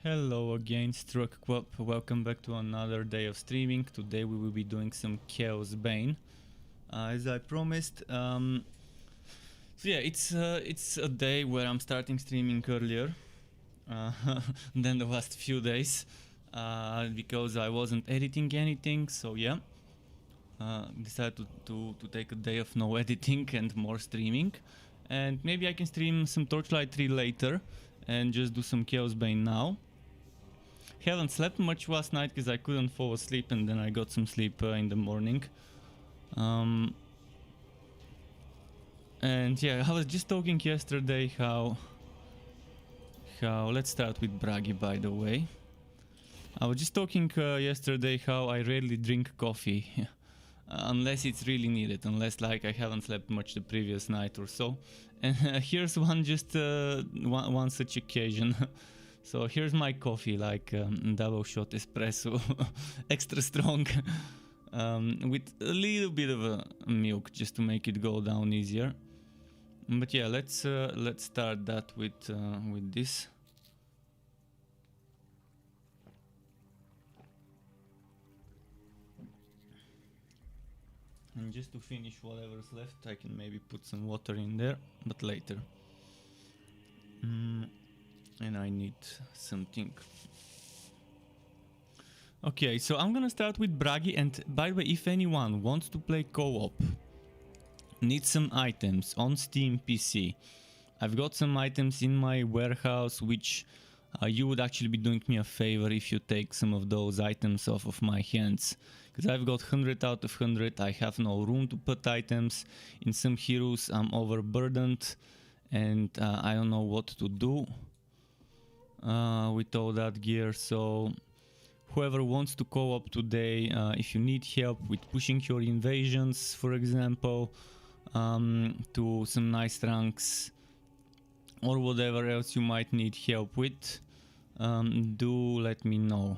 Hello again, Struck Quap. Welcome back to another day of streaming. Today we will be doing some Chaosbane, as I promised. So yeah, it's a day where I'm starting streaming earlier uh, than the last few days because I wasn't editing anything. So yeah, decided to take a day of no editing and more streaming, and maybe I can stream some Torchlight 3 later and just do some Chaosbane now. Haven't slept much last night because I couldn't fall asleep, and then I got some sleep in the morning. And yeah, I was just talking yesterday how let's start with Bragi, by the way. I was just talking yesterday how I rarely drink coffee unless it's really needed, unless like I haven't slept much the previous night or so. And here's one one such occasion. So here's my coffee, like double shot espresso, extra strong, with a little bit of milk just to make it go down easier. But yeah, let's start that with this. And just to finish whatever's left, I can maybe put some water in there, but later. And I need something. Okay, so I'm gonna start with Bragi, and by the way, if anyone wants to play co-op, need some items on Steam PC, I've got some items in my warehouse which you would actually be doing me a favor if you take some of those items off of my hands, because I've got 100 out of 100. I have no room to put items. In some heroes I'm overburdened and I don't know what to do with all that gear. So whoever wants to co-op today, if you need help with pushing your invasions, for example, to some nice ranks, or whatever else you might need help with, do let me know.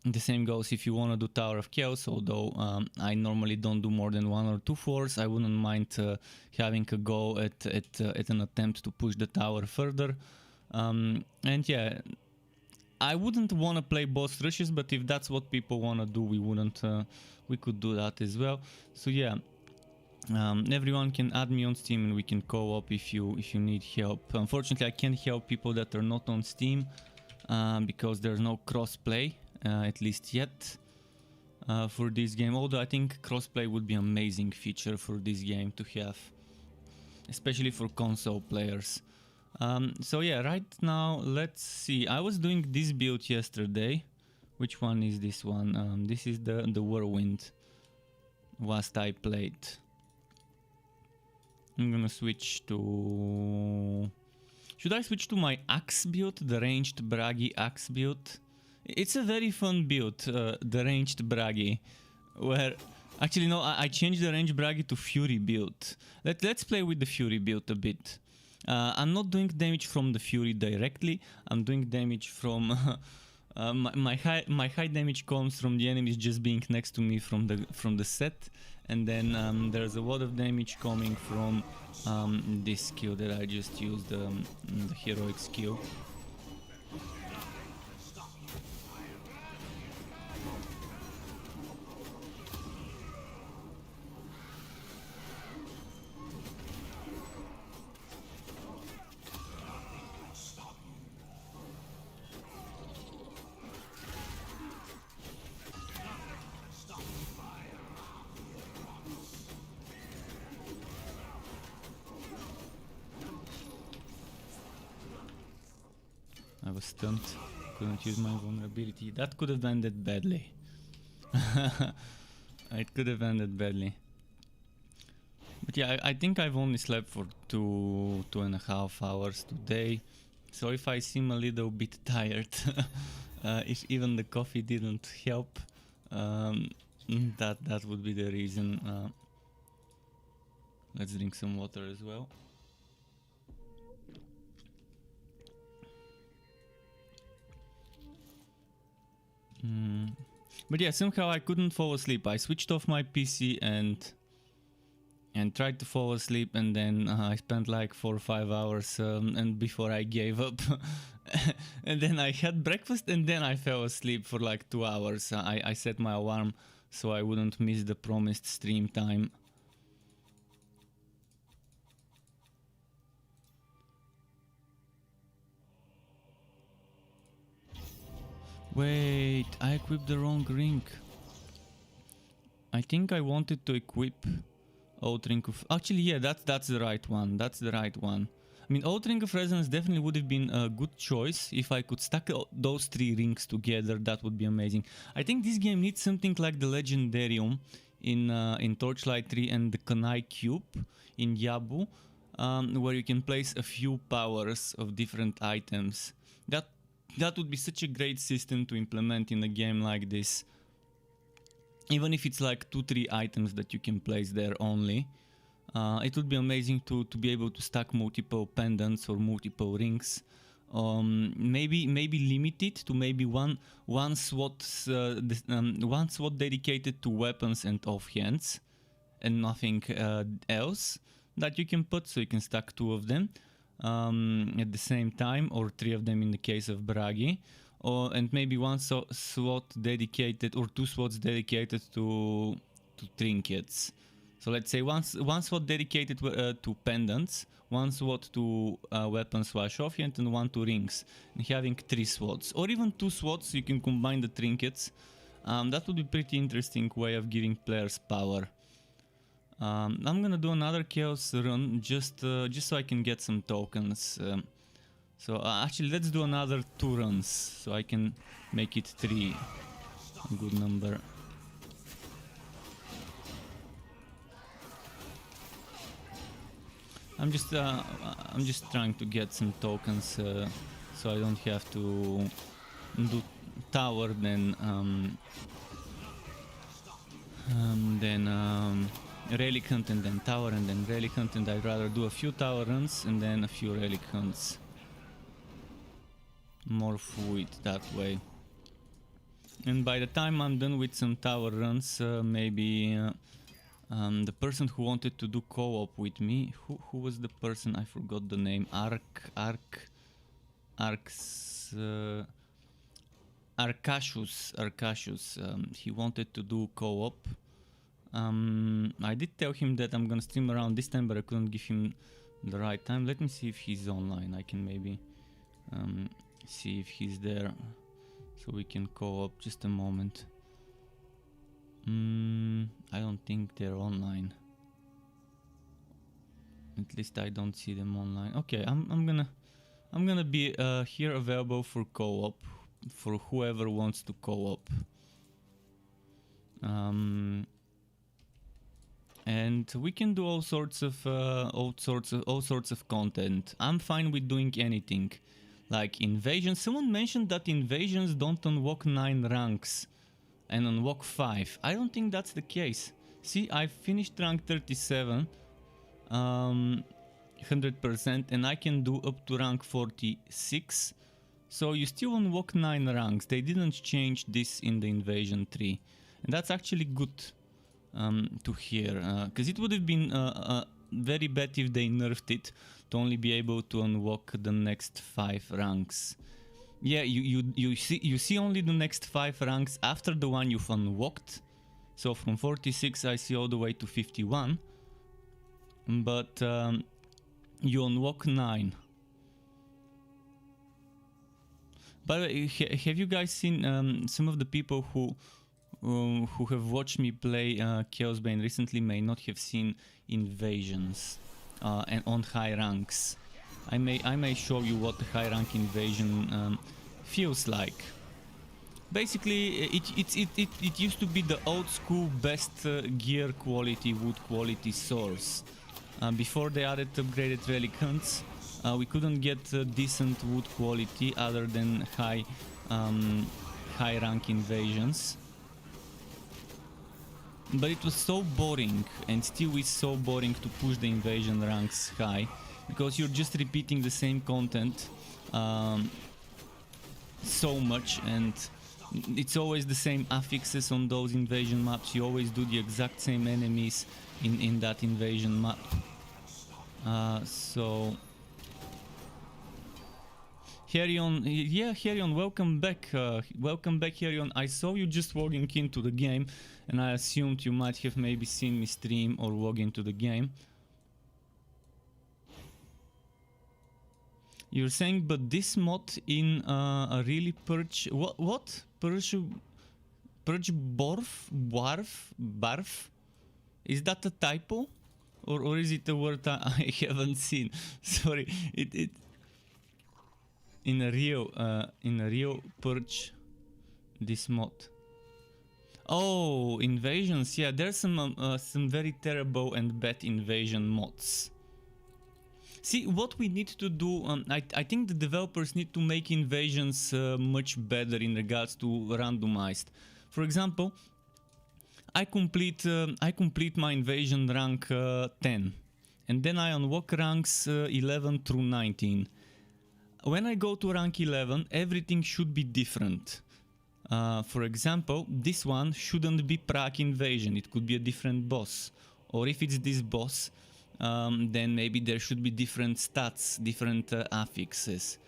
The same goes if you want to do Tower of Chaos, although I normally don't do more than 1 or 2 floors. I wouldn't mind having a go at an attempt to push the tower further. And yeah, I wouldn't want to play boss rushes, but if that's what people want to do, we could do that as well. So yeah, everyone can add me on Steam and we can co-op if you need help. Unfortunately, I can't help people that are not on Steam because there's no crossplay, at least yet, for this game. Although I think crossplay would be an amazing feature for this game to have, especially for console players. So yeah, right now let's see. I was doing this build yesterday. Which one is this one? This is the Whirlwind. Last I played. I'm gonna switch to... Should I switch to my axe build? The ranged Bragi axe build? It's a very fun build, the ranged Bragi. Where... Actually no, I changed the ranged Bragi to Fury build. Let's play with the Fury build a bit. I'm not doing damage from the Fury directly. I'm doing damage from... my high damage comes from the enemies just being next to me from the set, and then there's a lot of damage coming from this skill that I just used, the heroic skill. I was stunned, couldn't use my vulnerability. That could have ended badly. It could have ended badly. But yeah, I think I've only slept for 2.5 hours today. So if I seem a little bit tired, if even the coffee didn't help, that would be the reason. Let's drink some water as well. But yeah, somehow I couldn't fall asleep. I switched off my PC and and tried to fall asleep, and then I spent like 4 or 5 hours and before I gave up. And then I had breakfast and then I fell asleep for like 2 hours. I set my alarm so I wouldn't miss the promised stream time. Wait, I equipped the wrong ring. I think I wanted to equip Old Ring of... Actually, yeah, that's the right one. That's the right one. I mean, Old Ring of Resonance definitely would have been a good choice. If I could stack those 3 rings together, that would be amazing. I think this game needs something like the Legendarium in Torchlight 3 and the Kanai Cube in Yabu, where you can place a few powers of different items. That would be such a great system to implement in a game like this. Even if it's like 2-3 items that you can place there only. It would be amazing to be able to stack multiple pendants or multiple rings. Maybe limit it to maybe one slot dedicated to weapons and offhands, and nothing else that you can put, so you can stack 2 of them at the same time, or 3 of them in the case of Bragi. And maybe one slot dedicated, or 2 slots dedicated to trinkets. So let's say one slot dedicated to pendants, 1 slot to weapons / offhand, and 1 to rings. And having 3 slots, or even 2 slots, so you can combine the trinkets. That would be pretty interesting way of giving players power. I'm gonna do another Chaos run just so I can get some tokens. So actually, let's do another 2 runs, so I can make it 3. A good number. I'm just trying to get some tokens, so I don't have to do tower then relic hunt and then tower and then relic hunt, and I'd rather do a few tower runs and then a few relic hunts. More fluid that way. And by the time I'm done with some tower runs, maybe the person who wanted to do co-op with me, who was the person? I forgot the name. Arcasius. He wanted to do co-op. I did tell him that I'm gonna stream around this time, but I couldn't give him the right time. Let me see if he's online. I can maybe see if he's there, so we can co-op. Just a moment. I don't think they're online. At least I don't see them online. Okay, I'm gonna be here available for co-op for whoever wants to co-op. And we can do all sorts of content. I'm fine with doing anything, like invasions. Someone mentioned that invasions don't unlock 9 ranks and unlock 5. I don't think that's the case. See, I finished rank 37, 100%, and I can do up to rank 46. So you still unlock 9 ranks. They didn't change this in the Invasion 3, and that's actually good to hear, because it would have been very bad if they nerfed it to only be able to unlock the next 5 ranks. Yeah, you see only the next 5 ranks after the one you've unlocked. So from 46 I see all the way to 51, but you unlock 9. By the way, have you guys seen some of the people who have watched me play Chaosbane recently may not have seen invasions and on high ranks. I may show you what the high rank invasion feels like. Basically, it used to be the old school best gear quality, wood quality source. Before they added upgraded relic hunts, we couldn't get decent wood quality other than high rank invasions. But it was so boring, and still is so boring to push the invasion ranks high, because you're just repeating the same content so much, and It's always the same affixes on those invasion maps. You always do the exact same enemies in that invasion map. So Herion, yeah, Herion, welcome back. Welcome back, Herion. I saw you just logging into the game, and I assumed you might have maybe seen me stream or log into the game. You're saying, but this mod in a really purge... What? Purge barf? Is that a typo? Or is it a word I haven't seen? Sorry, it in a real purge this mod. Oh, invasions. Yeah, there's some very terrible and bad invasion mods. See, what we need to do, I think the developers need to make invasions much better in regards to randomized. For example, I complete my invasion rank 10, and then I unlock ranks 11 through 19. When I go to rank 11, everything should be different. For example, this one shouldn't be Prague invasion, it could be a different boss. Or if it's this boss, then maybe there should be different stats, different affixes.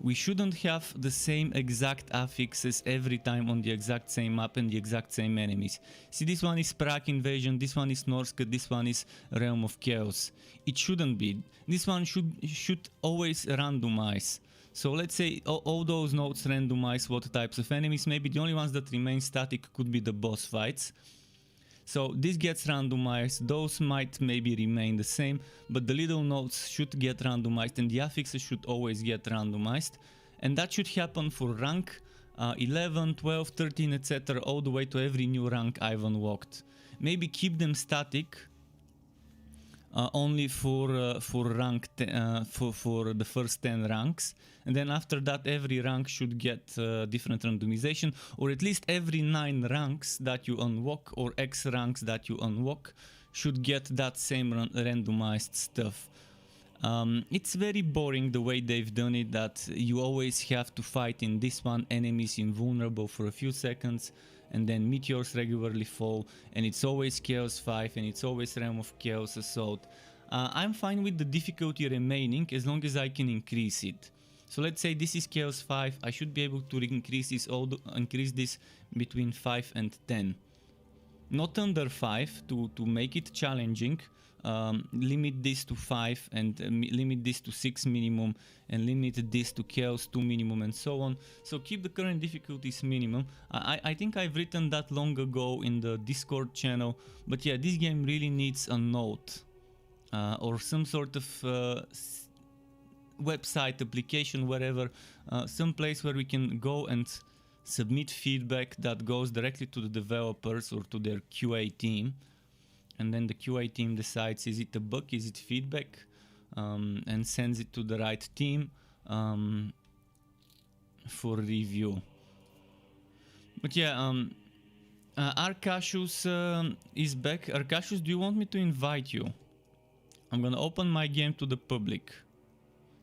We shouldn't have the same exact affixes every time on the exact same map and the exact same enemies. See, this one is Prague invasion, this one is Norska, this one is Realm of Chaos. It shouldn't be. This one should always randomize. So let's say all those nodes randomize what types of enemies. Maybe the only ones that remain static could be the boss fights. So this gets randomized, those might maybe remain the same, but the little nodes should get randomized and the affixes should always get randomized. And that should happen for rank 11, 12, 13, etc. all the way to every new rank I've unlocked. Maybe keep them static only for rank for the first 10 ranks, and then after that every rank should get different randomization, or at least every 9 ranks that you unlock or X ranks that you unlock should get that same randomized stuff. It's very boring the way they've done it, that you always have to fight in this one enemies invulnerable for a few seconds, and then meteors regularly fall, and it's always Chaos 5, and it's always Realm of Chaos Assault. I'm fine with the difficulty remaining as long as I can increase it. So let's say this is Chaos 5, I should be able to increase this between 5 and 10. Not under 5 to make it challenging. Limit this to 5 and limit this to 6 minimum, and limit this to Chaos 2 minimum, and so on. So keep the current difficulties minimum. I think I've written that long ago in the Discord channel, but yeah, this game really needs a note or some sort of website, application, whatever, some place where we can go and submit feedback that goes directly to the developers or to their QA team. And then the QA team decides, is it a bug, is it feedback, and sends it to the right team for review. But yeah, Arkashus is back. Arkashus, do you want me to invite you? I'm gonna open my game to the public.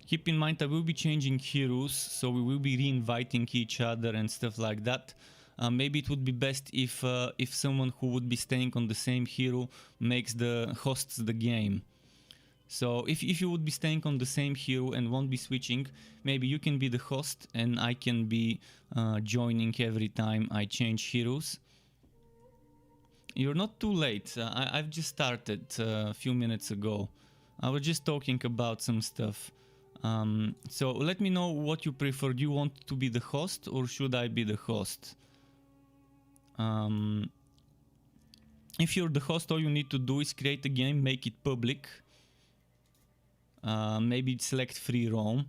Keep in mind I will be changing heroes, so we will be re-inviting each other and stuff like that. Maybe it would be best if someone who would be staying on the same hero hosts the game. So if you would be staying on the same hero and won't be switching, maybe you can be the host and I can be joining every time I change heroes. You're not too late. I've just started a few minutes ago. I was just talking about some stuff. So let me know what you prefer. Do you want to be the host or should I be the host? If you're the host, all you need to do is create a game, make it public. Maybe select free roam.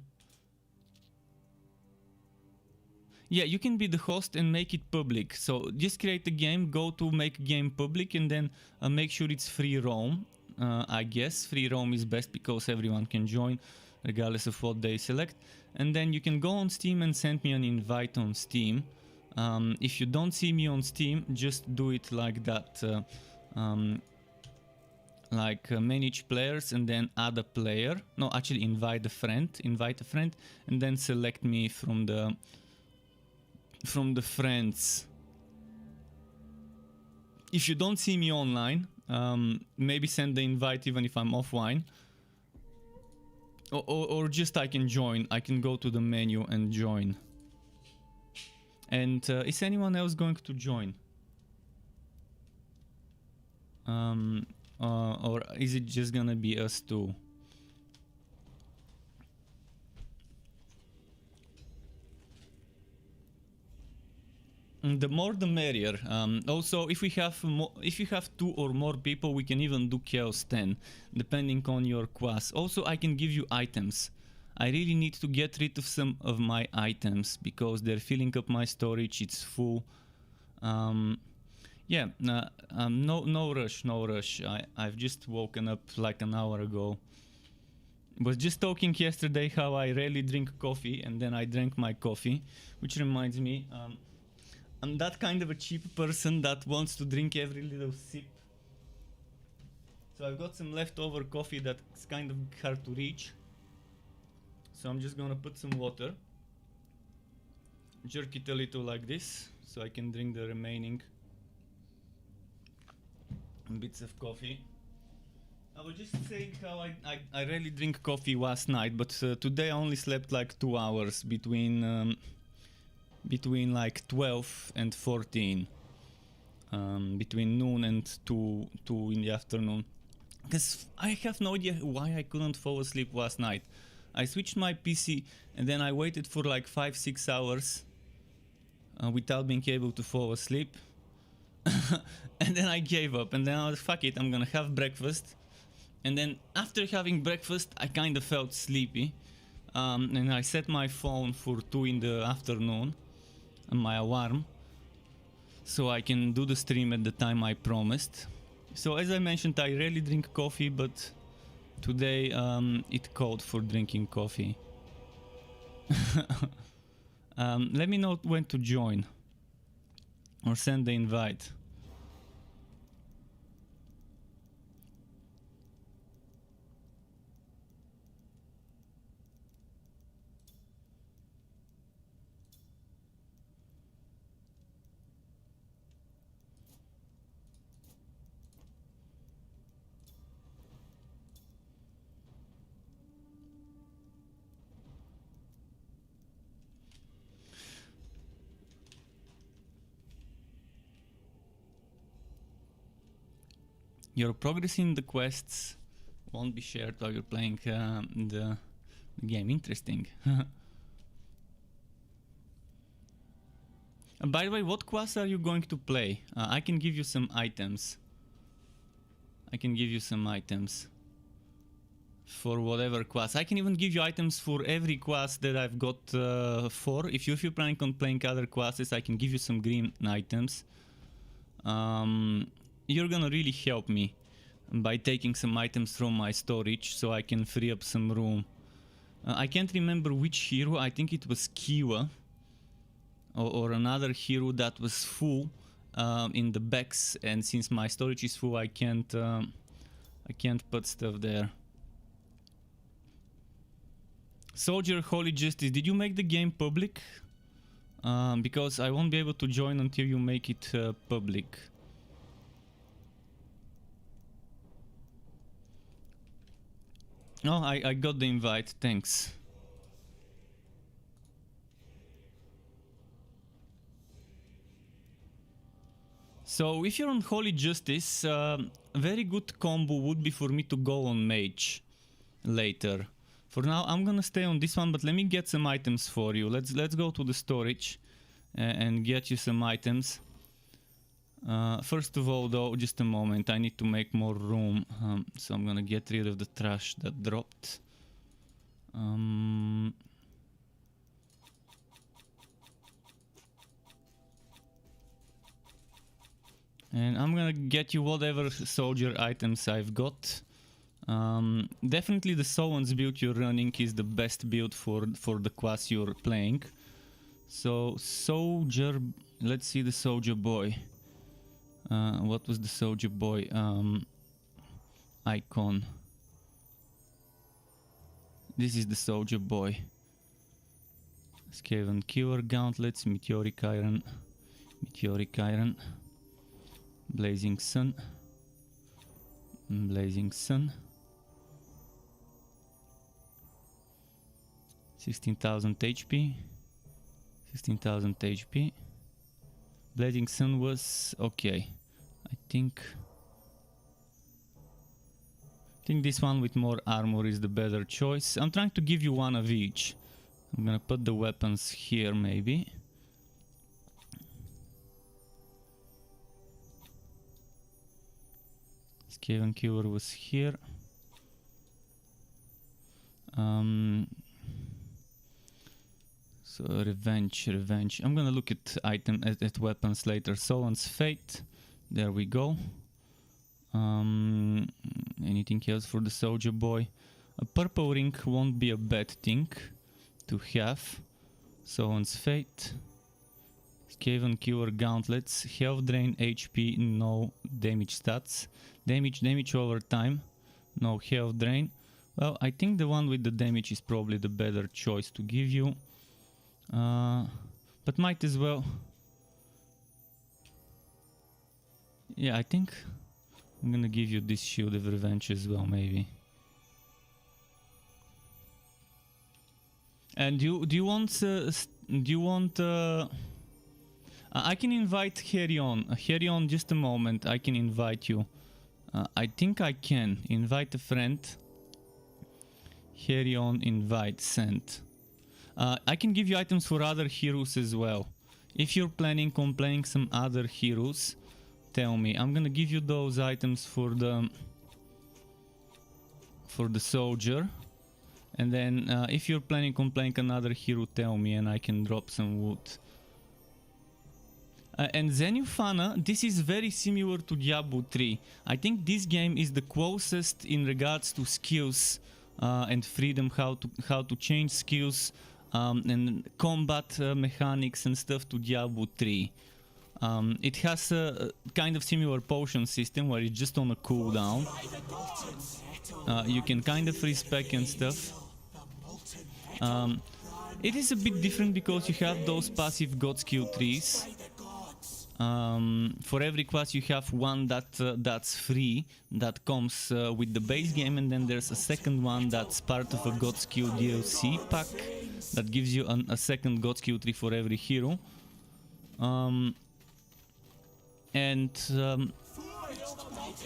Yeah, you can be the host and make it public. So just create a game, go to make game public, and then make sure it's free roam. I guess free roam is best because everyone can join regardless of what they select. And then you can go on Steam and send me an invite on Steam. If you don't see me on Steam, just do it like that, manage players and then add a player. No, actually invite a friend, and then select me from the from the friends. If you don't see me online, maybe send the invite even if I'm offline. Or just I can join. I can go to the menu and join. And is anyone else going to join? Or is it just gonna be us two? The more the merrier. Also, if you have 2 or more people, we can even do Chaos 10, depending on your class. Also, I can give you items. I really need to get rid of some of my items because they're filling up my storage. It's full. Yeah, no rush, no rush. I've just woken up like an hour ago. Was just talking yesterday how I rarely drink coffee, and then I drank my coffee, which reminds me. I'm that kind of a cheap person that wants to drink every little sip. So I've got some leftover coffee that's kind of hard to reach. So I'm just gonna put some water, jerk it a little like this, so I can drink the remaining bits of coffee. I was just saying how I rarely drink coffee last night, but today I only slept like 2 hours between like 12 and 14, between noon and 2 in the afternoon, because I have no idea why I couldn't fall asleep last night. I switched my PC and then I waited for like 5-6 hours without being able to fall asleep. And then I gave up, and then I was, fuck it, I'm gonna have breakfast. And then after having breakfast I kind of felt sleepy, and I set my phone for 2 in the afternoon, my alarm, so I can do the stream at the time I promised. So as I mentioned, I rarely drink coffee, but today it called for drinking coffee. Let me know when to join or send the invite. Your progress in the quests won't be shared while you're playing the game. Interesting. By the way, what class are you going to play? I can give you some items. For whatever class. I can even give you items for every class that I've got 4. If you're planning on playing other classes, I can give you some green items. You're gonna really help me by taking some items from my storage so I can free up some room. I can't remember which hero. I think it was Kiwa or another hero that was full in the backs, and since my storage is full, I can't put stuff there. Soldier Holy Justice, did you make the game public? Because I won't be able to join until you make it public. Oh, I got the invite, thanks. So if you're on Holy Justice, a very good combo would be for me to go on Mage later. For now, I'm gonna stay on this one, but let me get some items for you. Let's go to the storage and get you some items. First of all, though, just a moment. I need to make more room, so I'm gonna get rid of the trash that dropped. And I'm gonna get you whatever soldier items I've got. Definitely the Someone's build you're running is the best build for the class you're playing. So soldier, let's see the soldier boy. What was the soldier boy icon? This is the soldier boy. Skaven Killer Gauntlets, Meteoric Iron, Meteoric Iron, Blazing Sun, Blazing Sun, 16,000 HP, 16,000 HP. Blazing Sun was okay. I think this one with more armor is the better choice. I'm trying to give you one of each. I'm gonna put the weapons here maybe. Skaven Killer was here. So revenge. I'm gonna look at at weapons later. Someone's Fate. There we go. Anything else for the soldier boy? A purple ring won't be a bad thing to have. Someone's Fate. Skaven Killer Gauntlets. Health drain, HP, no damage stats. Damage over time. No health drain. Well, I think the one with the damage is probably the better choice to give you. But might as well. Yeah, I think I'm gonna give you this Shield of Revenge as well, maybe. And do you want? I can invite Herion. Herion, just a moment. I can invite you. I think I can invite a friend. Herion, invite, sent. I can give you items for other heroes as well. If you're planning on playing some other heroes, tell me. I'm gonna give you those items for the soldier. And then if you're planning on playing another hero, tell me and I can drop some wood. And Zenufana, this is very similar to Diablo 3. I think this game is the closest in regards to skills and freedom, how to change skills and combat mechanics and stuff to Diablo 3. It has a kind of similar potion system where it's just on a cooldown. You can kind of respec and stuff. It is a bit different because you have those passive god skill trees. For every class you have one that's free, that comes with the base game, and then there's a second one that's part of a god skill DLC pack that gives you a second god skill tree for every hero.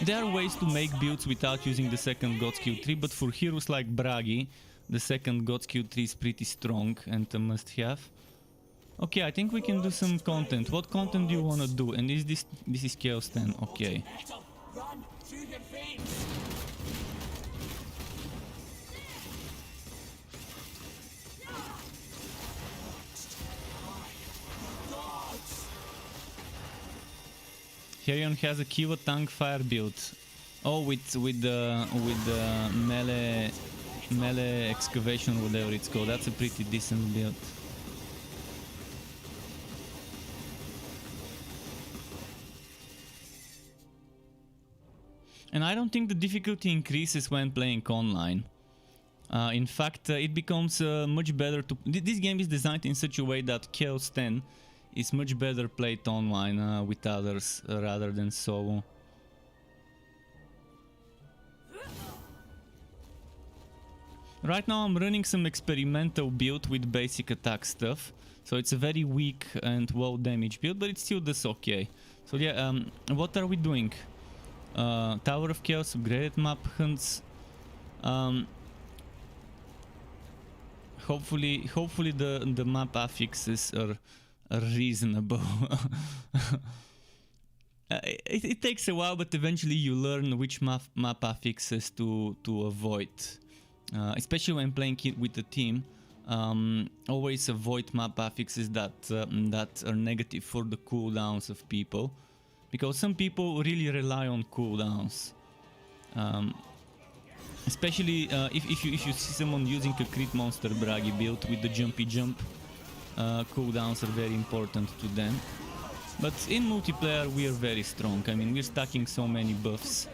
There are ways to make builds without using the second god skill tree, but for heroes like Bragi, the second god skill tree is pretty strong and a must have. Okay, I think we can do some content. What content do you want to do? And is this is Chaosbane? Okay. Herion has a Kiva tank fire build. Oh, with the melee excavation, whatever it's called. That's a pretty decent build. And I don't think the difficulty increases when playing online. In fact, it becomes much better to... This game is designed in such a way that Chaosbane is much better played online with others rather than solo. Right now I'm running some experimental build with basic attack stuff. So it's a very weak and low damage build, but it still does okay. So yeah, what are we doing? Tower of Chaos, upgraded map hunts. Hopefully the map affixes are reasonable. It takes a while, but eventually you learn which map affixes to avoid. Especially when playing it with a team. Always avoid map affixes that are negative for the cooldowns of people. Because some people really rely on cooldowns, especially if you see someone using a crit monster Bragi build with the jumpy jump, cooldowns are very important to them. But in multiplayer we are very strong. I mean, we're stacking so many buffs.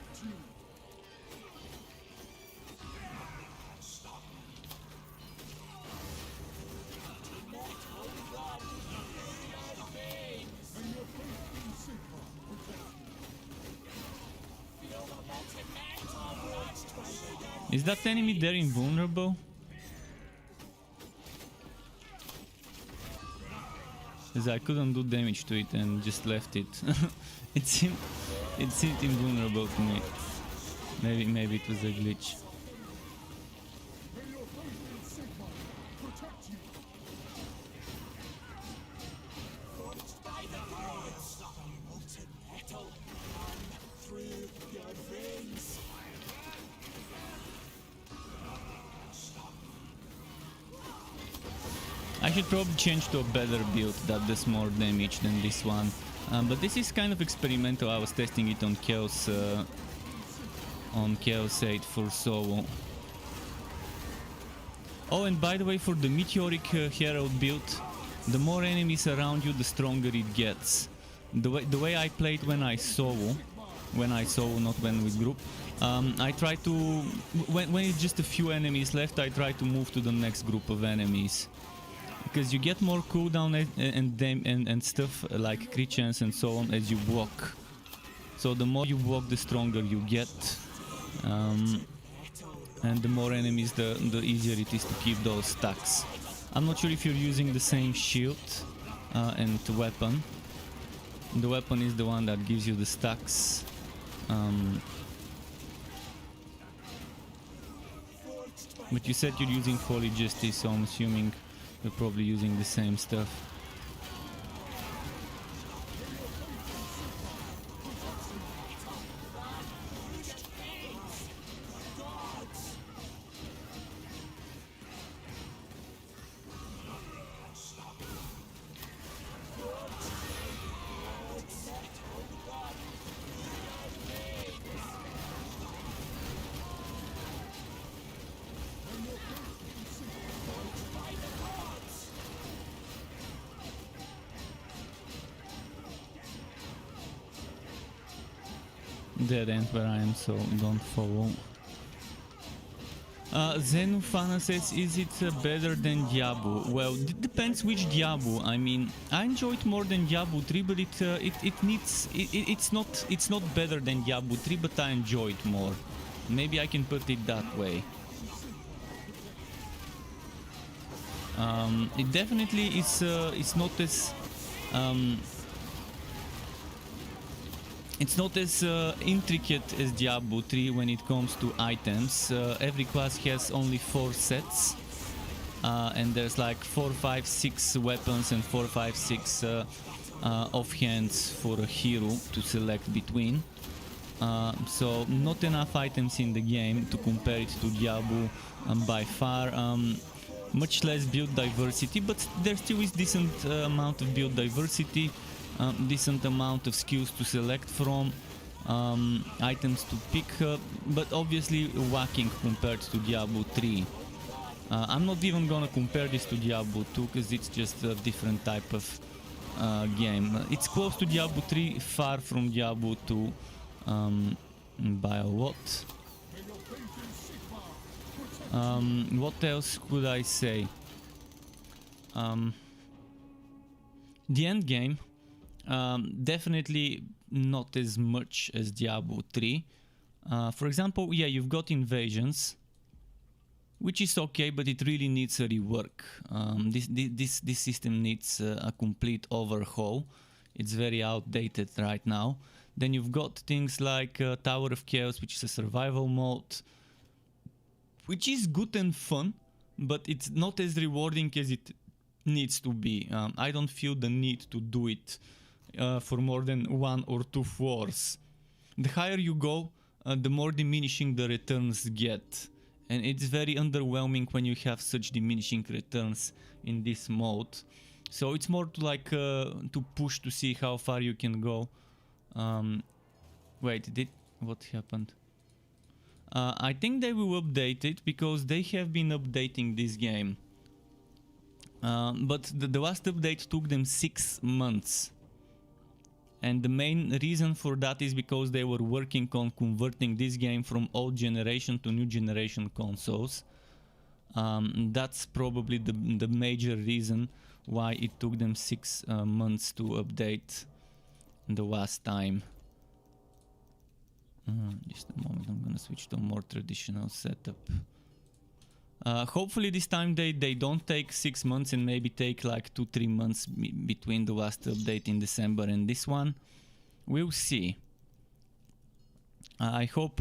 Is that enemy there invulnerable? Because I couldn't do damage to it and just left it. it seemed invulnerable to me. Maybe it was a glitch. I should probably change to a better build that does more damage than this one. But this is kind of experimental. I was testing it on Chaos 8 for solo. Oh, and by the way, for the Meteoric Herald build, the more enemies around you, the stronger it gets. The way I played when I solo, not when with group, I try to, when it's just a few enemies left, I try to move to the next group of enemies. Because you get more cooldown and stuff like crit chance and so on as you walk. So the more you walk, the stronger you get. And the more enemies, the easier it is to keep those stacks. I'm not sure if you're using the same shield and weapon. The weapon is the one that gives you the stacks. But you said you're using Holy Justice, so I'm assuming you're probably using the same stuff. Dead end where I am, so don't follow. Zenufana says, is it better than Diablo? Well, it depends which Diablo. I mean, I enjoy it more than Diablo 3, but it's not better than Diablo 3, but I enjoy it more. Maybe I can put it that way. It definitely is. It's not as. It's not as intricate as Diablo 3 when it comes to items. Every class has only 4 sets. And there's like 4, 5, 6 weapons and 4, 5, 6 offhands for a hero to select between. So not enough items in the game to compare it to Diablo by far. Much less build diversity, but there still is decent amount of build diversity. Decent amount of skills to select from, items to pick, but obviously whacking compared to Diablo 3. I'm not even gonna compare this to Diablo 2 because it's just a different type of game. It's close to Diablo 3, far from Diablo 2 by a lot. What else could I say? The end game. Definitely not as much as Diablo 3. For example, yeah, you've got invasions, which is okay, but it really needs a rework. This system needs a complete overhaul. It's very outdated right now. Then you've got things like Tower of Chaos, which is a survival mode, which is good and fun, but it's not as rewarding as it needs to be. I don't feel the need to do it for more than 1 or 2 floors. The higher you go, the more diminishing the returns get, and it's very underwhelming when you have such diminishing returns in this mode. So it's more to like to push to see how far you can go. Wait, what happened? I think they will update it because they have been updating this game. But the last update took them 6 months. And the main reason for that is because they were working on converting this game from old generation to new generation consoles. That's probably the major reason why it took them 6 months to update the last time. Just a moment, I'm gonna switch to a more traditional setup. Hopefully this time they don't take 6 months and maybe take like 2-3 months between the last update in December and this one. We'll see. I hope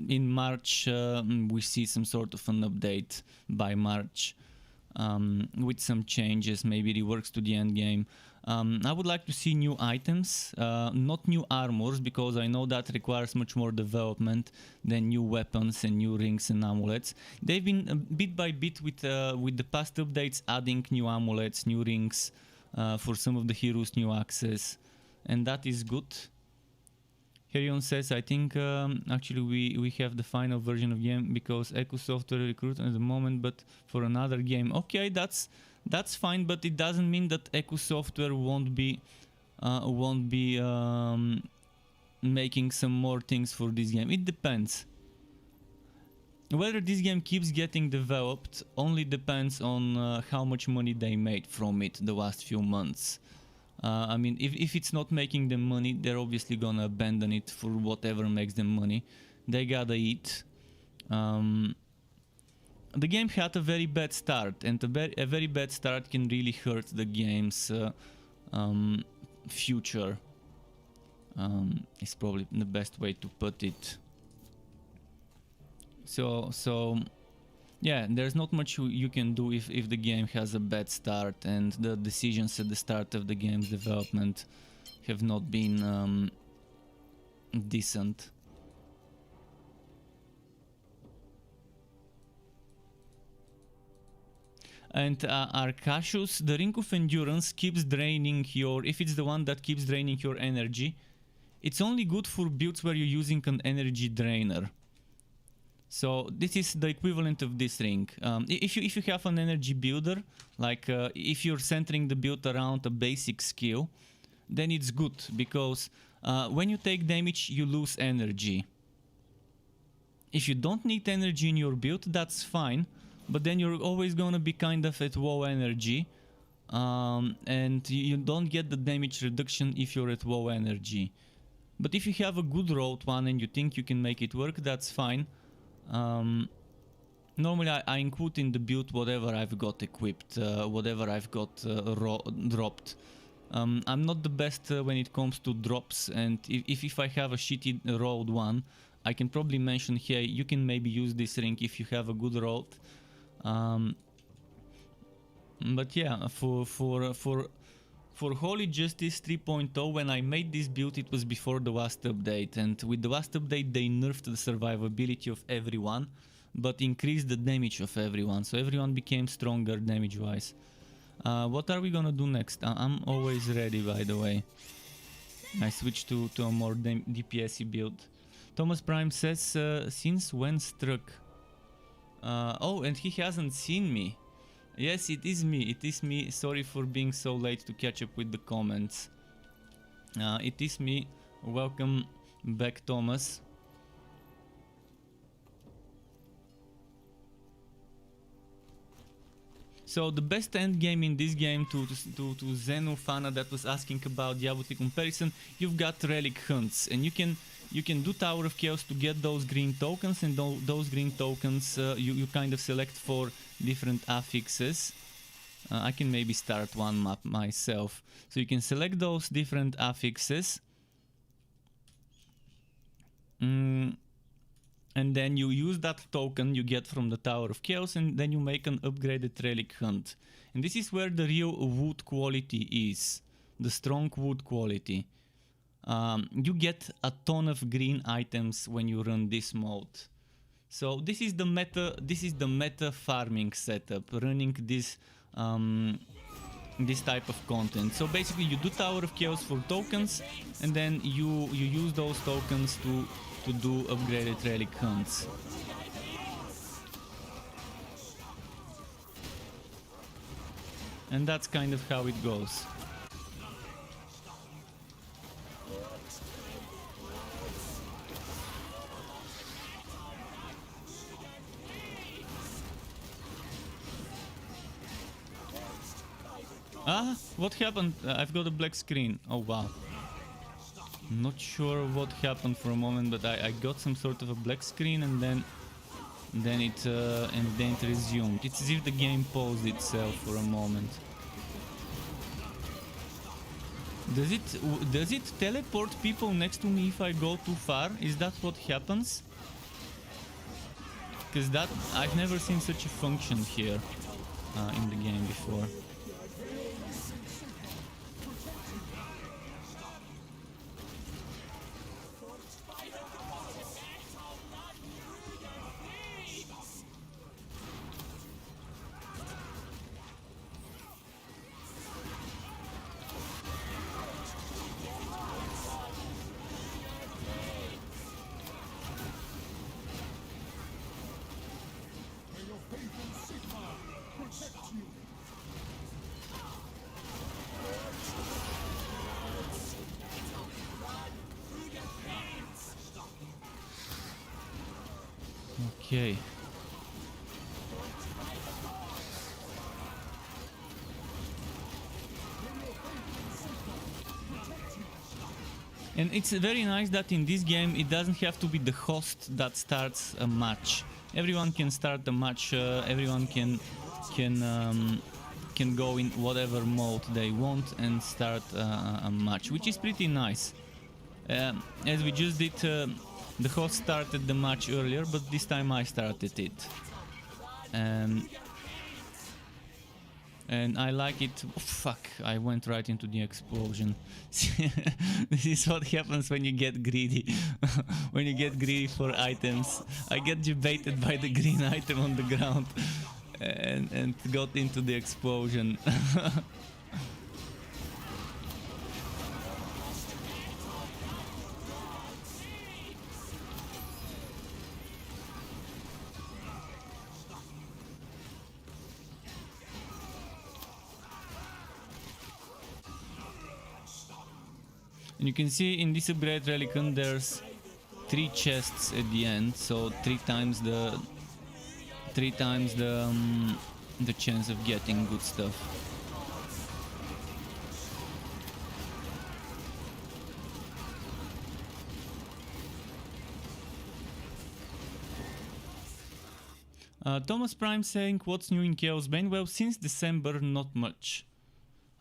in March we see some sort of an update by March with some changes, maybe reworks to the end game. I would like to see new items, not new armors, because I know that requires much more development than new weapons and new rings and amulets. They've been bit by bit with the past updates adding new amulets, new rings for some of the heroes, new access, and that is good. Herion says, I think actually we have the final version of game because Echo Software recruit at the moment, but for another game. Okay, that's fine, but it doesn't mean that Echo Software won't be making some more things for this game. It depends. Whether this game keeps getting developed only depends on how much money they made from it the last few months. I mean, if it's not making them money, they're obviously gonna abandon it for whatever makes them money. They gotta eat. The game had a very bad start, and a very bad start can really hurt the game's future. Is probably the best way to put it. So yeah, there's not much you can do if the game has a bad start and the decisions at the start of the game's development have not been decent. And Arcasius, the Ring of Endurance keeps draining your... If it's the one that keeps draining your energy, it's only good for builds where you're using an energy drainer. So this is the equivalent of this ring. If you have an energy builder, like if you're centering the build around a basic skill, then it's good, because when you take damage you lose energy. If you don't need energy in your build, that's fine, but then you're always gonna be kind of at low energy, and you don't get the damage reduction if you're at low energy. But if you have a good rolled one and you think you can make it work, that's fine. Normally I include in the build whatever I've got equipped, whatever I've got dropped. I'm not the best when it comes to drops, and if I have a shitty rolled one, I can probably mention, hey, you can maybe use this ring if you have a good rolled. But yeah, for Holy Justice 3.0, when I made this build, it was before the last update, and with the last update they nerfed the survivability of everyone, but increased the damage of everyone, so everyone became stronger damage-wise. What are we gonna do next? I'm always ready, by the way. I switched to a more DPS-y build. Thomas Prime says, since when struck? Oh, and he hasn't seen me. Yes, it is me, sorry for being so late to catch up with the comments. It is me, welcome back, Thomas. So the best end game in this game, to Zenu Fana that was asking about Diablo 3 comparison, you've got relic hunts, and you can do Tower of Chaos to get those green tokens, and those green tokens you kind of select for different affixes. I can maybe start one map myself. So you can select those different affixes, and then you use that token you get from the Tower of Chaos, and then you make an upgraded relic hunt. And this is where the real wood quality is, the strong wood quality. You get a ton of green items when you run this mode. So this is the meta farming setup, running this this type of content. So basically you do Tower of Chaos for tokens, and then you use those tokens to do upgraded relic hunts. And that's kind of how it goes. Ah, what happened? I've got a black screen. Oh wow. Not sure what happened for a moment, but I got some sort of a black screen and then it resumed. It's as if the game paused itself for a moment. Does it teleport people next to me if I go too far? Is that what happens? Because that I've never seen such a function here in the game before. Okay. And it's very nice that in this game it doesn't have to be the host that starts a match. Everyone can start a match. Everyone can go in whatever mode they want and start a match, which is pretty nice. As we just did, the host started the match earlier, but this time I started it. And I like it. Oh, fuck, I went right into the explosion. This is what happens when you get greedy. When you get greedy for items. I get debated by the green item on the ground and got into the explosion. And you can see in this upgrade Relican there's 3 chests at the end, so 3 times the chance of getting good stuff. Thomas Prime saying, what's new in Chaosbane? Well, since December, not much.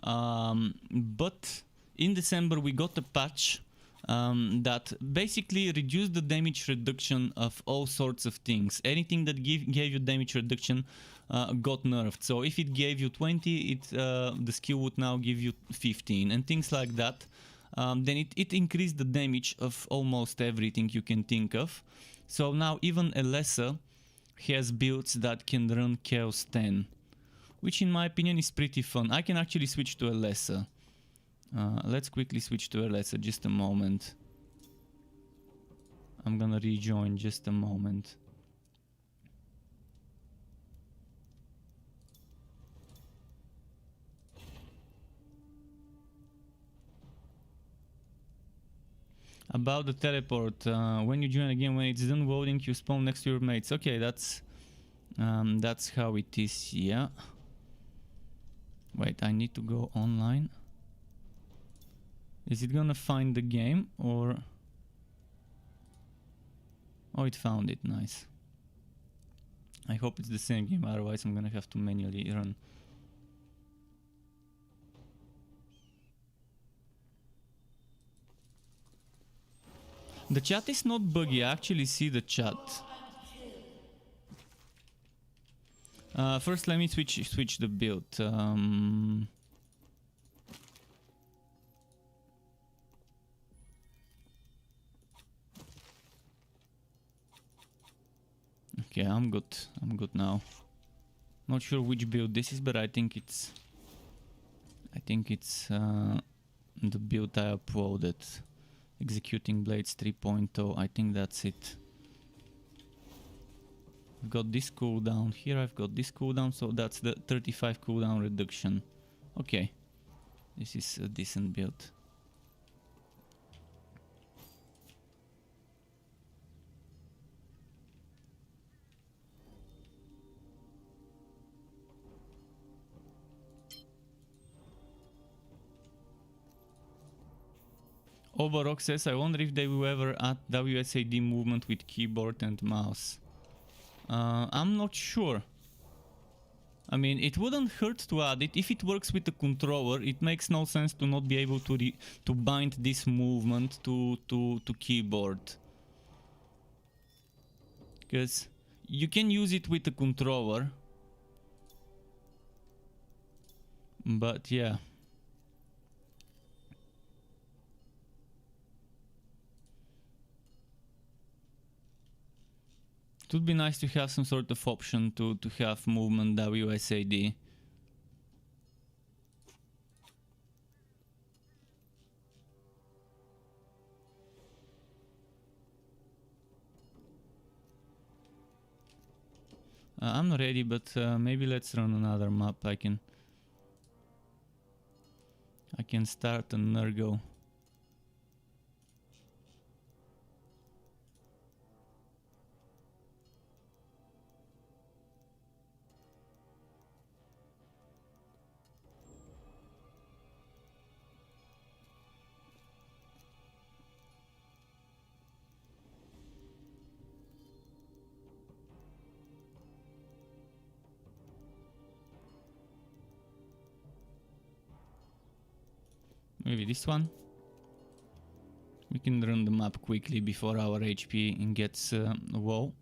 But in December we got a patch that basically reduced the damage reduction of all sorts of things. Anything that gave you damage reduction got nerfed. So if it gave you 20, the skill would now give you 15 and things like that. Then it increased the damage of almost everything you can think of. So now even Alessa has builds that can run Chaos 10, which in my opinion is pretty fun. I can actually switch to Alessa. Let's quickly switch to Alessa, just a moment. I'm gonna rejoin just a moment. About the teleport, when you join a game, when it's done voting, you spawn next to your mates. Okay, that's how it is, yeah. Wait, I need to go online. Is it gonna find the game or... Oh, it found it, nice. I hope it's the same game, otherwise I'm gonna have to manually run. The chat is not buggy, I actually see the chat. First let me switch the build. Okay, I'm good now. Not sure which build this is, but I think it's the build I uploaded. Executing Blades 3.0, I think that's it. I've got this cooldown here, I've got this cooldown, so that's the 35 cooldown reduction. Okay, this is a decent build. Obarok says, I wonder if they will ever add WSAD movement with keyboard and mouse. I'm not sure. I mean, it wouldn't hurt to add it. If it works with the controller, it makes no sense to not be able to bind this movement to keyboard. Because you can use it with the controller. But yeah. It would be nice to have some sort of option to have movement WSAD. I'm not ready, but maybe let's run another map. I can start an Nurgle. Maybe this one. We can run the map quickly before our HP gets low.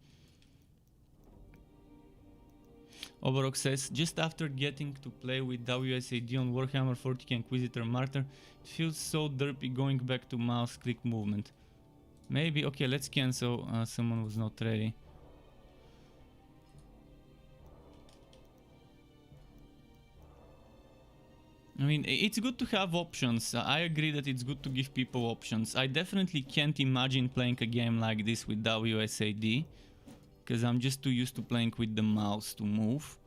Obarok says, just after getting to play with WSAD on Warhammer 40k Inquisitor Martyr, it feels so derpy going back to mouse click movement. Maybe, okay, let's cancel, someone was not ready. I mean, it's good to have options. I agree that it's good to give people options. I definitely can't imagine playing a game like this with WSAD, because I'm just too used to playing with the mouse to move.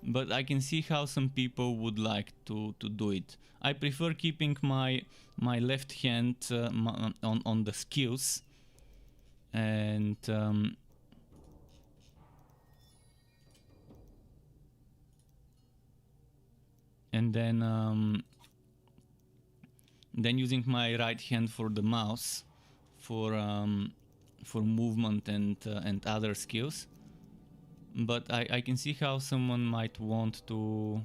But I can see how some people would like to do it. I prefer keeping my left hand on the skills, and then using my right hand for the mouse for movement and other skills. But I can see how someone might want to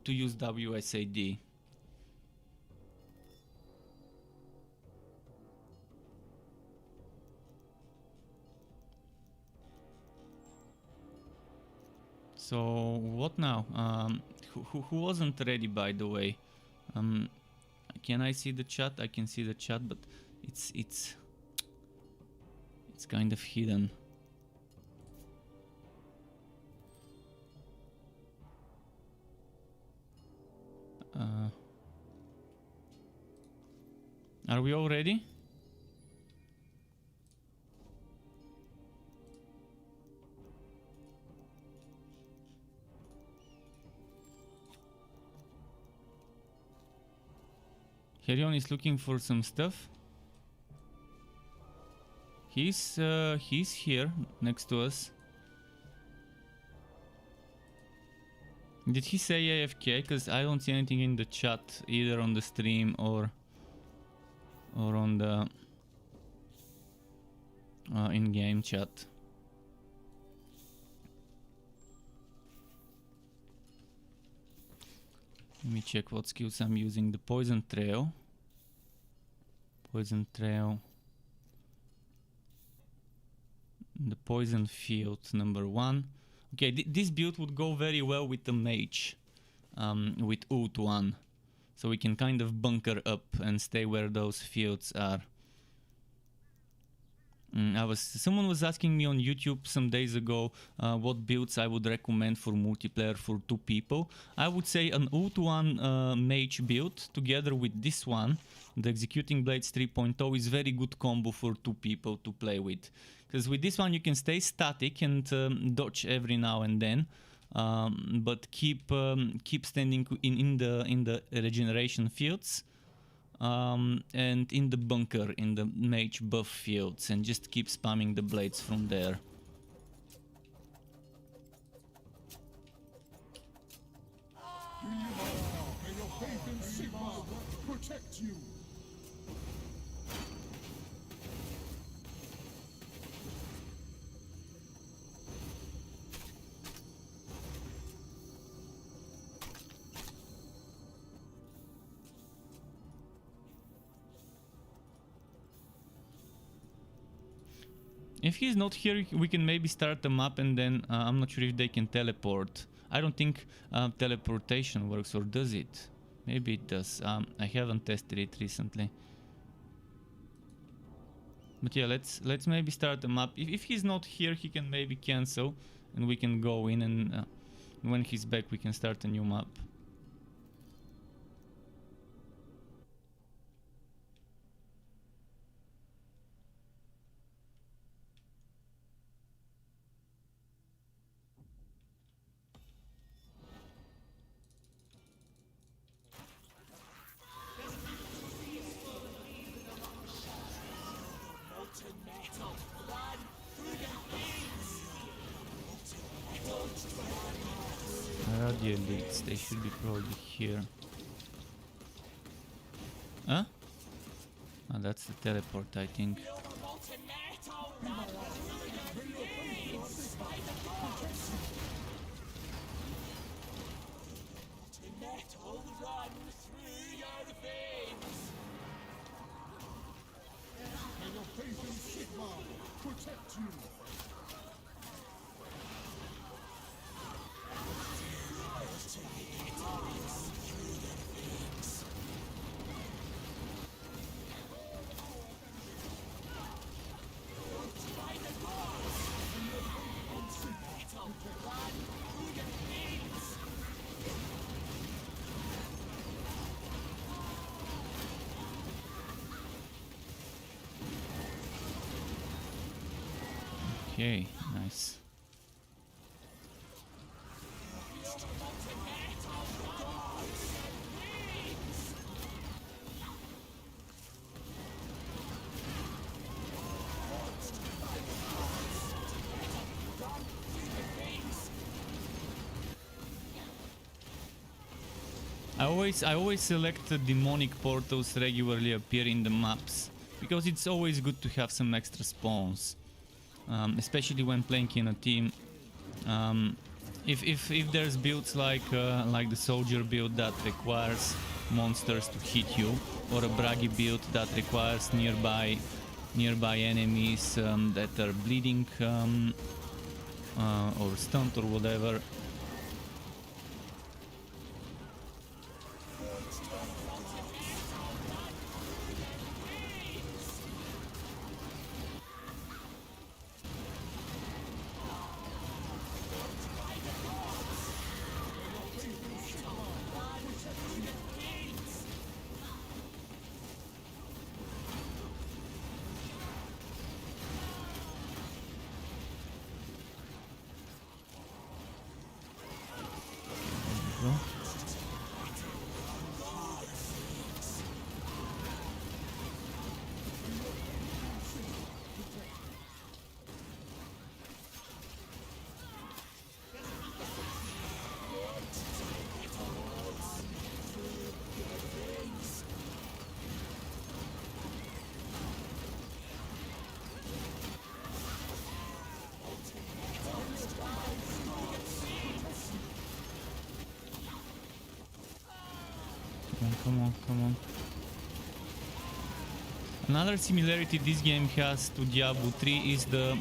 use WSAD. So what now? Who wasn't ready, by the way? Can I see the chat? I can see the chat, but it's kind of hidden. Are we all ready? Herion is looking for some stuff. He's here next to us. Did he say AFK? Because I don't see anything in the chat, either on the stream or on the in-game chat. Let me check what skills I'm using. The Poison Trail. Poison Trail. The Poison Field, number 1. Okay, this build would go very well with the Mage. With ult 1. So we can kind of bunker up and stay where those fields are. Someone was asking me on YouTube some days ago what builds I would recommend for multiplayer for 2 people. I would say an ult 1 mage build together with this one, the Executing Blades 3.0, is very good combo for 2 people to play with. Because with this one you can stay static and dodge every now and then, but keep standing in the regeneration fields. And in the bunker, in the mage buff fields, and just keep spamming the blades from there. protect you. If he's not here, we can maybe start the map and then I'm not sure if they can teleport. I don't think teleportation works, or does it? Maybe it does. I haven't tested it recently. But yeah, let's maybe start the map. If he's not here, he can maybe cancel and we can go in, and when he's back we can start a new map. Where are the elites? They should be probably here. Huh? Oh, that's the teleport, I think. Okay, nice. I always select demonic portals regularly appear in the maps, because it's always good to have some extra spawns. Especially when playing in a team. If there's builds like the soldier build that requires monsters to hit you, or a braggy build that requires nearby enemies that are bleeding or stunned or whatever. Come on. Another similarity this game has to Diablo 3 is not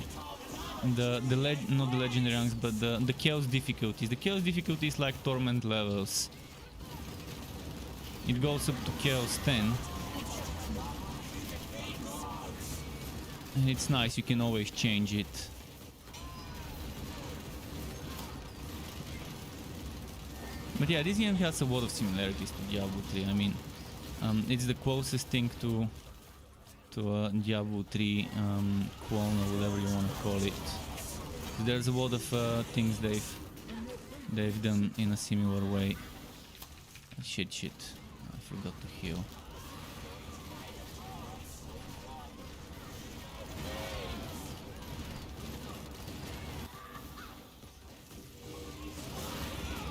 the legendary ranks, but the chaos difficulties. The chaos difficulty is like torment levels. It goes up to chaos 10. And it's nice, you can always change it. But yeah, this game has a lot of similarities to Diablo 3. I mean, it's the closest thing to Diablo 3 clone, or whatever you want to call it. There's a lot of things they've done in a similar way. Shit, I forgot to heal.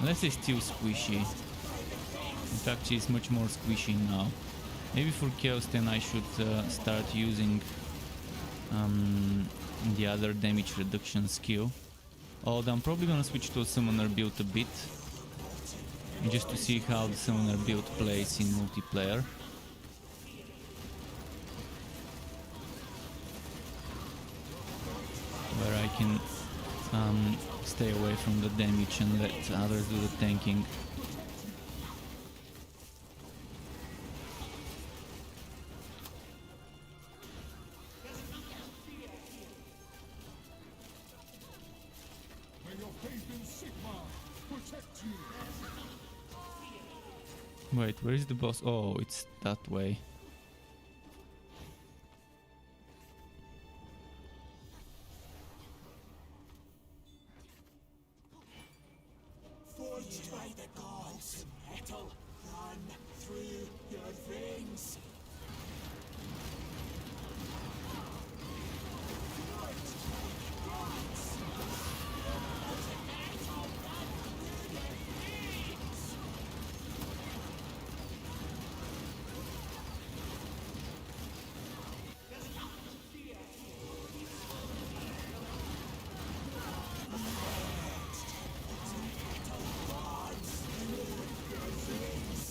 Unless it's still squishy. In fact, she's much more squishy now. Maybe for Chaos 10 I should start using the other damage reduction skill. Although I'm probably gonna switch to a summoner build a bit, just to see how the summoner build plays in multiplayer. Where I can stay away from the damage and let others do the tanking. Wait, where is the boss? Oh, it's that way. Forged by the gods, metal run through your veins.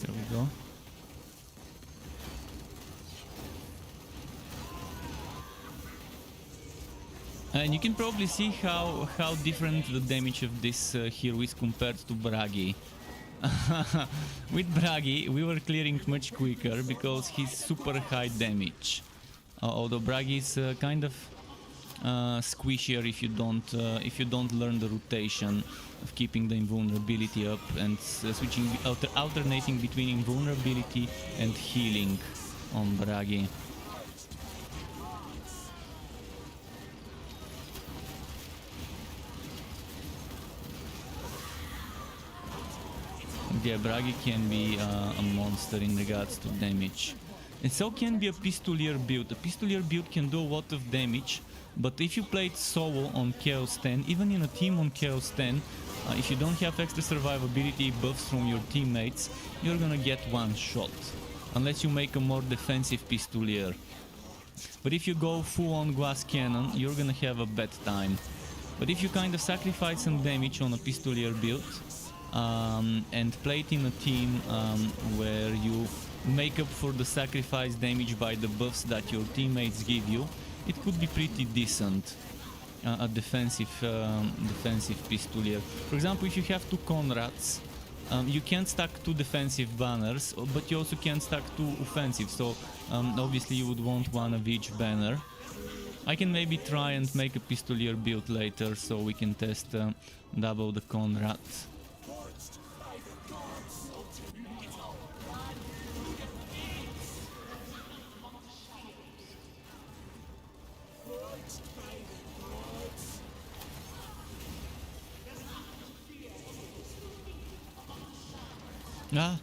There we go. And you can probably see how different the damage of this hero is compared to Bragi. With Bragi we were clearing much quicker because he's super high damage. Although Bragi is kind of squishier if you don't learn the rotation of keeping the invulnerability up and switching alternating between invulnerability and healing on Bragi. Yeah, Bragi can be a monster in regards to damage. And so can be a Pistolier build. A Pistolier build can do a lot of damage, but if you play it solo on Chaos 10, even in a team on Chaos 10, if you don't have extra survivability buffs from your teammates, you're gonna get one shot. Unless you make a more defensive Pistolier. But if you go full on glass cannon, you're gonna have a bad time. But if you kind of sacrifice some damage on a Pistolier build, and play it in a team where you make up for the sacrifice damage by the buffs that your teammates give you, it could be pretty decent. A defensive Pistolier. For example, if you have two Conrads, you can't stack two defensive banners, but you also can't stack two offensive, so obviously you would want one of each banner. I can maybe try and make a Pistolier build later so we can test double the Conrads. Ah!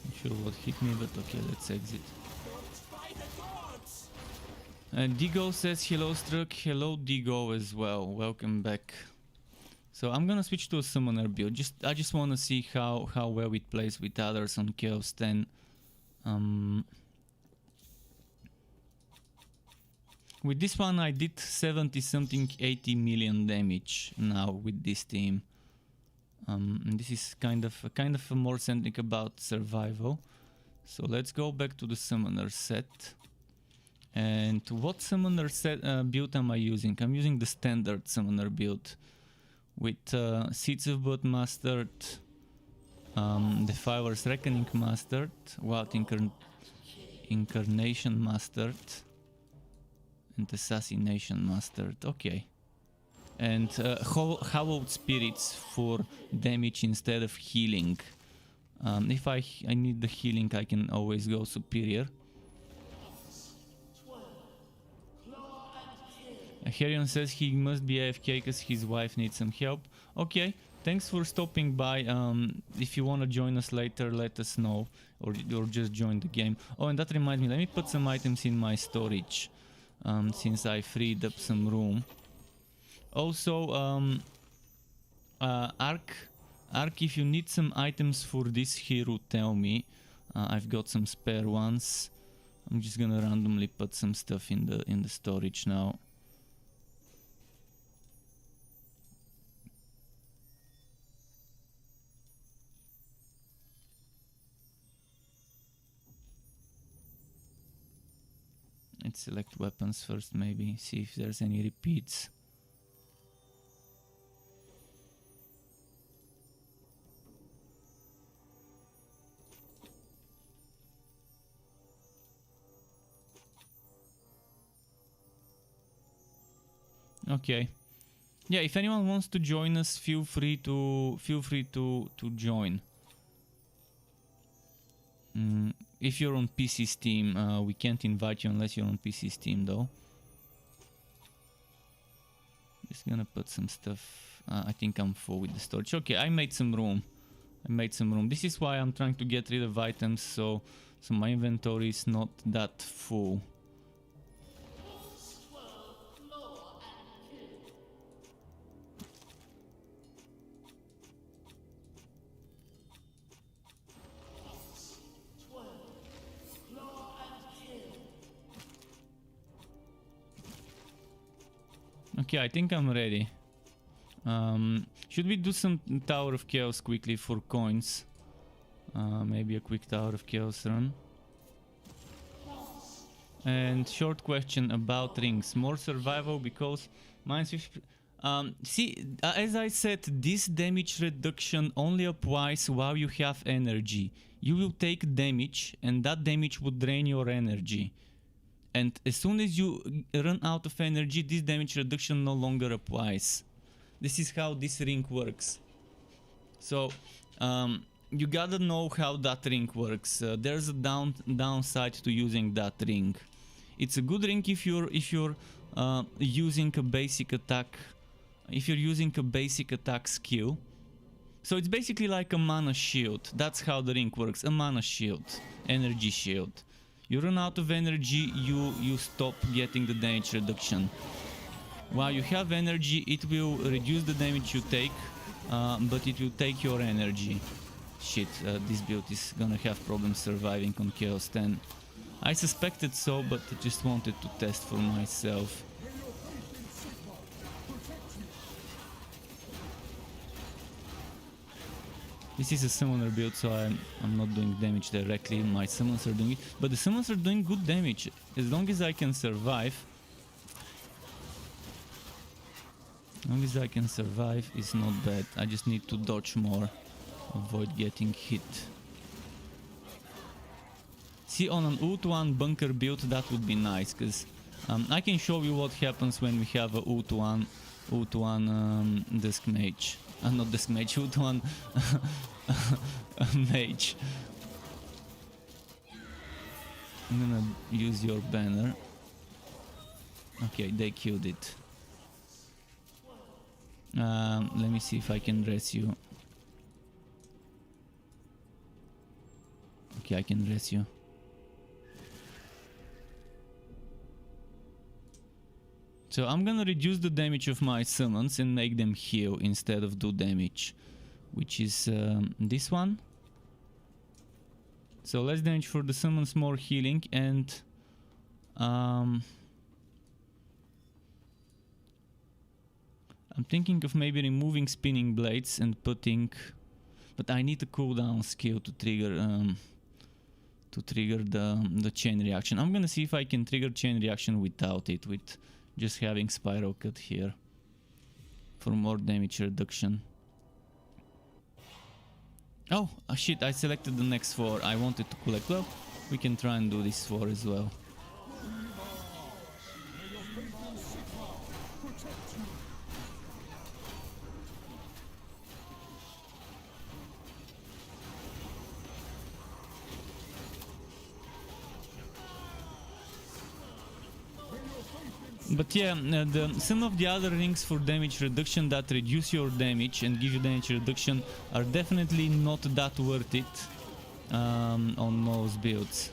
Not sure what hit me, but okay, let's exit. And Digo says hello Struck, hello Digo as well, welcome back. So I'm gonna switch to a summoner build, I just wanna see how well it plays with others on Chaos 10. With this one I did 70 something 80 million damage now with this team. And this is kind of more centric about survival. So let's go back to the summoner set. And what summoner set build am I using? I'm using the standard summoner build with Seeds of Blood mastered, Defiler's Reckoning mastered, Wild Incarnation mastered, and Assassination mastered. Okay. And Hallowed Spirits for damage instead of healing. If I need the healing, I can always go Superior. Herion says he must be AFK because his wife needs some help. Okay, thanks for stopping by. If you want to join us later, let us know. Or just join the game. Oh, and that reminds me, let me put some items in my storage. Since I freed up some room. Also, Ark, if you need some items for this hero, tell me. I've got some spare ones. I'm just gonna randomly put some stuff in the storage now. Let's select weapons first, maybe see if there's any repeats. Okay. Yeah, if anyone wants to join us, feel free to join. If you're on PC Steam, we can't invite you unless you're on PC Steam, though. Just gonna put some stuff. I think I'm full with the storage. Okay, I made some room. This is why I'm trying to get rid of items, so my inventory is not that full. Okay, I think I'm ready. Should we do some Tower of Chaos quickly for coins? Maybe a quick Tower of Chaos run. And short question about rings. More survival because mine's 50. See, as I said, this damage reduction only applies while you have energy. You will take damage and that damage would drain your energy. And as soon as you run out of energy, this damage reduction no longer applies. This is how this ring works. So, you gotta know how that ring works. There's a downside to using that ring. It's a good ring if you're using a basic attack. If you're using a basic attack skill. So it's basically like a mana shield. That's how the ring works. A mana shield, energy shield. You run out of energy, you stop getting the damage reduction. While you have energy, it will reduce the damage you take, but it will take your energy. Shit, this build is gonna have problems surviving on Chaos 10. I suspected so, but I just wanted to test for myself. This is a summoner build, so I'm not doing damage directly. My summons are doing it, but the summons are doing good damage. As long as I can survive. As long as I can survive, it's not bad. I just need to dodge more, avoid getting hit. See, on an ult 1 bunker build, that would be nice, because I can show you what happens when we have a ult 1 disc mage. Not disc mage, ult 1 mage. I'm gonna use your banner. Okay, they killed it. Let me see if I can res you. Okay, I can res you. So I'm gonna reduce the damage of my summons and make them heal instead of do damage, which is this one. So less damage for the summons, more healing, and I'm thinking of maybe removing spinning blades and putting, but I need a cooldown skill to trigger the chain reaction. I'm gonna see if I can trigger chain reaction without it, with just having Spiral Cut here for more damage reduction. Oh, shit, I selected the next 4. I wanted to collect. Well, we can try and do this 4 as well. But yeah, some of the other rings for damage reduction that reduce your damage and give you damage reduction are definitely not that worth it on most builds.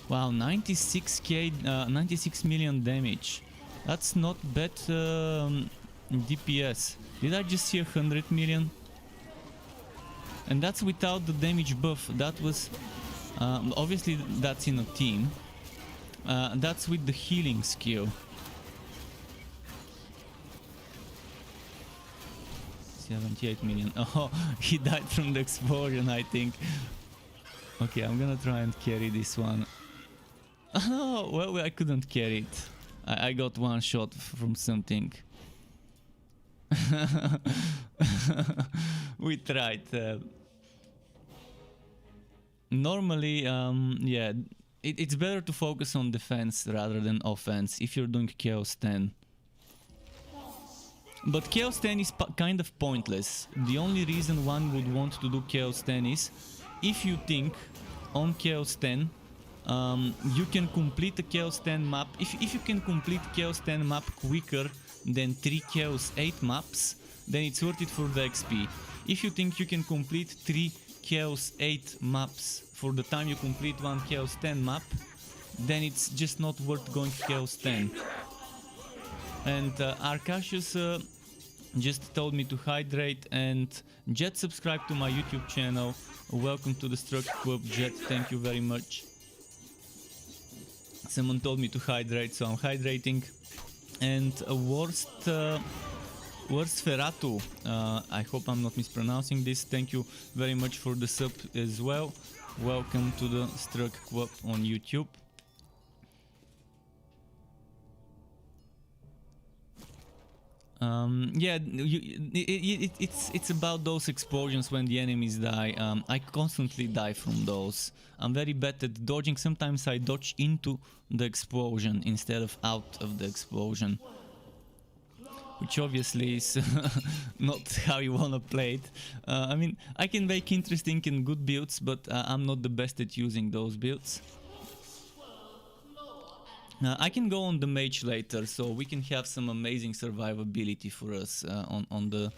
Wow, 96k, 96 million damage. That's not bad DPS. Did I just see 100 million? And that's without the damage buff. That was obviously that's in a team. That's with the healing skill. 78 million. Oh, he died from the explosion, I think. Okay, I'm gonna try and carry this one. Oh, well, I couldn't carry it. I got one shot from something. We tried. Normally, yeah, it's better to focus on defense rather than offense if you're doing Chaos 10. But Chaos 10 is kind of pointless. The only reason one would want to do Chaos 10 is if you think on Chaos 10 you can complete a Chaos 10 map. If you can complete Chaos 10 map quicker than 3 Chaos 8 maps, then it's worth it for the XP. If you think you can complete 3 Chaos 8 maps for the time you complete one Chaos 10 map, then it's just not worth going to Chaos 10. And Arcasius just told me to hydrate, and Jet subscribed to my YouTube channel. Welcome to the Struck Club, Jet, thank you very much. Someone told me to hydrate, so I'm hydrating. And worst Feratu, I hope I'm not mispronouncing this, thank you very much for the sub as well. Welcome to the Struck Club on YouTube. Yeah, it's about those explosions when the enemies die. I constantly die from those. I'm very bad at dodging. Sometimes I dodge into the explosion instead of out of the explosion, which obviously is not how you wanna play it. I mean, I can make interesting and good builds, but I'm not the best at using those builds. I can go on the mage later, so we can have some amazing survivability for us on the...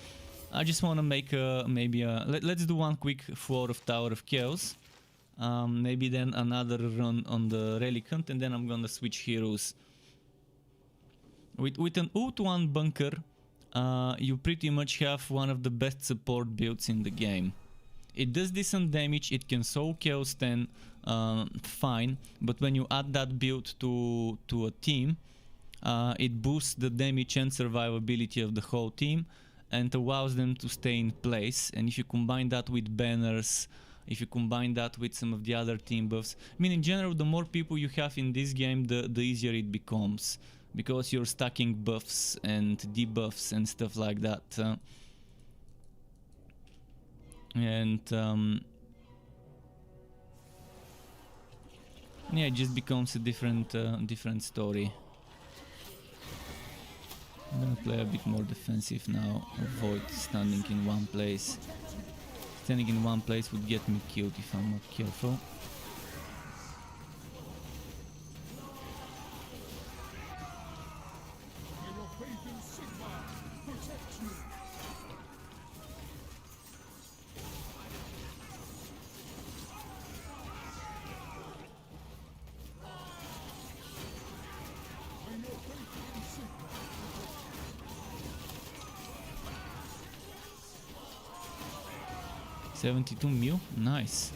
I just want to make maybe a... Let's do one quick floor of Tower of Chaos. Maybe then another run on the Relic Hunt, and then I'm gonna switch heroes. With an ult1 bunker, you pretty much have one of the best support builds in the game. It does decent damage, it can soul Chaos 10, fine, but when you add that build to a team, it boosts the damage and survivability of the whole team and allows them to stay in place. And if you combine that with banners, if you combine that with some of the other team buffs, I mean, in general, the more people you have in this game, the easier it becomes, because you're stacking buffs and debuffs and stuff like that. Yeah, it just becomes a different story. I'm gonna play a bit more defensive now, avoid standing in one place. Standing in one place would get me killed if I'm not careful. $72 mil? Nice.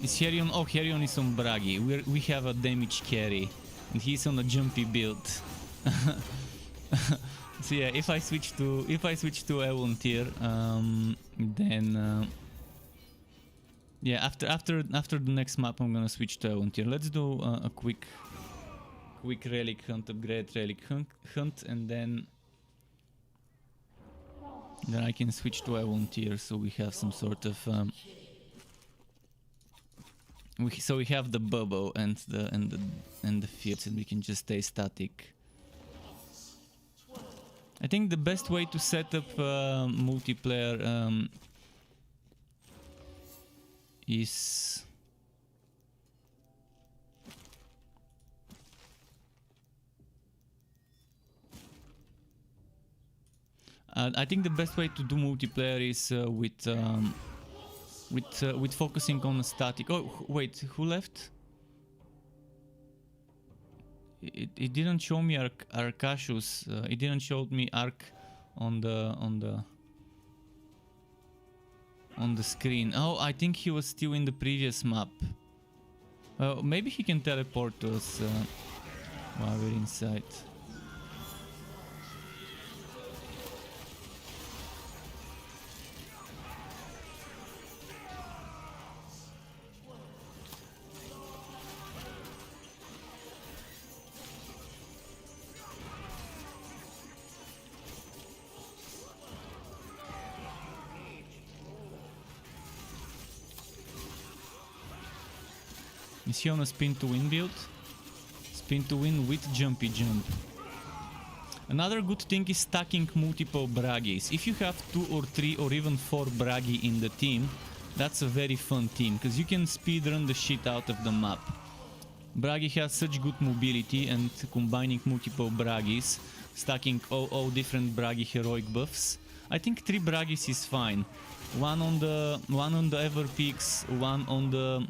Is Herion? Oh, Herion is on Bragi. We have a damage carry, and he's on a jumpy build. So yeah, if I switch to Elon tier, then yeah, after the next map, I'm gonna switch to Elon tier. Let's do a quick relic hunt, upgrade relic hunt, and then I can switch to Elon tier, so we have some sort of so we have the bubble and the fields, and we can just stay static. I think the best way to set up multiplayer is I think the best way to do multiplayer is with focusing on a static. Oh wait, who left? It didn't show me Arcasius. It didn't show me Arc on the. on the screen. Oh, I think he was still in the previous map. Maybe he can teleport to us while we're inside. Is he on a spin to win build? Spin to win with jumpy jump. Another good thing is stacking multiple Braggies. If you have 2 or 3 or even 4 Braggy in the team, that's a very fun team, because you can speedrun the shit out of the map. Bragi has such good mobility, and combining multiple Braggies, stacking all different Bragi heroic buffs. I think 3 Braggies is fine. One on the Ever Peaks, one on the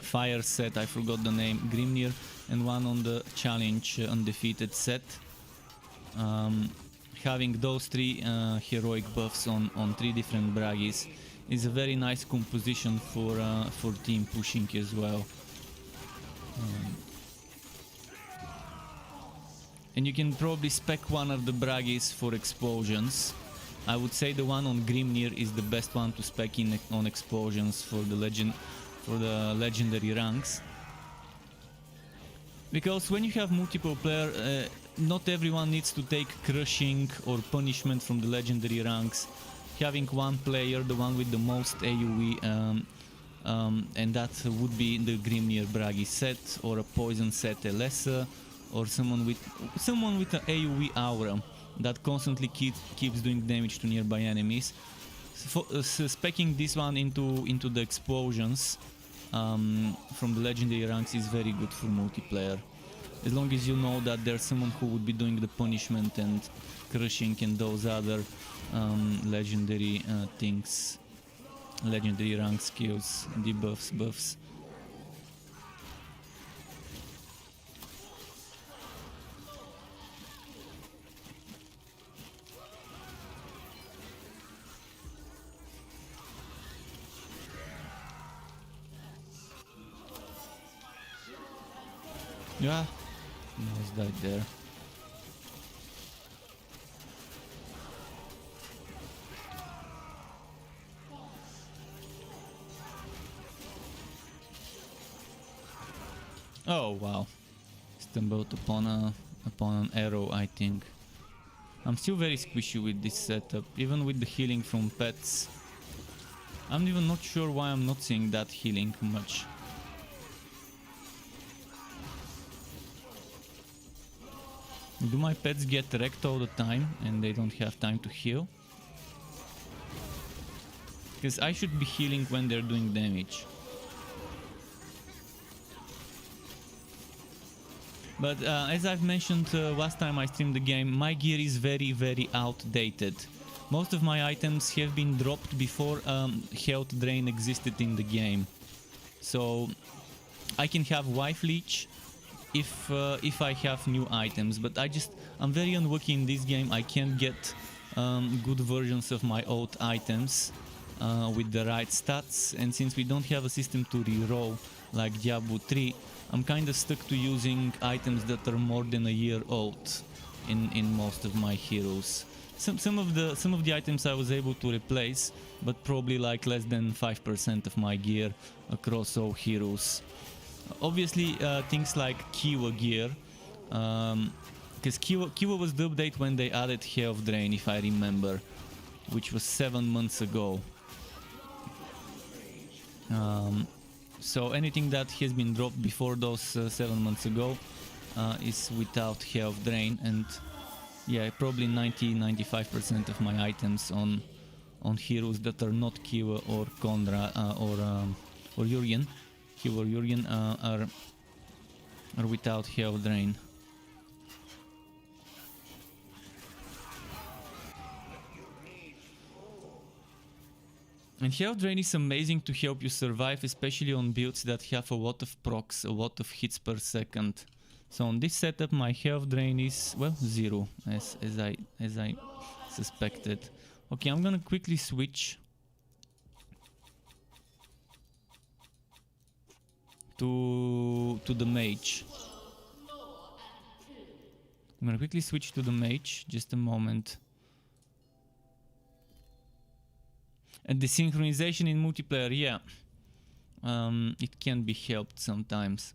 Fire set, I forgot the name, Grimnir, and one on the Challenge Undefeated set. Having those 3 heroic buffs on 3 different Braggies is a very nice composition for team pushing as well. And you can probably spec one of the Braggies for explosions. I would say the one on Grimnir is the best one to spec in on explosions for the legendary ranks. Because when you have multiple player, not everyone needs to take crushing or punishment from the legendary ranks. Having one player, the one with the most AoE, and that would be the Grimnir Bragi set, or a poison set Elessa, or someone with an AoE aura that constantly keeps doing damage to nearby enemies. Specking this one into the explosions from the legendary ranks is very good for multiplayer, as long as you know that there's someone who would be doing the punishment and crushing and those other legendary things, legendary rank skills, debuffs, buffs. Yeah, almost died there. Oh wow, stumbled upon an arrow, I think. I'm still very squishy with this setup, even with the healing from pets. I'm even not sure why I'm not seeing that healing much. Do my pets get wrecked all the time and they don't have time to heal? Because I should be healing when they're doing damage. But as I've mentioned last time I streamed the game, my gear is very outdated. Most of my items have been dropped before health drain existed in the game. So I can have Wife Leech if I have new items, but I'm very unlucky in this game. I can't get good versions of my old items with the right stats, and since we don't have a system to reroll like Diablo 3, I'm kind of stuck to using items that are more than a year old in most of my heroes. Some of the items I was able to replace, but probably like less than 5% of my gear across all heroes. Obviously things like Kiwa gear, because Kiwa was the update when they added health drain, if I remember, which was 7 months ago. So anything that has been dropped before those 7 months ago is without health drain, and yeah, probably 90-95% of my items on heroes that are not Kiwa or Kondra or Urian, Kiwa or Urian are without health drain. And health drain is amazing to help you survive, especially on builds that have a lot of procs, a lot of hits per second. So on this setup my health drain is, well, 0, as I suspected. Okay, I'm gonna quickly switch to the mage. I'm gonna quickly switch to the mage, just a moment. And the synchronization in multiplayer, yeah, it can be helped sometimes.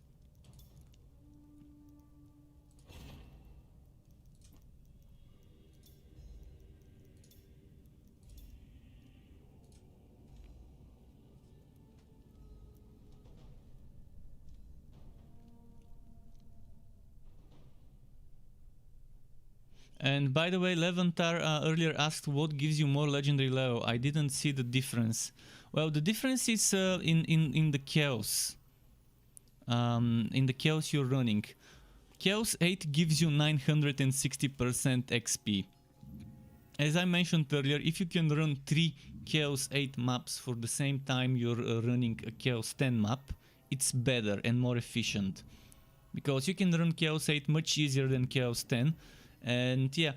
And by the way, Levantar earlier asked what gives you more legendary level. I didn't see the difference. Well, the difference is in the chaos. In the chaos you're running. Chaos 8 gives you 960% XP. As I mentioned earlier, if you can run 3 Chaos 8 maps for the same time you're running a Chaos 10 map, it's better and more efficient. Because you can run Chaos 8 much easier than Chaos 10. And yeah,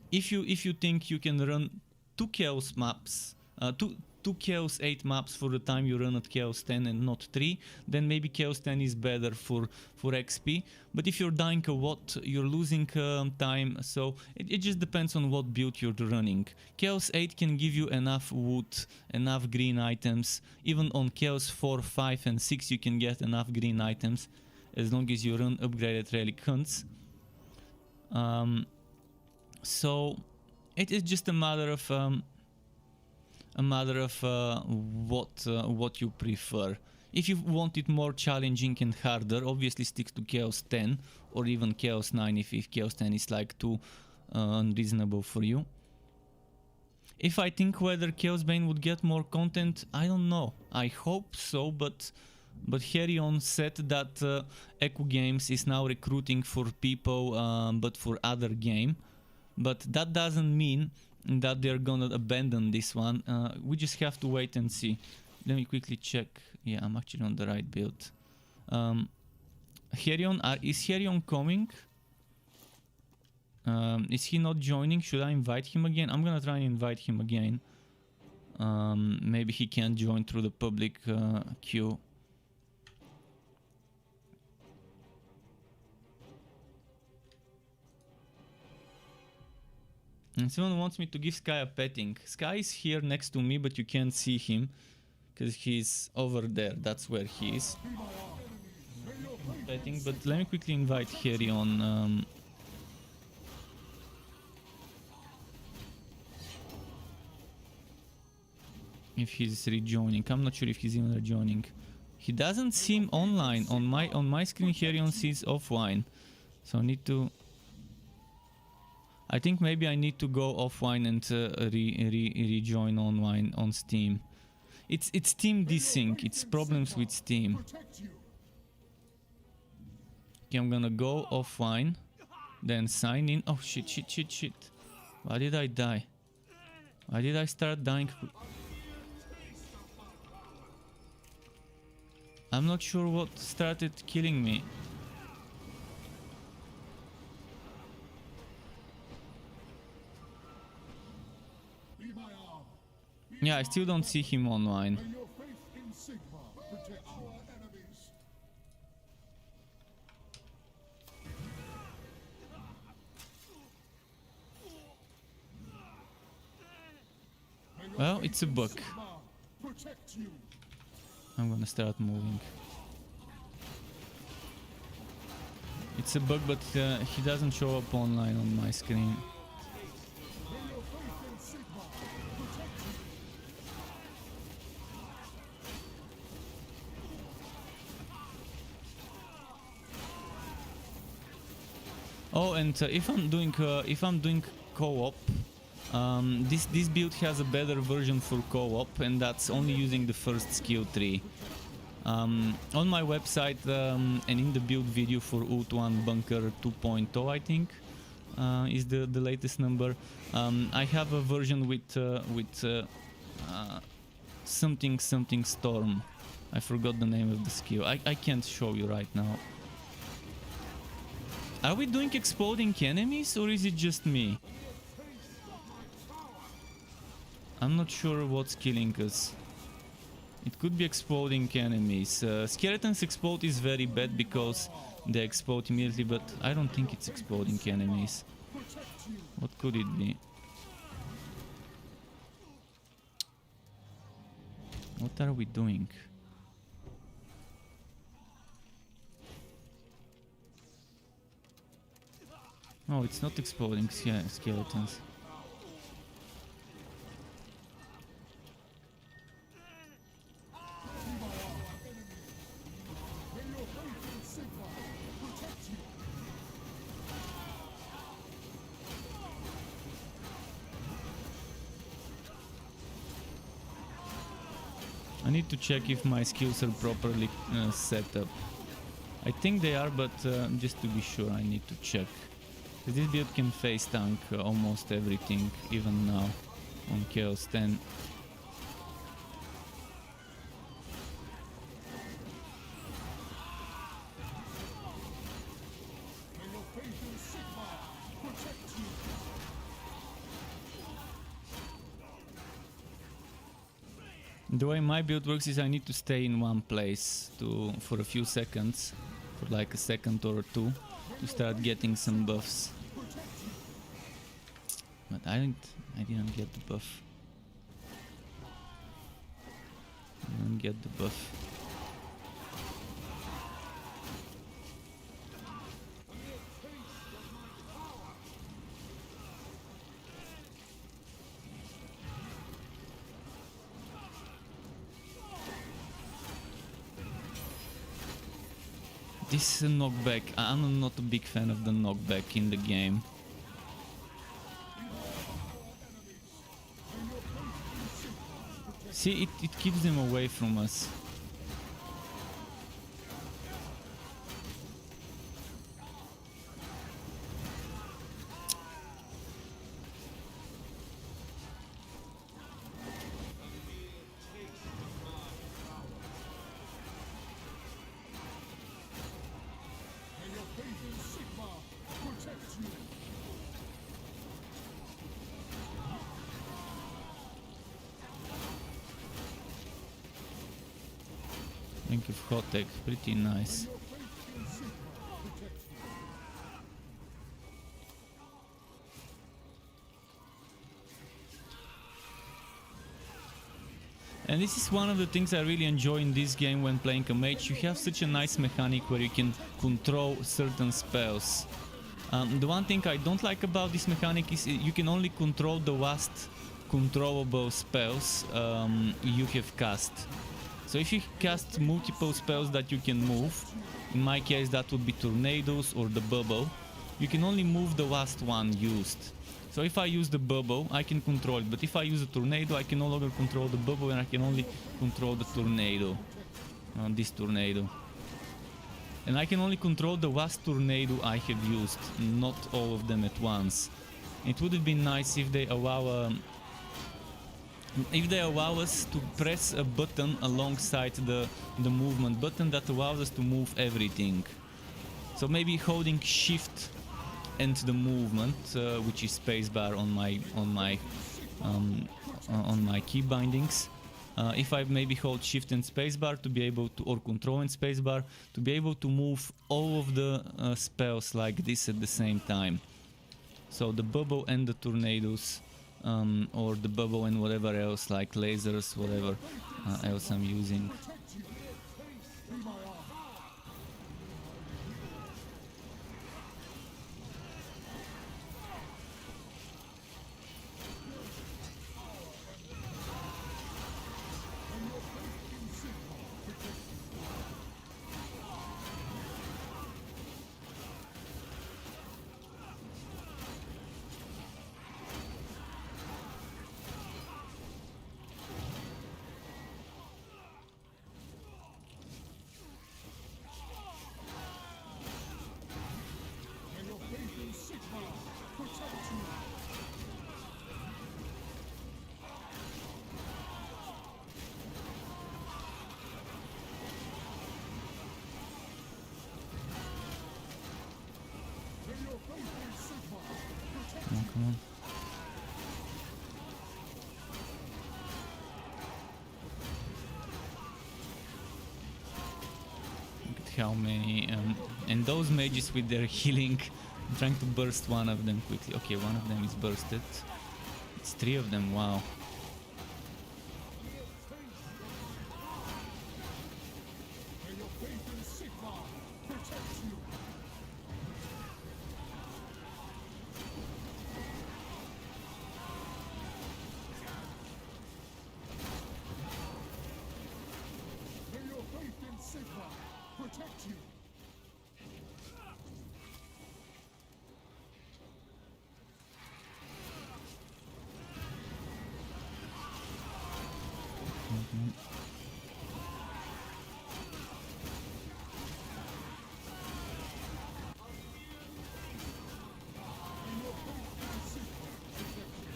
if you think you can run 2 Chaos maps, two Chaos 8 maps for the time you run at Chaos 10 and not 3, then maybe Chaos 10 is better for XP. But if you're dying a lot, you're losing time, so it just depends on what build you're running. Chaos 8 can give you enough wood, enough green items. Even on Chaos 4, 5 and 6 you can get enough green items, as long as you run upgraded relic hunts. So it is just a matter of what you prefer. If you want it more challenging and harder, obviously stick to Chaos 10 or even Chaos 9 if Chaos 10 is like too unreasonable for you. If I think whether Chaosbane would get more content, I don't know. I hope so, but Herion said that Echo Games is now recruiting for people, but for other game. But that doesn't mean that they're gonna abandon this one. We just have to wait and see. Let me quickly check. Yeah, I'm actually on the right build. Herion, is Herion coming? Is he not joining? Should I invite him again? I'm gonna try and invite him again. Maybe he can join through the public queue. And someone wants me to give Sky a petting. Sky is here next to me, but you can't see him because he's over there. That's where he is. Petting, but let me quickly invite Harry on. If he's rejoining, I'm not sure if he's even rejoining. He doesn't seem online on my screen. Herion sees offline, so I need to. I think maybe I need to go offline and rejoin online on Steam. It's Steam desync. It's problems with Steam. Okay, I'm gonna go offline, then sign in. Oh shit! Why did I die? Why did I start dying? I'm not sure what started killing me. Yeah, I still don't see him online. Well, it's a bug. I'm gonna start moving. It's a bug, but he doesn't show up online on my screen. Oh, and if I'm doing co-op, this build has a better version for co-op, and that's only using the first skill tree. On my website and in the build video for Ult 1 Bunker 2.0, I think is the latest number. I have a version with something storm. I forgot the name of the skill. I can't show you right now. Are we doing exploding enemies or is it just me? I'm not sure what's killing us. It could be exploding enemies. Skeletons explode is very bad because they explode immediately, but I don't think it's exploding enemies. What could it be? What are we doing? Oh, it's not exploding skeletons. I need to check if my skills are properly set up. I think they are, but just to be sure I need to check. This build can face tank almost everything, even now on Chaos 10. The way my build works is I need to stay in one place for a few seconds, for like a second or two, to start getting some buffs. But I didn't get the buff. I didn't get the buff. This knockback, I'm not a big fan of the knockback in the game. See, it keeps them away from us. Thank you for hot tech, pretty nice. And this is one of the things I really enjoy in this game when playing a mage. You have such a nice mechanic where you can control certain spells. The one thing I don't like about this mechanic is you can only control the last controllable spells you have cast. So if you cast multiple spells that you can move, in my case that would be tornadoes or the bubble, you can only move the last one used. So if I use the bubble, I can control it, but if I use a tornado, I can no longer control the bubble and I can only control the tornado. This tornado. And I can only control the last tornado I have used, not all of them at once. It would have been nice if they allow us to press a button alongside the movement button that allows us to move everything. So maybe holding shift and the movement, which is spacebar on my key bindings. If I maybe hold shift and spacebar to be able to, or control and spacebar, to be able to move all of the spells like this at the same time. So the bubble and the tornadoes, or the bubble and whatever else, like lasers, whatever else I'm using. how many. And those mages with their healing, I'm trying to burst one of them quickly. Okay, one of them is bursted. It's 3 of them, wow.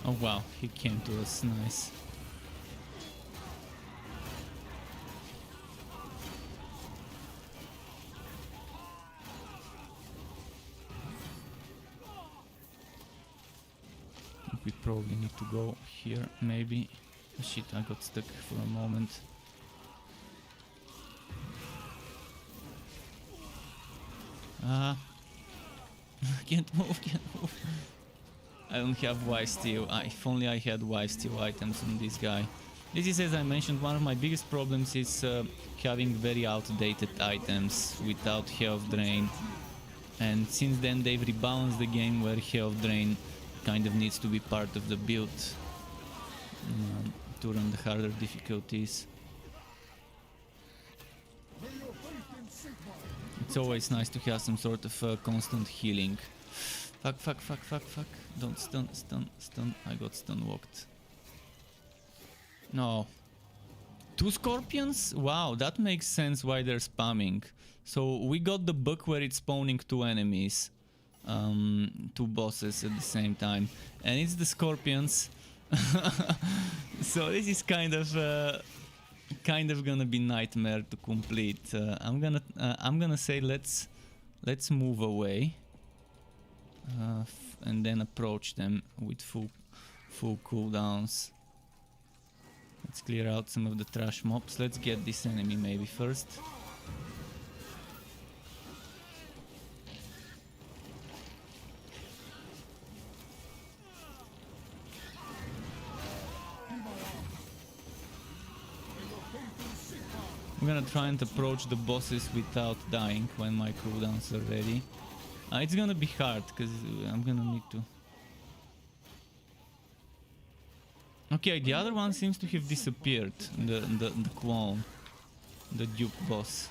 Oh wow, he came to us, nice. We probably need to go here, maybe. Oh, shit, I got stuck for a moment. Can't move, can't move. I don't have wise steel. If only I had wise steel items on this guy. This is, as I mentioned, one of my biggest problems is having very outdated items without health drain. And since then they've rebalanced the game where health drain kind of needs to be part of the build to run the harder difficulties. It's always nice to have some sort of constant healing. Fuck, fuck, fuck, fuck, fuck. Don't stun, stun, stun. I got stun walked. No. 2 scorpions? Wow, that makes sense why they're spamming. So we got the bug where it's spawning 2 enemies. 2 bosses at the same time. And it's the scorpions. So this is kind of gonna be nightmare to complete. I'm gonna say let's move away. And then approach them with full cooldowns. Let's clear out some of the trash mobs. Let's get this enemy maybe first. I'm gonna try and approach the bosses without dying when my cooldowns are ready. It's gonna be hard, because I'm gonna need to... Okay, the other one seems to have disappeared, the clone, the dupe boss.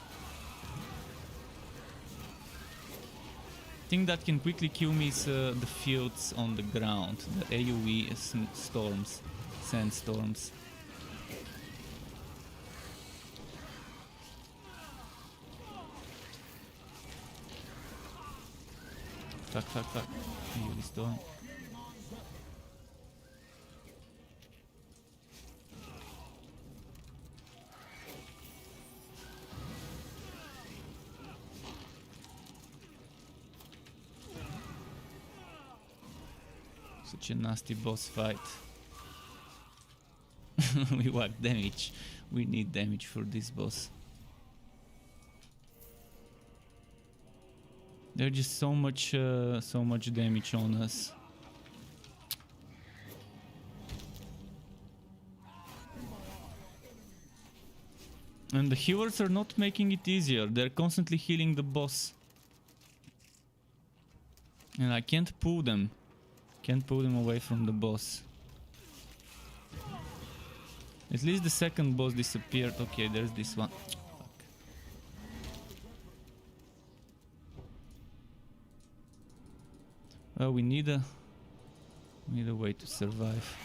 Thing that can quickly kill me is the fields on the ground, the AoE storms, sandstorms. Fuck, fuck, fuck. AoE storm. Such a nasty boss fight. We whack damage. We need damage for this boss. There's just so much damage on us. And the healers are not making it easier. They're constantly healing the boss. And I can't pull them. Can't pull them away from the boss. At least the second boss disappeared. Okay, there's this one. Fuck. Well, we need a way to survive.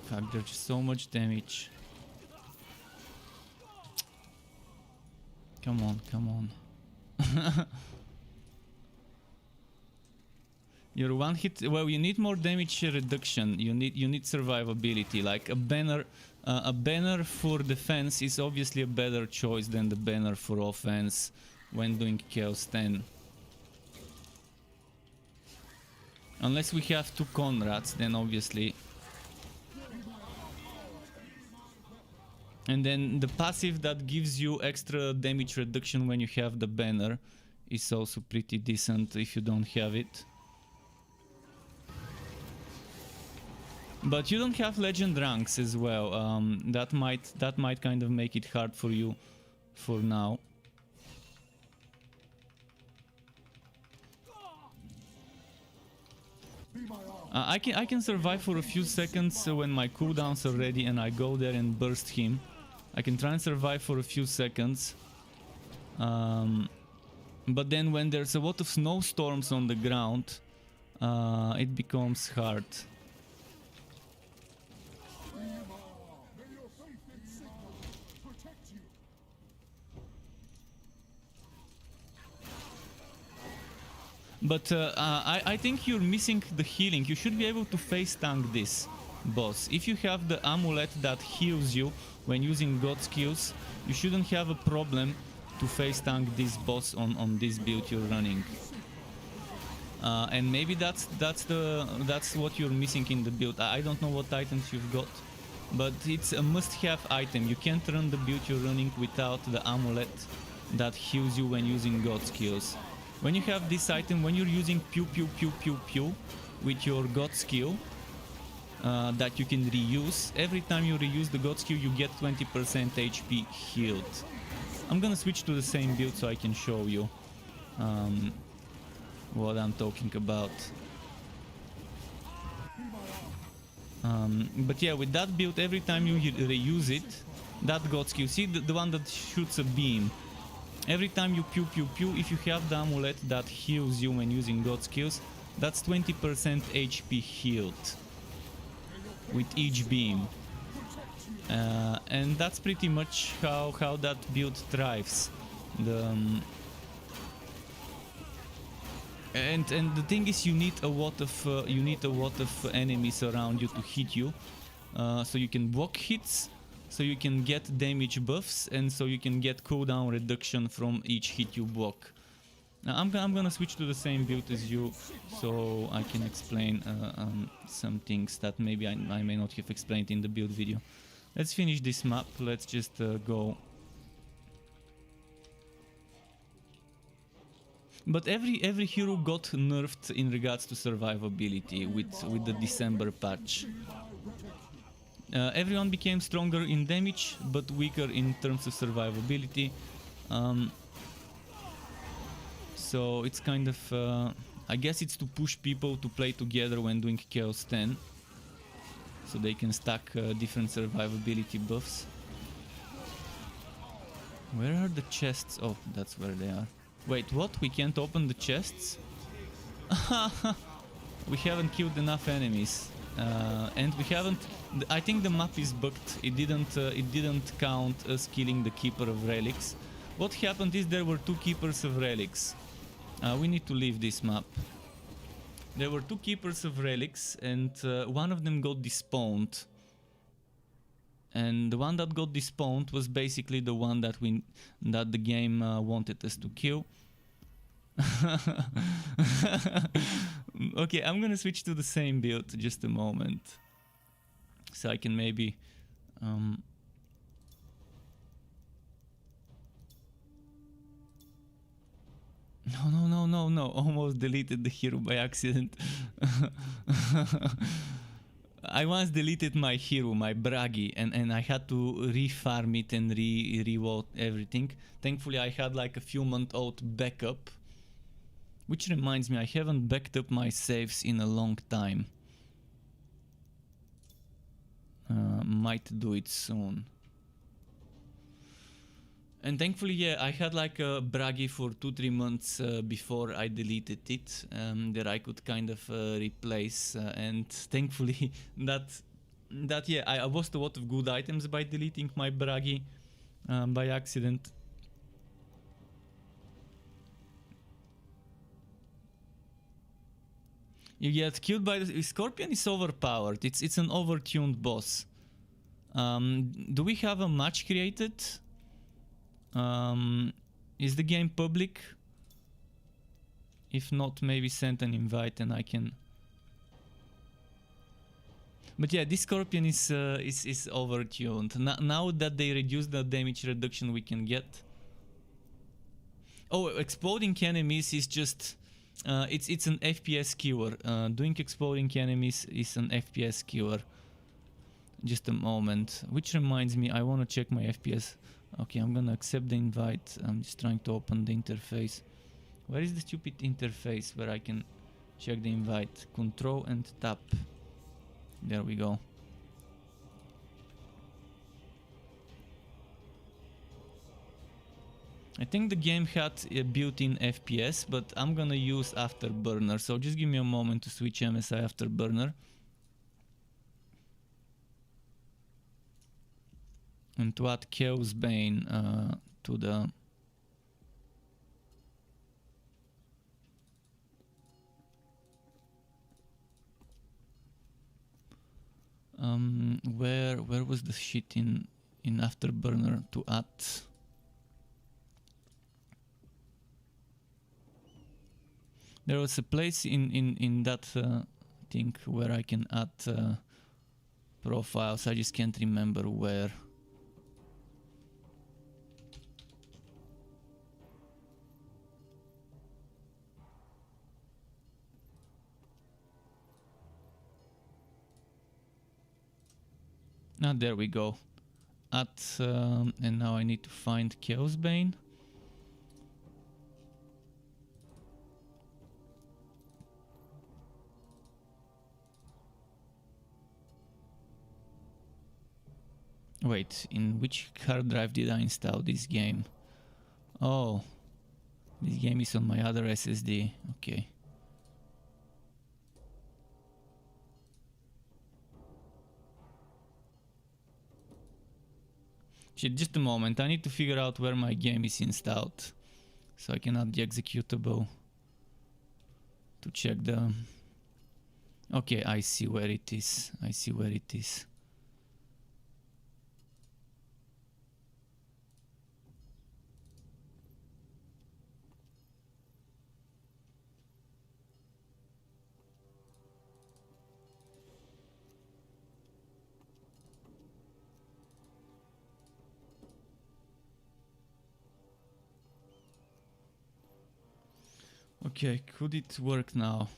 Fuck, there's just so much damage. Come on, come on. Your one hit. Well, you need more damage reduction. You need survivability. Like a banner for defense is obviously a better choice than the banner for offense when doing Chaos 10. Unless we have two Conrads, then obviously. And then the passive that gives you extra damage reduction when you have the banner is also pretty decent if you don't have it. But you don't have legend ranks as well. That might kind of make it hard for you for now. I can survive for a few seconds when my cooldowns are ready and I go there and burst him. I can try and survive for a few seconds. But then when there's a lot of snowstorms on the ground, it becomes hard. But I think you're missing the healing. You should be able to face tank this boss. If you have the amulet that heals you when using god skills, you shouldn't have a problem to face tank this boss on this build you're running. And maybe that's what you're missing in the build. I don't know what items you've got, but it's a must-have item. You can't run the build you're running without the amulet that heals you when using god skills. When you have this item, when you're using pew pew pew pew pew with your god skill that you can reuse, every time you reuse the god skill you get 20% HP healed. I'm gonna switch to the same build so I can show you what I'm talking about. But yeah, with that build, every time you reuse it, that god skill, see the one that shoots a beam, every time you pew pew pew, if you have the amulet that heals you when using god skills, that's 20% HP healed with each beam. And that's pretty much how that build thrives. And the thing is, you need a lot of enemies around you to hit you, so you can block hits, so you can get damage buffs, and so you can get cooldown reduction from each hit you block. Now I'm gonna switch to the same build as you, so I can explain some things that maybe I may not have explained in the build video. Let's finish this map. Let's just go. But every hero got nerfed in regards to survivability with the December patch. Everyone became stronger in damage, but weaker in terms of survivability. So it's kind of, I guess it's to push people to play together when doing Chaos 10. So they can stack different survivability buffs. Where are the chests? Oh, that's where they are. Wait, what? We can't open the chests? We haven't killed enough enemies. And we haven't... I think the map is bugged. It didn't count us killing the Keeper of Relics. What happened is there were two Keepers of Relics. We need to leave this map. There were two Keepers of Relics, and one of them got despawned. And the one that got despawned was basically the one that the game wanted us to kill. Okay, I'm gonna switch to the same build just a moment, so I can maybe No, almost deleted the hero by accident. I once deleted my hero, my Bragi, and I had to refarm it and reload everything. Thankfully I had like a few month-old backup. Which reminds me, I haven't backed up my saves in a long time. Might do it soon. And thankfully, yeah, I had like a Bragi for 2-3 months before I deleted it, that I could kind of replace. And thankfully, yeah, I lost a lot of good items by deleting my Bragi by accident. You get killed by the Scorpion is overpowered. It's an overtuned boss. Do we have a match created? Is the game public? If not, maybe send an invite and I can But yeah, this Scorpion is overtuned. Now that they reduce the damage reduction we can get. Oh, exploding enemies is just it's an FPS cure. Doing exploding enemies is an FPS cure. Just a moment. Which reminds me, I want to check my FPS. Okay, I'm gonna accept the invite. I'm just trying to open the interface. Where is the stupid interface where I can check the invite? Control and tap. There we go. I think the game had a built-in FPS, but I'm gonna use Afterburner. So just give me a moment to switch MSI Afterburner. And to add Chaosbane to the... where was the shit in Afterburner to add? There was a place in that thing where I can add profiles. I just can't remember where. Ah, there we go. Add, and now I need to find Chaosbane. Wait, in which hard drive did I install this game? Oh, this game is on my other SSD. Okay. Shit, just a moment. I need to figure out where my game is installed, so I can add the executable to check the... Okay, I see where it is. I see where it is. Okay, could it work now?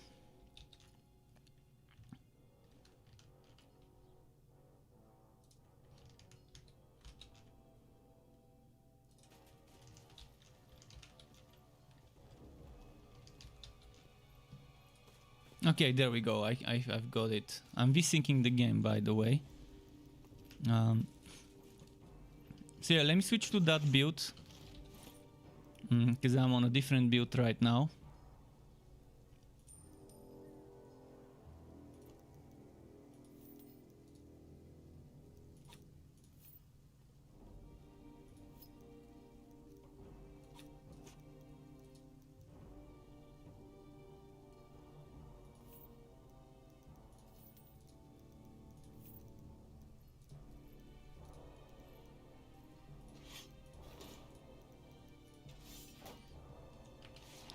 Okay, there we go. I've got it. I'm resyncing the game, by the way. So yeah, let me switch to that build, because I'm on a different build right now.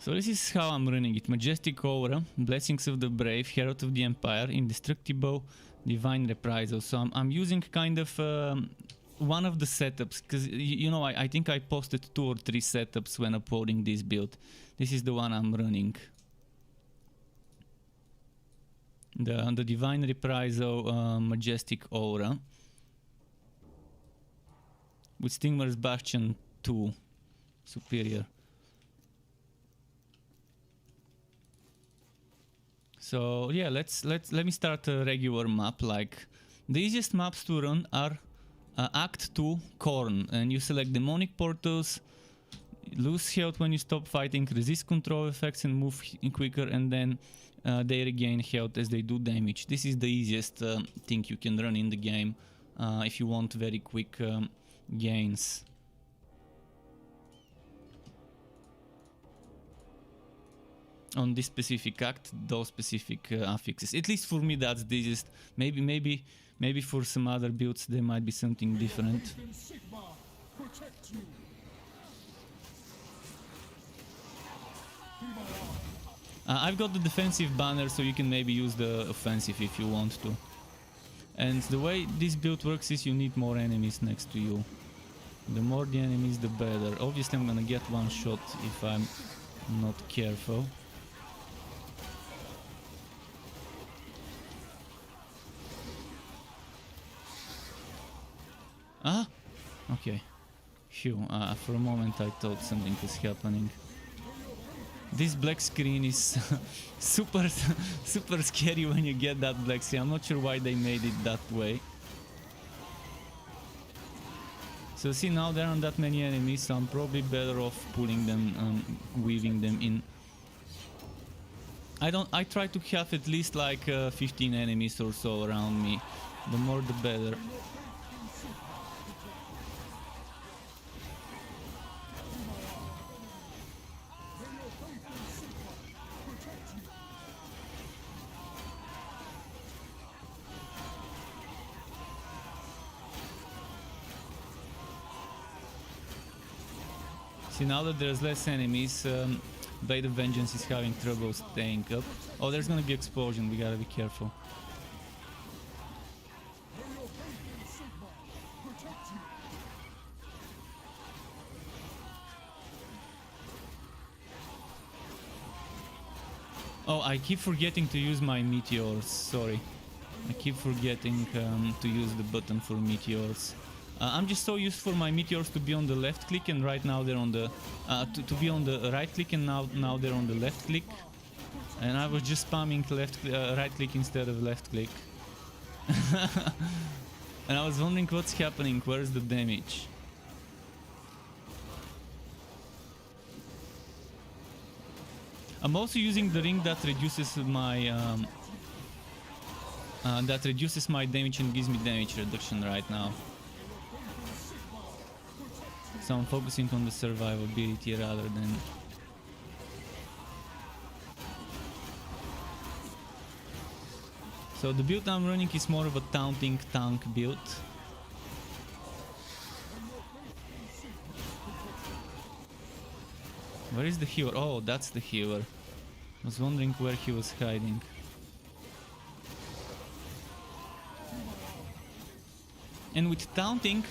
So this is how I'm running it. Majestic Aura, Blessings of the Brave, Herald of the Empire, Indestructible, Divine Reprisal. So I'm using kind of one of the setups, because you know, I think I posted 2 or 3 setups when uploading this build. This is the one I'm running. The Divine Reprisal, Majestic Aura, with Stigmar's Bastion 2 superior. So yeah, let me start a regular map. Like, the easiest maps to run are Act 2 Khorne, and you select demonic portals, lose health when you stop fighting, resist control effects and move quicker, and then they regain health as they do damage. This is the easiest thing you can run in the game if you want very quick gains. On this specific act, those specific affixes. At least for me, that's the easiest. Maybe for some other builds there might be something different. I've got the defensive banner, so you can maybe use the offensive if you want to. And the way this build works is you need more enemies next to you. The more the enemies, the better. Obviously I'm gonna get one shot if I'm not careful. Ah! Okay. Phew, for a moment I thought something was happening. This black screen is super scary when you get that black screen. I'm not sure why they made it that way. So see, now there aren't that many enemies, so I'm probably better off pulling them, weaving them in. I try to have at least like 15 enemies or so around me. The more the better. See, now that there's less enemies, Blade of Vengeance is having trouble staying up. Oh, there's gonna be explosion, we gotta be careful. Oh, I keep forgetting to use my meteors, sorry. I keep forgetting to use the button for meteors. I'm just so used for my meteors to be on the left click, and right now they're on the to be on the right click, and now they're on the left click. And I was just spamming right click instead of left click. And I was wondering what's happening, where's the damage? I'm also using the ring that reduces my damage and gives me damage reduction right now. So I'm focusing on the survivability rather than... So the build I'm running is more of a taunting tank build. Where is the healer? Oh, that's the healer. I was wondering where he was hiding. And with taunting,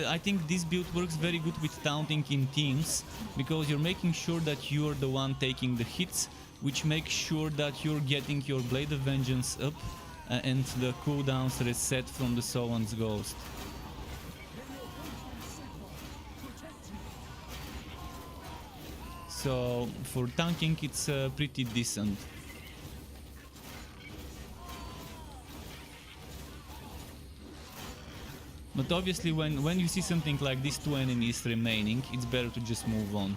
I think this build works very good with taunting in teams, because you're making sure that you're the one taking the hits, which makes sure that you're getting your Blade of Vengeance up and the cooldowns reset from the Sowan's Ghost. So for tanking it's pretty decent. But obviously when you see something like this, 2 enemies remaining, it's better to just move on.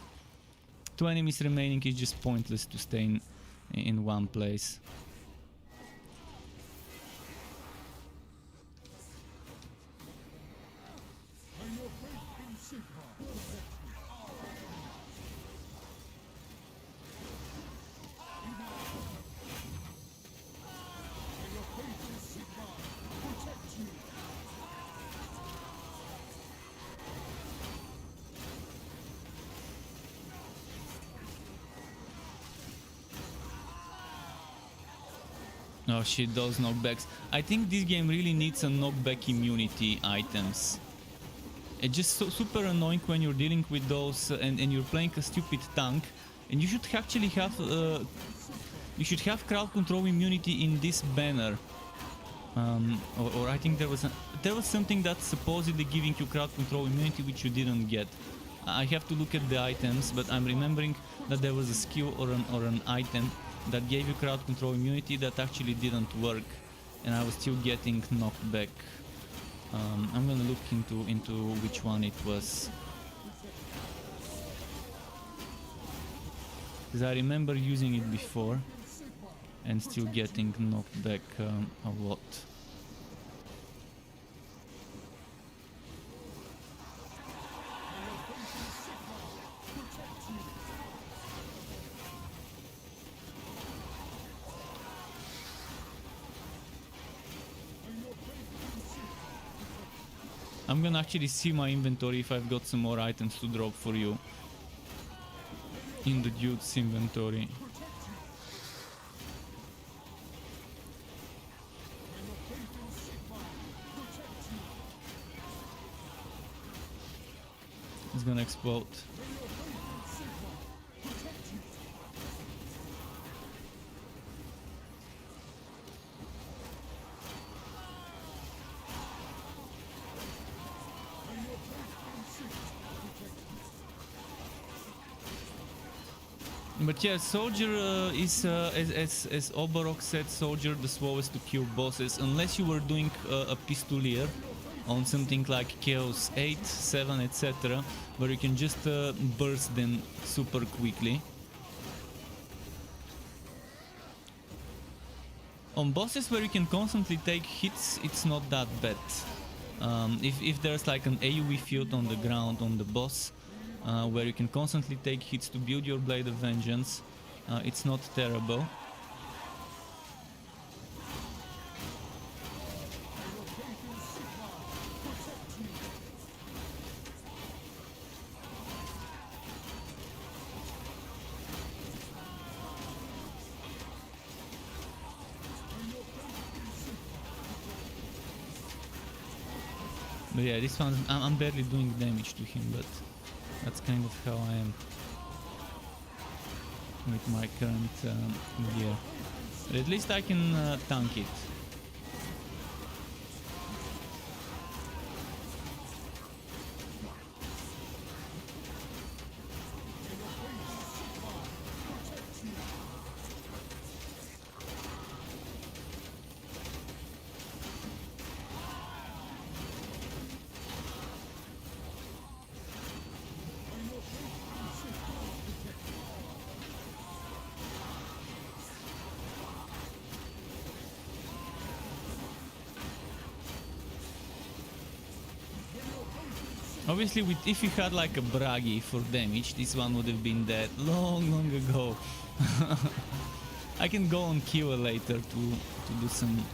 2 enemies remaining is just pointless to stay in one place. Oh shit, those knockbacks. I think this game really needs a knockback immunity items. It's just so super annoying when you're dealing with those and you're playing a stupid tank, and you should actually have crowd control immunity in this banner. Or I think there was something that's supposedly giving you crowd control immunity which you didn't get. I have to look at the items, but I'm remembering that there was a skill or an item that gave you crowd control immunity that actually didn't work, and I was still getting knocked back. I'm gonna look into which one it was, because I remember using it before and still getting knocked back a lot. I'm gonna actually see my inventory if I've got some more items to drop for you in the dude's inventory. gonna explode. But yeah, Soldier is, as Oborok said, Soldier the slowest to kill bosses, unless you were doing a Pistolier on something like Chaos 8, 7, etc., where you can just burst them super quickly. On bosses where you can constantly take hits, it's not that bad. If there's like an AoE field on the ground on the boss, where you can constantly take hits to build your Blade of Vengeance, it's not terrible. But yeah, this one, I'm barely doing damage to him, but that's kind of how I am with my current gear. But at least I can tank it. Obviously, if you had like a Bragi for damage, this one would have been dead long ago. I can go on Kiwa later to do some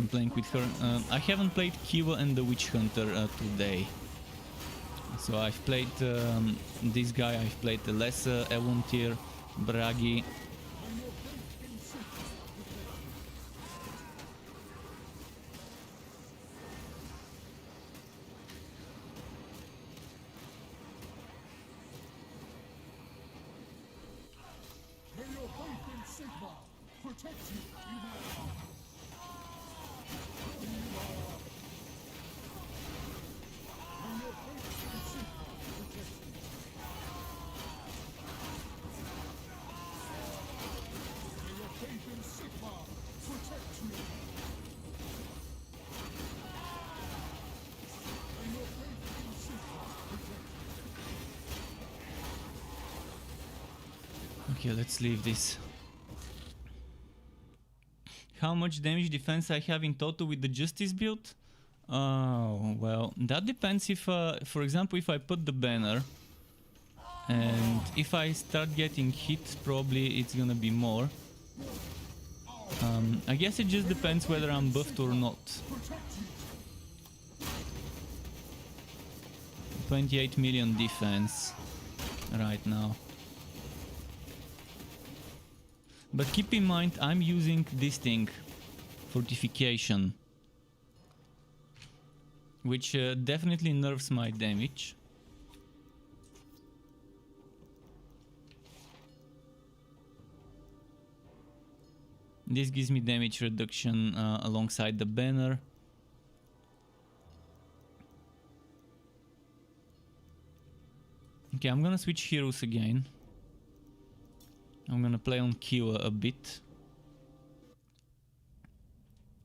playing with her. I haven't played Kiwa and the Witch Hunter today. So I've played this guy, I've played the lesser Evontir, Bragi. Okay, let's leave this. How much damage defense I have in total with the Justice build? Oh, well, that depends if, for example, if I put the banner and if I start getting hit, probably it's gonna be more. I guess it just depends whether I'm buffed or not. 28 million defense right now. But keep in mind, I'm using this thing, Fortification, which definitely nerfs my damage. This gives me damage reduction alongside the banner. Okay, I'm gonna switch heroes again. I'm gonna play on Kiwa a bit.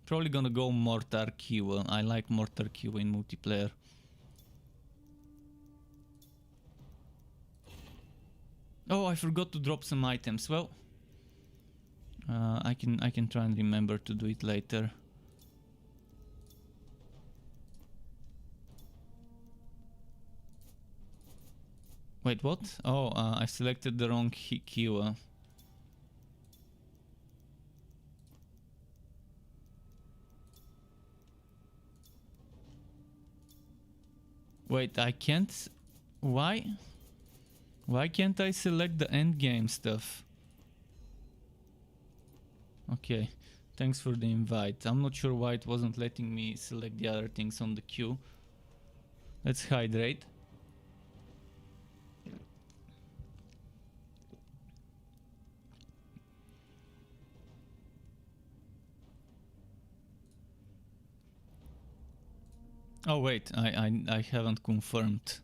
Probably gonna go Mortar Kiwa. I like Mortar Kiwa in multiplayer. Oh, I forgot to drop some items. Well, I can try and remember to do it later. Wait, what? Oh, I selected the wrong Kiwa. Wait, I can't... Why? Why can't I select the endgame stuff? Okay, thanks for the invite. I'm not sure why it wasn't letting me select the other things on the queue. Let's hydrate. Oh wait, I haven't confirmed.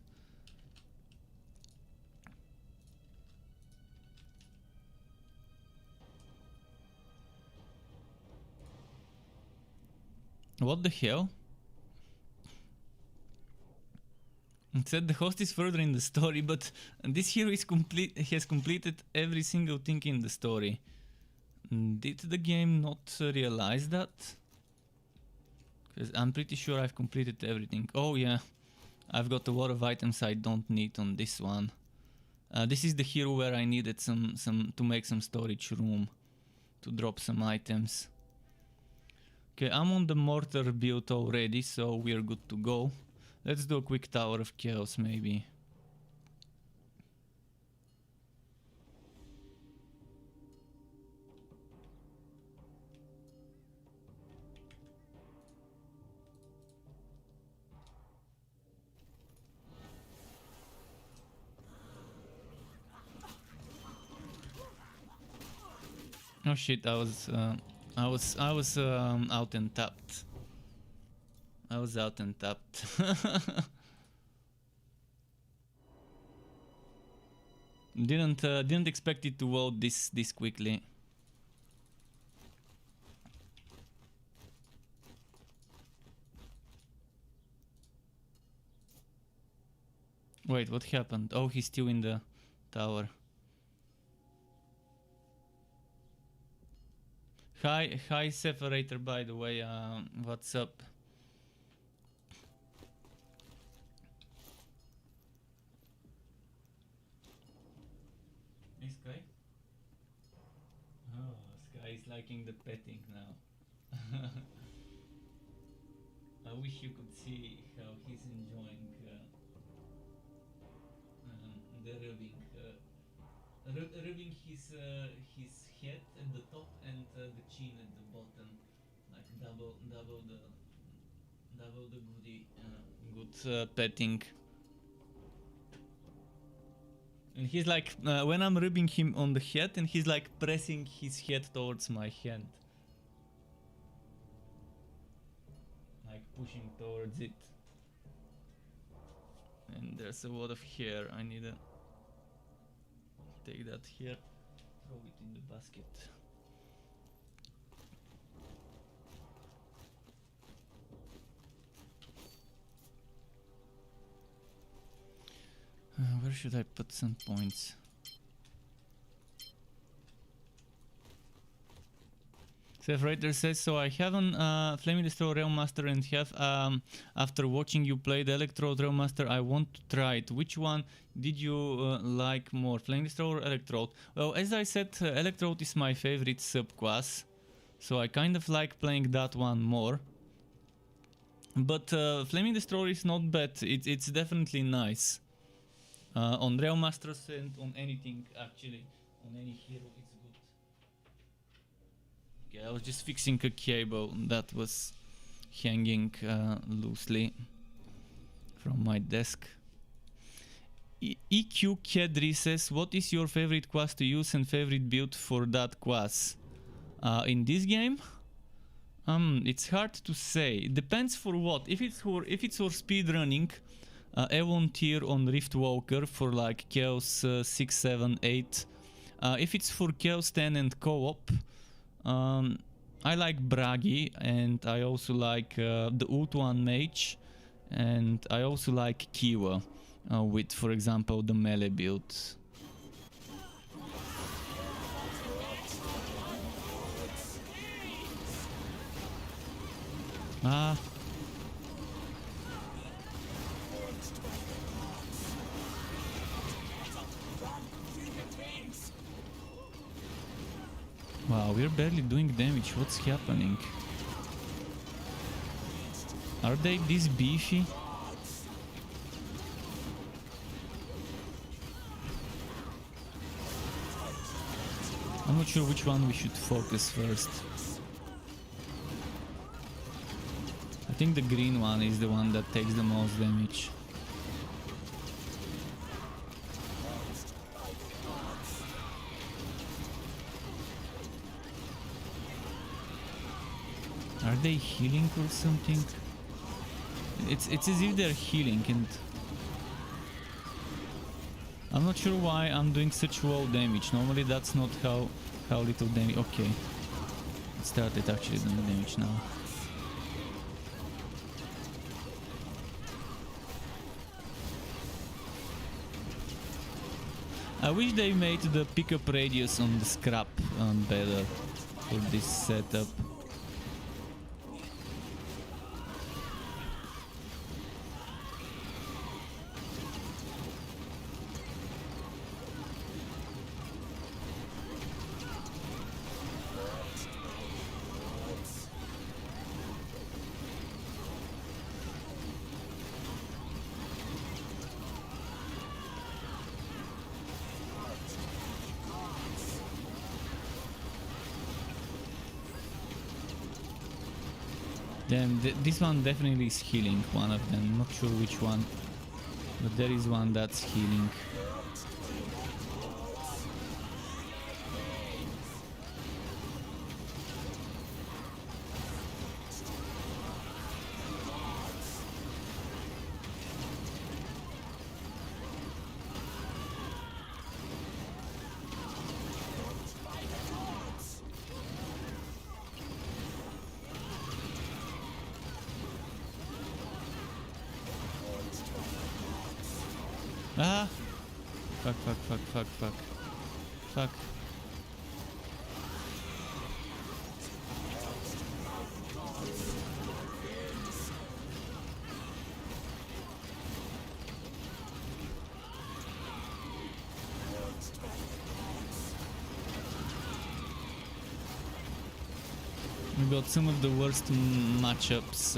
What the hell? It said the host is further in the story, but this hero is has completed every single thing in the story. Did the game not realize that? Because I'm pretty sure I've completed everything. Oh yeah, I've got a lot of items I don't need on this one. This is the hero where I needed some to make some storage room to drop some items. Okay, I'm on the mortar build already, so we're good to go. Let's do a quick Tower of Chaos maybe. Oh shit, I was out and tapped. I was out and tapped. Didn't expect it to load this quickly. Wait, what happened? Oh, he's still in the tower. Hi separator, by the way. What's up? This guy? Oh, Sky is liking the petting now. I wish you could see how he's enjoying the rubbing his head at the top and the chin at the bottom, like double the goodie, good petting. And he's like, when I'm rubbing him on the head, and he's like pressing his head towards my hand. Like pushing towards it. And there's a lot of hair, I need to take that here, throw it in the basket. Where should I put some points? Separator says, so I have an Flaming Destroyer Realm Master and have, after watching you play the Electrode Realm Master, I want to try it. Which one did you like more, Flaming Destroyer or Electrode? Well, as I said, Electrode is my favorite subclass, so I kind of like playing that one more. But Flaming Destroyer is not bad, it's definitely nice. On Realm Masters and on anything, actually, on any hero, it's good. Okay, I was just fixing a cable that was hanging loosely from my desk. EQ Kedri says, what is your favorite class to use and favorite build for that class? In this game? It's hard to say. It depends for what. If it's for speed running, Evon tier on Rift Walker for like Chaos 6, 7, 8. If it's for Chaos 10 and co-op, I like Bragi, and I also like the Ult 1 Mage, and I also like Kiwa with, for example, the melee build. Wow, we're barely doing damage. What's happening? Are they this beefy? I'm not sure which one we should focus first. I think the green one is the one that takes the most damage. Are they healing or something? It's as if they're healing, and I'm not sure why I'm doing such low damage. Normally that's not how little damage. Okay, it started actually doing damage now. I wish they made the pickup radius on the scrap better for this setup. Damn, this one definitely is healing, one of them. Not sure which one, but there is one that's healing. Ah! Fuck, fuck, fuck, fuck, fuck. Fuck. We got some of the worst matchups.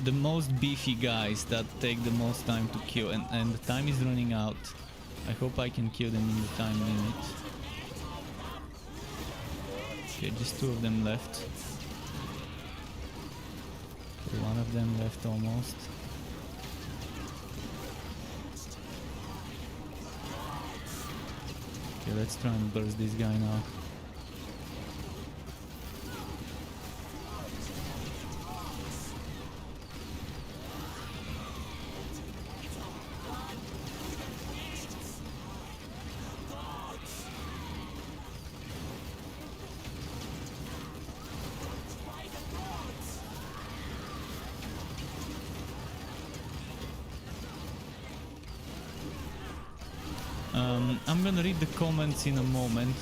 The most beefy guys that take the most time to kill, and the time is running out. I hope I can kill them in the time limit. Okay, just two of them left. Okay, one of them left almost. Okay, let's try and burst this guy now. I'm gonna read the comments in a moment.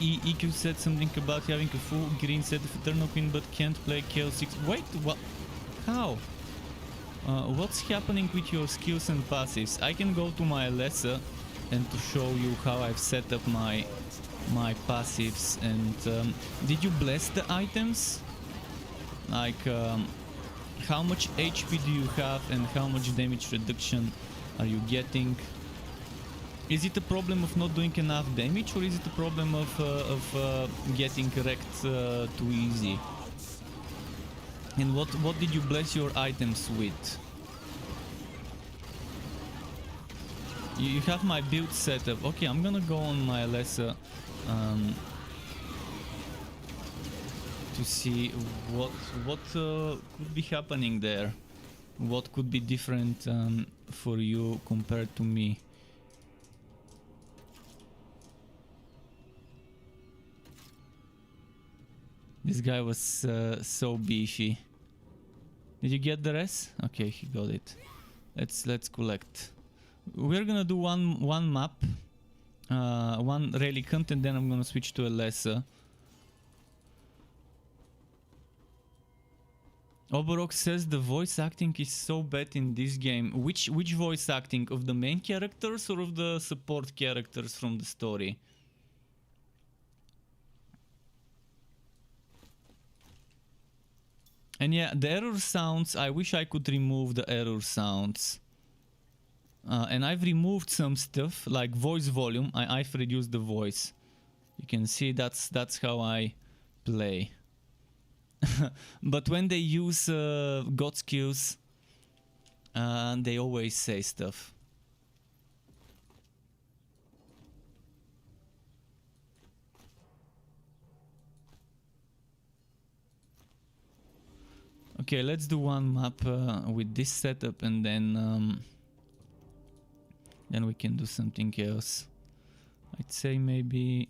EQ said something about having a full green set of Eternal Queen but can't play Chaos 6. Wait, what? How? What's happening with your skills and passives? I can go to my lesser and to show you how I've set up my passives. And did you bless the items? Like how much HP do you have and how much damage reduction are you getting? Is it a problem of not doing enough damage, or is it a problem of getting wrecked too easy? And what did you bless your items with? You have my build setup. Okay, I'm gonna go on my lesser to see what could be happening there. What could be different for you compared to me? This guy was so beefy. Did you get the rest? Okay, he got it. Let's collect. We're gonna do one map, one reliquant, and then I'm gonna switch to a lesser. Oborok says the voice acting is so bad in this game. Which voice acting? Of the main characters or of the support characters from the story? And yeah, the error sounds, I wish I could remove the error sounds. And I've removed some stuff, like voice volume. I've reduced the voice. You can see that's how I play. But when they use god skills, they always say stuff. Okay, let's do one map with this setup, and then we can do something else. I'd say maybe.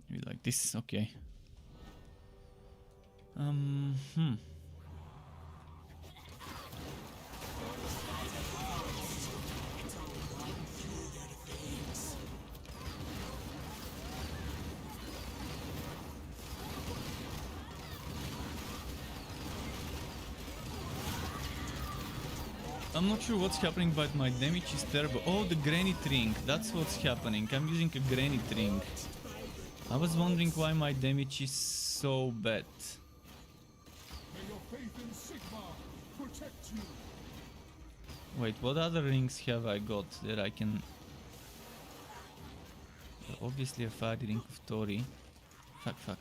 Maybe like this, okay. I'm not sure what's happening, but my damage is terrible. Oh, the granite ring. That's what's happening. I'm using a granite ring. I was wondering why my damage is so bad. May your faith in Sigma protect you. Wait, what other rings have I got that I can... Obviously a fire ring of Tori. Fuck.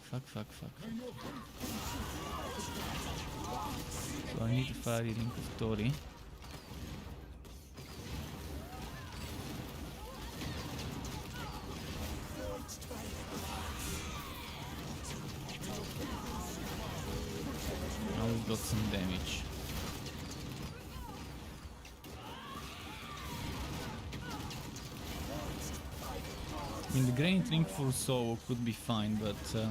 So I need a fire ring of Tori. Now we've got some damage. I mean, the granite ring for Soul could be fine, but yeah.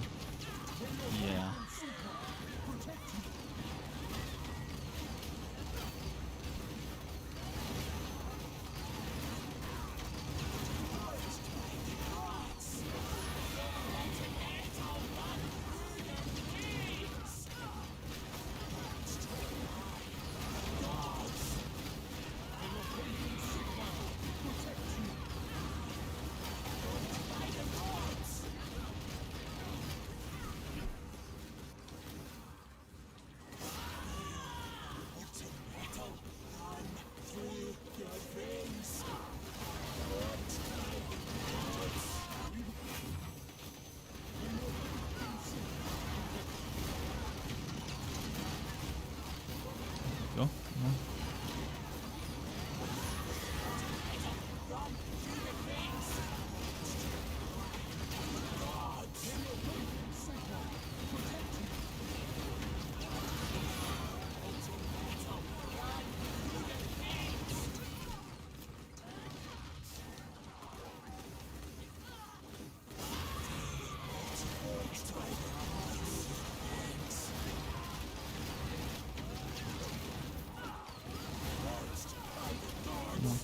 Go. Come on.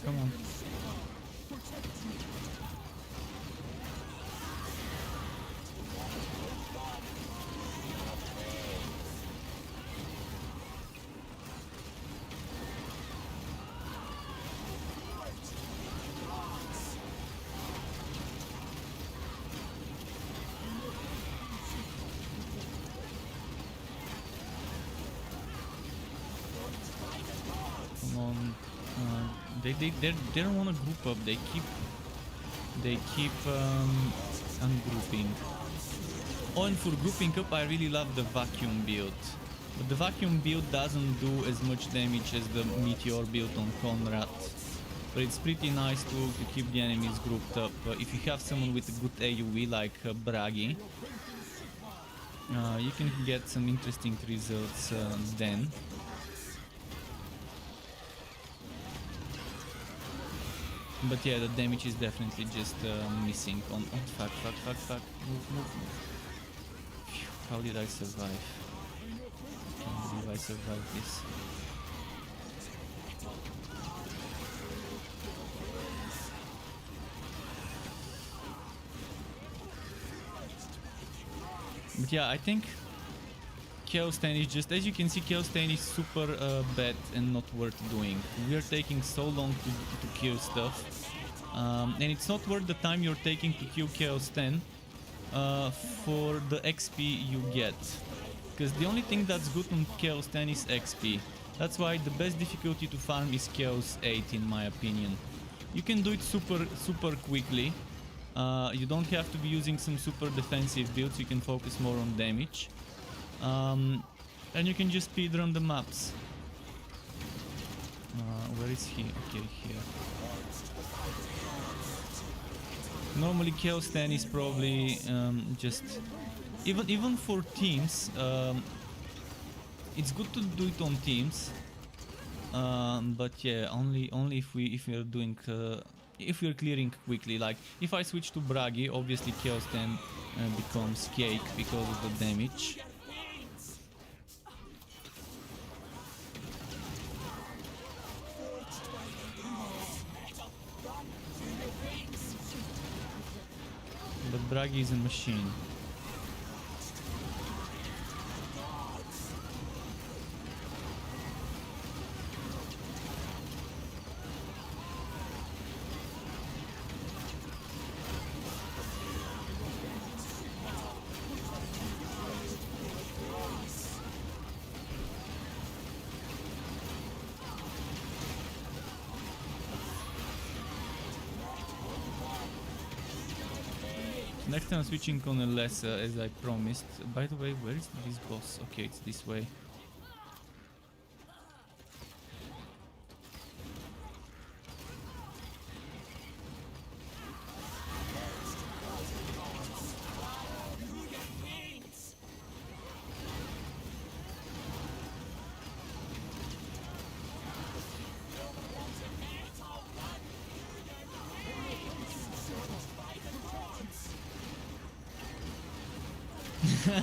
Come on. Come on. They don't want to group up. They keep ungrouping. Oh, and for grouping up, I really love the vacuum build. But the vacuum build doesn't do as much damage as the meteor build on Conrad. But it's pretty nice to keep the enemies grouped up. If you have someone with a good AoE like Bragi, you can get some interesting results then. But yeah, the damage is definitely just missing on... Oh, fuck. Move. Phew, how did I survive? Can't believe I survived this. But yeah, I think Chaosbane is just, as you can see, Chaosbane is super bad and not worth doing. We are taking so long to kill stuff, and it's not worth the time you're taking to kill Chaosbane for the XP you get. Because the only thing that's good on Chaosbane is XP. That's why the best difficulty to farm is Chaos 8 in my opinion. You can do it super quickly. You don't have to be using some super defensive builds. You can focus more on damage. And you can just speedrun the maps. Where is he? Okay, here. Normally Chaosbane is probably just even for teams. It's good to do it on teams. But yeah, only if we are doing if we are clearing quickly. Like if I switch to Bragi, obviously Chaosbane becomes cake because of the damage. But Bragi is a machine. Next time I'm switching on a lesser as I promised. By the way, where is this boss? Okay, it's this way.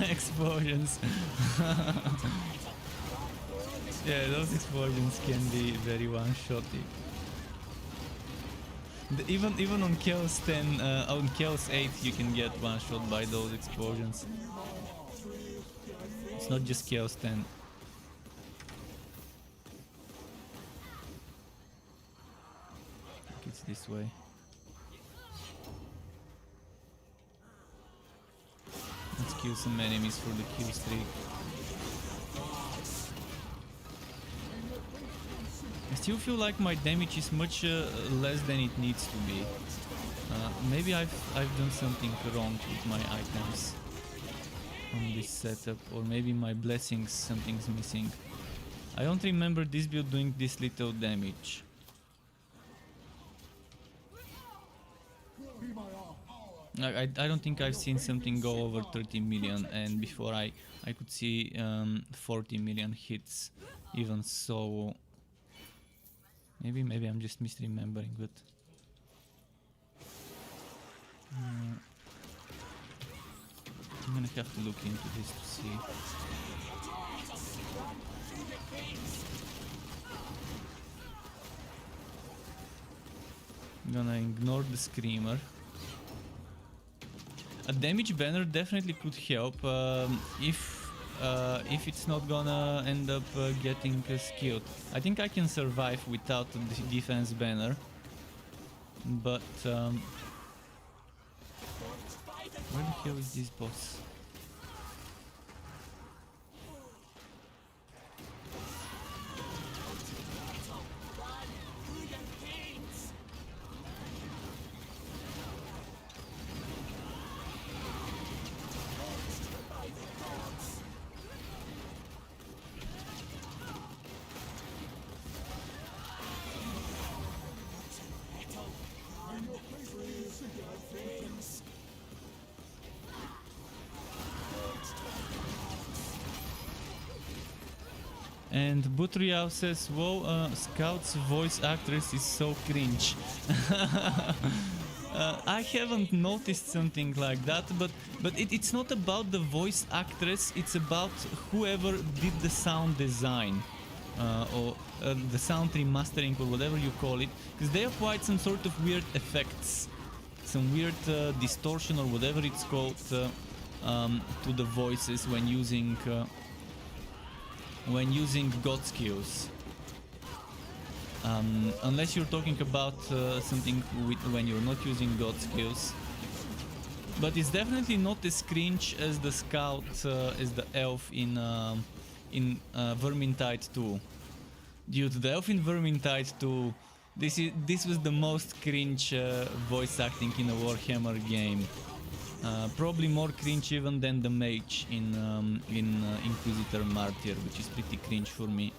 Explosions. Yeah, those explosions can be very one-shotty. Even on Chaos 10, on Chaos 8, you can get one-shot by those explosions. It's not just Chaos 10. I think it's this way. Let's kill some enemies for the kill streak. I still feel like my damage is much less than it needs to be. Maybe I've done something wrong with my items on this setup, or maybe my blessings, something's missing. I don't remember this build doing this little damage. I don't think I've seen something go over 30 million, and before I could see 40 million hits, even so. Maybe I'm just misremembering, but I'm gonna have to look into this to see. I'm gonna ignore the screamer. A damage banner definitely could help if it's not gonna end up getting skilled. I think I can survive without the defense banner, but where the hell is this boss? And Butrial says, "Whoa, Scout's voice actress is so cringe." I haven't noticed something like that, but it's not about the voice actress. It's about whoever did the sound design, or the sound remastering, or whatever you call it, because they applied some sort of weird effects, some weird distortion or whatever it's called, to the voices when using god skills. Unless you're talking about something when you're not using god skills. But it's definitely not as cringe as the scout, as the elf in Vermintide 2. Dude, the elf in Vermintide 2 This was the most cringe voice acting in a Warhammer game. Probably more cringe even than the mage in Inquisitor Martyr, which is pretty cringe for me.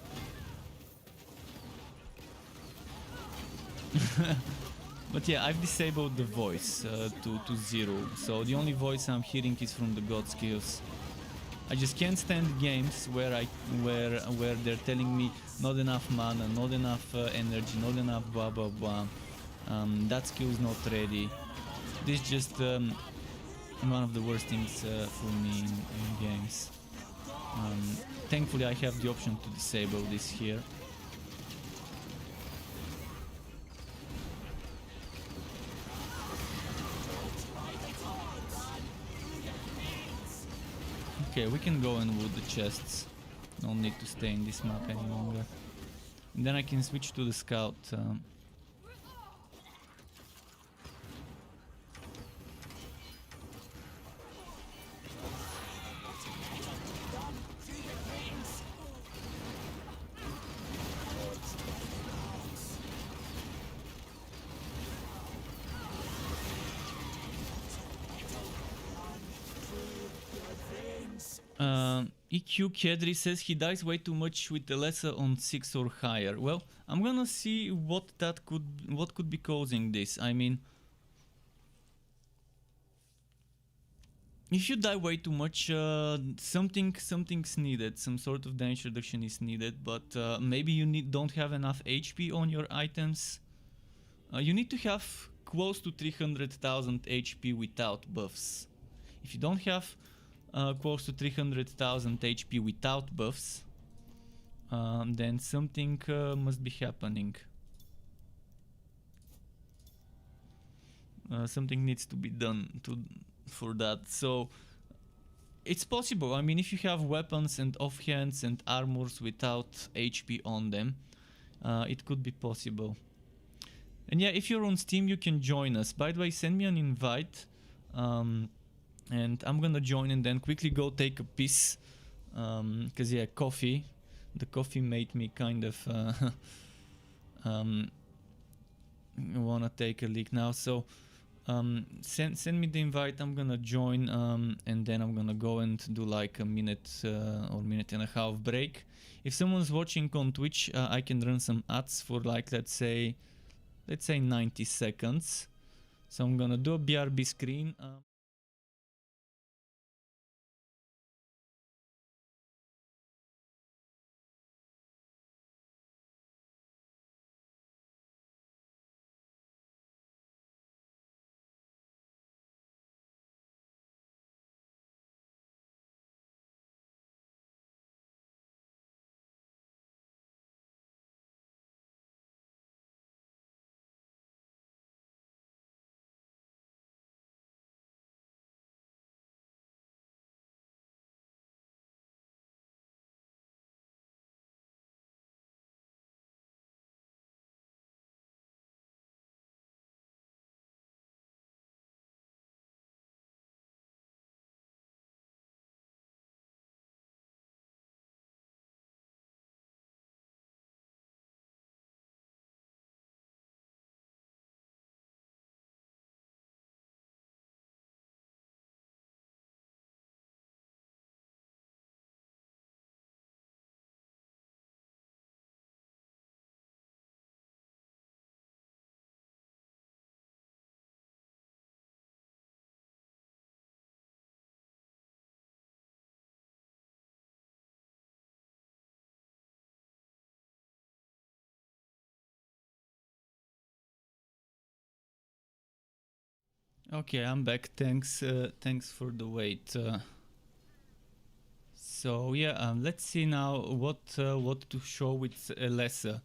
But yeah, I've disabled the voice to 0, so the only voice I'm hearing is from the god skills. I just can't stand games where they're telling me not enough mana, not enough energy, not enough blah blah blah. That skill's not ready. This is just one of the worst things for me in games. Thankfully, I have the option to disable this here. Okay, we can go and loot the chests. No need to stay in this map any longer. And then I can switch to the scout. EQ Kedri says he dies way too much with Alessa on 6 or higher. Well, I'm gonna see what could be causing this. I mean, if you die way too much, something's needed. Some sort of damage reduction is needed, but maybe you don't have enough HP on your items. You need to have close to 300,000 HP without buffs. If you don't have close to 300,000 HP without buffs, then something must be happening. Something needs to be done for that. So it's possible. I mean, if you have weapons and offhands and armors without HP on them, it could be possible. And yeah, if you're on Steam, you can join us. By the way, send me an invite. And I'm gonna join and then quickly go take a piss, cause yeah, coffee. The coffee made me kind of wanna take a leak now. So send me the invite. I'm gonna join, and then I'm gonna go and do like a minute or minute and a half break. If someone's watching on Twitch, I can run some ads for like let's say 90 seconds. So I'm gonna do a BRB screen. Okay, I'm back. Thanks for the wait. So yeah, let's see now what to show with Alessa.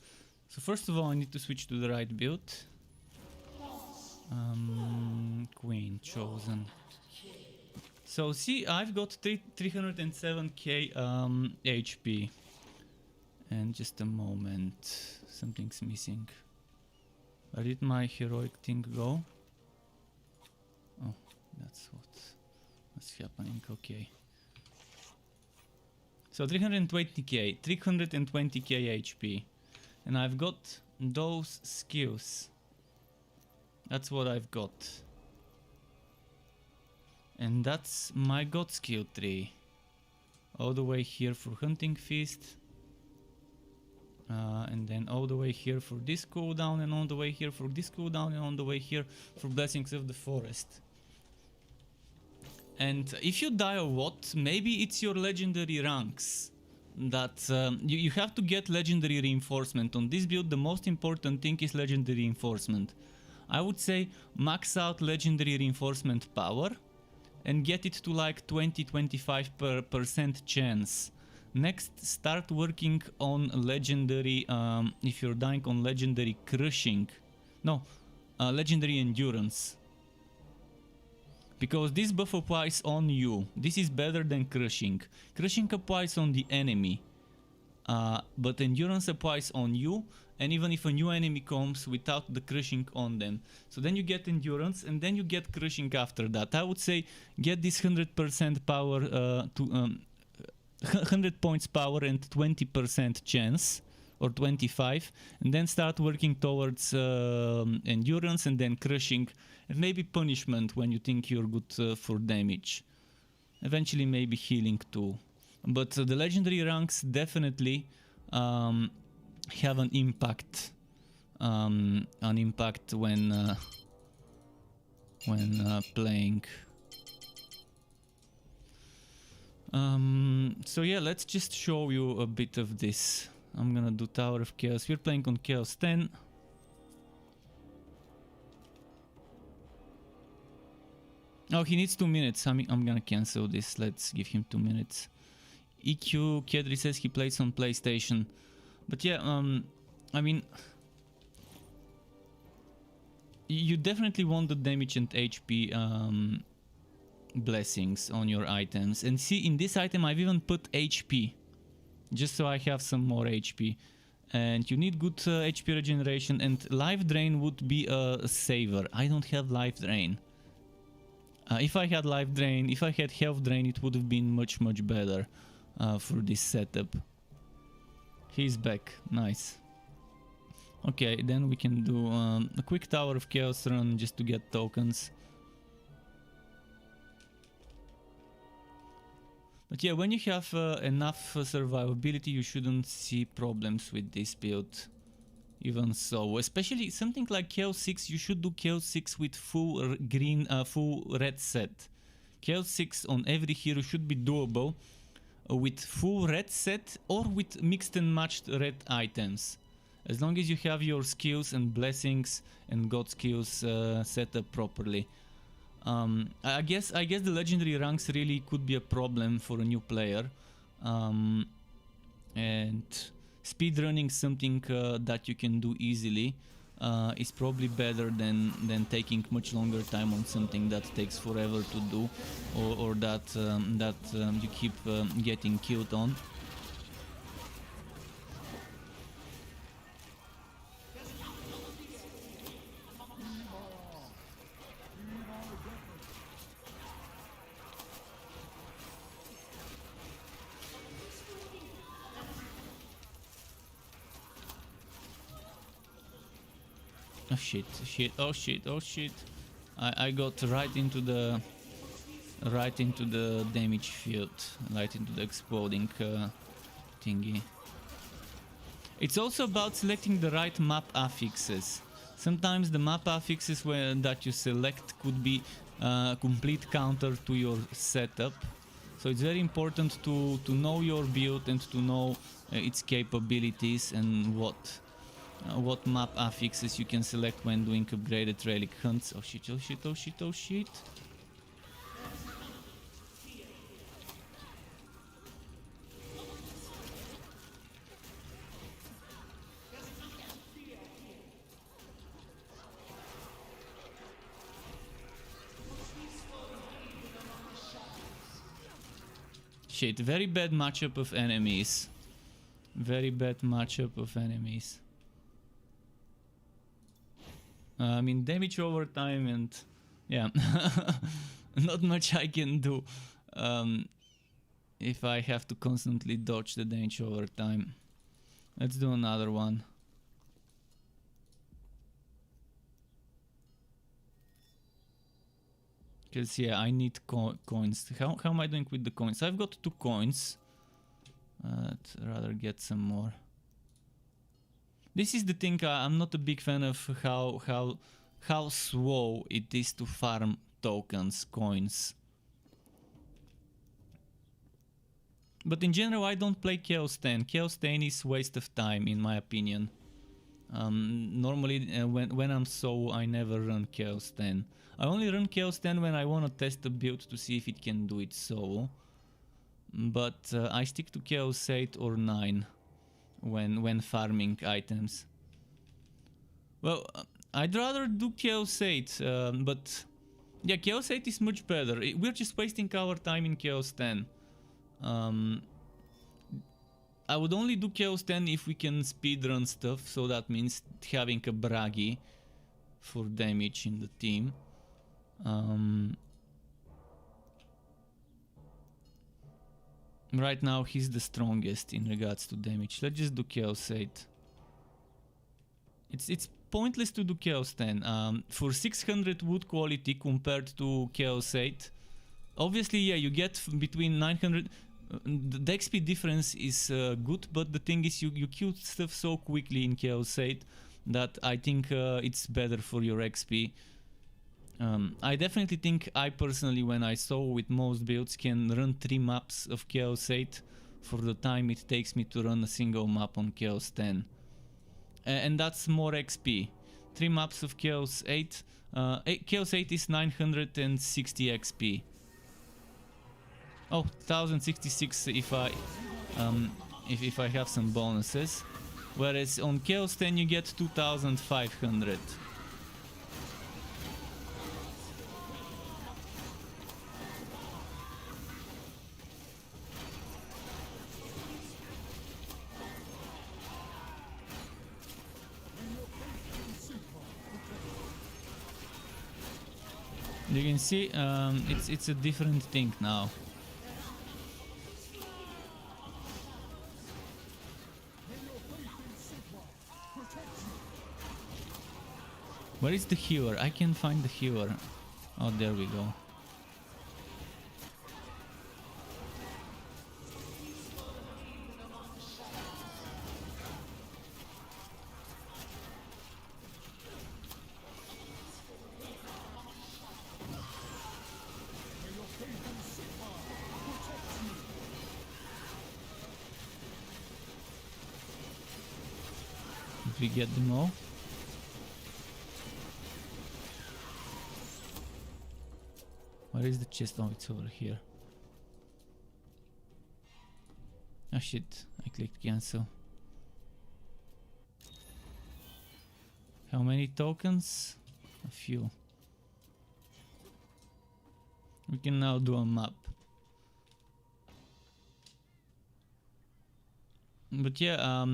So first of all, I need to switch to the right build. Queen chosen. So see, I've got 307k HP. And just a moment, something's missing. Where did my heroic thing go? Oh, that's what's happening. Okay. So 320k HP, and I've got those skills. That's what I've got. And that's my god skill tree. All the way here for Hunting Feast. And then all the way here for this cooldown, and all the way here for this cooldown, and all the way here for Blessings of the Forest. And if you die a lot, maybe it's your legendary ranks that you have to get legendary reinforcement. On this build, the most important thing is legendary reinforcement. I would say max out legendary reinforcement power and get it to like 20-25% chance. Next, start working on legendary, if you're dying on legendary crushing. No, legendary endurance. Because this buff applies on you. This is better than crushing. Crushing applies on the enemy. But endurance applies on you, and even if a new enemy comes without the crushing on them. So then you get endurance, and then you get crushing after that. I would say get this 100% power to 100 points power and 20% chance, or 25, and then start working towards endurance, and then crushing, and maybe punishment when you think you're good for damage. Eventually maybe healing too. But the legendary ranks definitely have an impact when playing. So yeah, let's just show you a bit of this. I'm gonna do Tower of Chaos. We're playing on Chaos 10. Oh, he needs 2 minutes. I'm gonna cancel this. Let's give him 2 minutes. EQ Kedri says he plays on PlayStation. But yeah, I mean, you definitely want the damage and HP blessings on your items. And see, in this item I've even put HP, just so I have some more HP. And you need good HP regeneration, and life drain would be a saver. I don't have life drain. If I had life drain, if I had health drain, it would have been much better for this setup. He's back, nice. Okay, then we can do a quick Tower of Chaos run just to get tokens. But yeah, when you have enough survivability, you shouldn't see problems with this build. Even so, especially something like Chaos 6, you should do Chaos 6 with full green, full red set. Chaos 6 on every hero should be doable with full red set or with mixed and matched red items. As long as you have your skills and blessings and god skills set up properly. I guess the legendary ranks really could be a problem for a new player. And speedrunning something that you can do easily is probably better than taking much longer time on something that takes forever to do, or that you keep getting killed on. Oh shit, shit, oh shit, oh shit. I got right into the damage field, right into the exploding thingy. It's also about selecting the right map affixes. Sometimes the map affixes that you select could be complete counter to your setup. So it's very important to know your build and to know its capabilities and what map affixes you can select when doing upgraded relic hunts. Oh shit, oh shit, oh shit, oh shit. Shit, very bad matchup of enemies. Very bad matchup of enemies. I mean, damage over time, and yeah, not much I can do if I have to constantly dodge the damage over time. Let's do another one. Because yeah, I need coins. How am I doing with the coins? I've got 2 coins. I'd rather get some more. This is the thing. I'm not a big fan of how slow it is to farm tokens, coins. But in general, I don't play Chaosbane. Chaosbane is waste of time, in my opinion. Normally, when I'm solo, I never run Chaosbane. I only run Chaosbane when I want to test a build to see if it can do it solo. But I stick to Chaos 8 or 9 when farming items. Well, I'd rather do Chaos 8, but yeah, Chaos 8 is much better. We're just wasting our time in Chaos 10. I would only do Chaos 10 if we can speedrun stuff, so that means having a Bragi for damage in the team. Right now he's the strongest in regards to damage. Let's just do Chaos 8. It's pointless to do Chaos 10. For 600 wood quality compared to Chaos 8, obviously yeah, you get between 900... the XP difference is good, but the thing is you kill stuff so quickly in Chaos 8 that I think it's better for your XP. I definitely think I personally, when I saw with most builds, can run 3 maps of Chaos 8 for the time it takes me to run a single map on Chaos 10. And that's more XP. 3 maps of Chaos 8. Chaos 8 is 960 XP. Oh, 1066 if I have some bonuses, whereas on Chaos 10 you get 2500. You can see it's a different thing now. Where is the healer? I can't find the healer. Oh, there we go. Did we get them all? Where is the chest? Oh, it's over here. Oh shit, I clicked cancel. How many tokens? A few. We can now do a map. But yeah,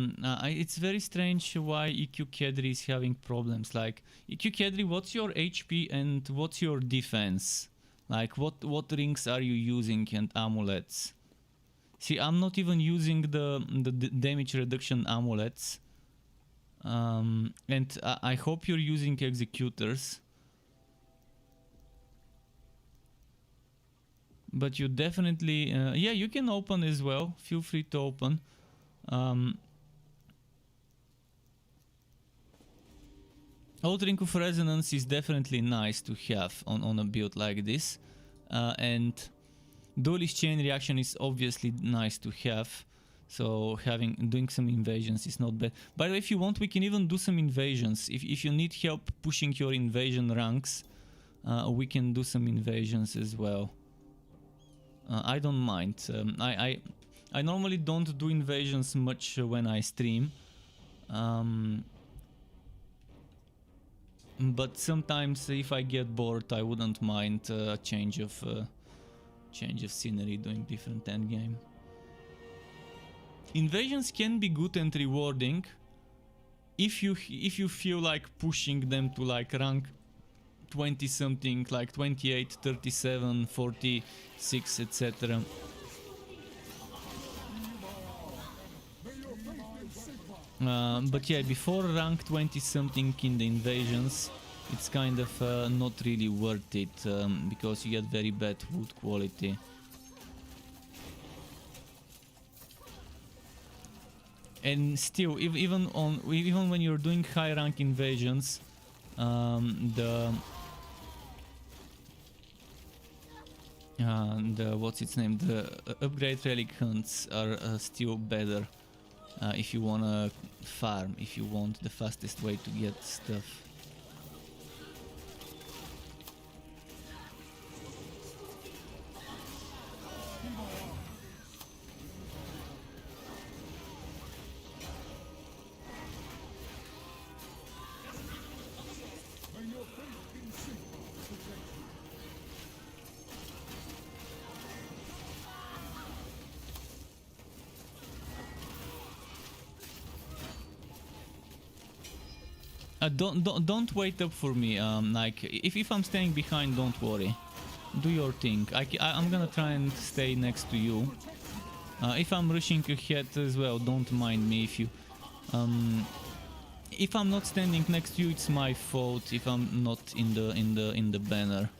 it's very strange why EQ Kedri is having problems. Like, EQ Kedri, what's your HP and what's your defense? Like, what rings are you using and amulets? See, I'm not even using the damage reduction amulets. And I hope you're using executors. But you definitely... yeah, you can open as well. Feel free to open. Old Ring of Resonance is definitely nice to have on a build like this, and Duelist Chain Reaction is obviously nice to have, so doing some invasions is not bad. By the way, if you want, we can even do some invasions. If you need help pushing your invasion ranks, we can do some invasions as well. I don't mind. I normally don't do invasions much when I stream. But sometimes if I get bored, I wouldn't mind a change of scenery, doing different endgame. Invasions can be good and rewarding if you feel like pushing them to like rank 20 something, like 28, 37, 46, etc. But yeah, before rank 20 something in the invasions, it's kind of not really worth it because you get very bad wood quality. And still, even when you're doing high rank invasions, the what's its name? The upgrade relic hunts are still better if you wanna farm, if you want the fastest way to get stuff. Don't wait up for me. Like if I'm staying behind, don't worry. Do your thing. I'm gonna try and stay next to you. If I'm rushing ahead as well, don't mind me. If I'm not standing next to you, it's my fault. If I'm not in the banner.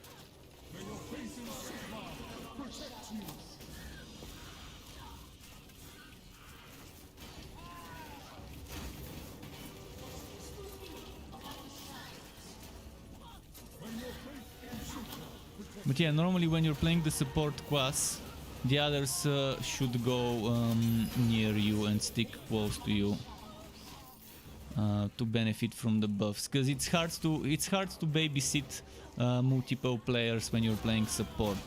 But yeah, normally when you're playing the support class, the others should go near you and stick close to you to benefit from the buffs. Because it's hard to babysit multiple players when you're playing support.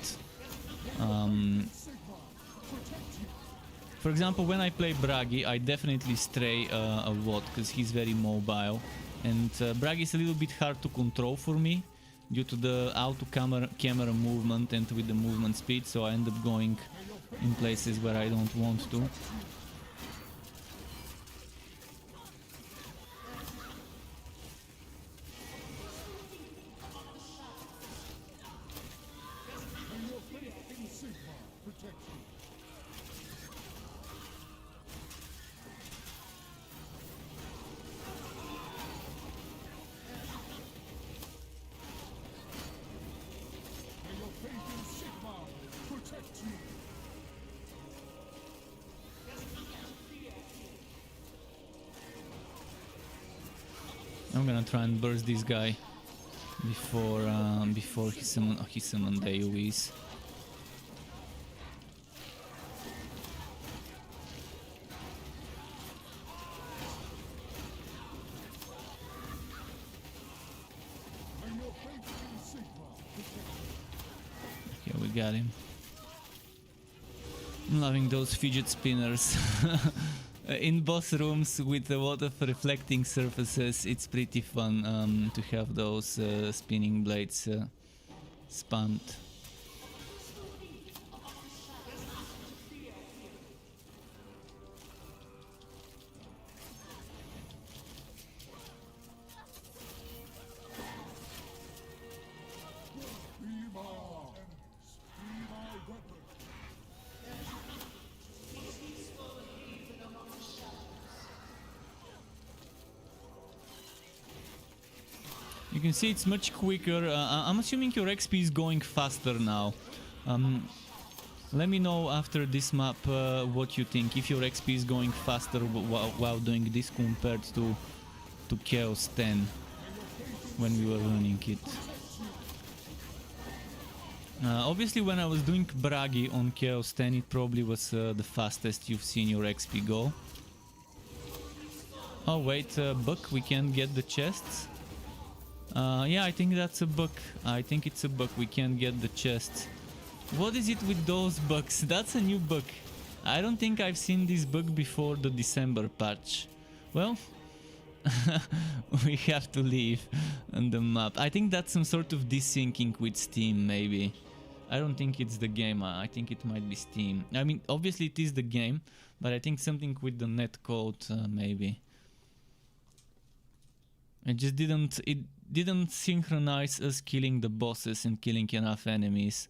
For example, when I play Bragi, I definitely stray a lot because he's very mobile, and Bragi is a little bit hard to control for me due to the auto camera movement and with the movement speed, so I end up going in places where I don't want to. I'm gonna try and burst this guy before he summon the AoEs. Okay, we got him. I'm loving those fidget spinners. In boss rooms with a lot of reflecting surfaces, it's pretty fun to have those spinning blades spammed. You can see it's much quicker. I'm assuming your XP is going faster now. Let me know after this map what you think, if your XP is going faster while doing this compared to Chaos 10 when we were running it. Obviously when I was doing Bragi on Chaos 10, it probably was the fastest you've seen your XP go. Oh wait, Buck, we can't get the chests. Yeah, I think that's a bug. I think it's a bug. We can't get the chests. What is it with those bugs? That's a new bug. I don't think I've seen this bug before the December patch. Well, we have to leave on the map. I think that's some sort of desyncing with Steam, maybe. I don't think it's the game. I think it might be Steam. I mean, obviously it is the game, but I think something with the netcode, maybe. It just didn't synchronize us killing the bosses and killing enough enemies.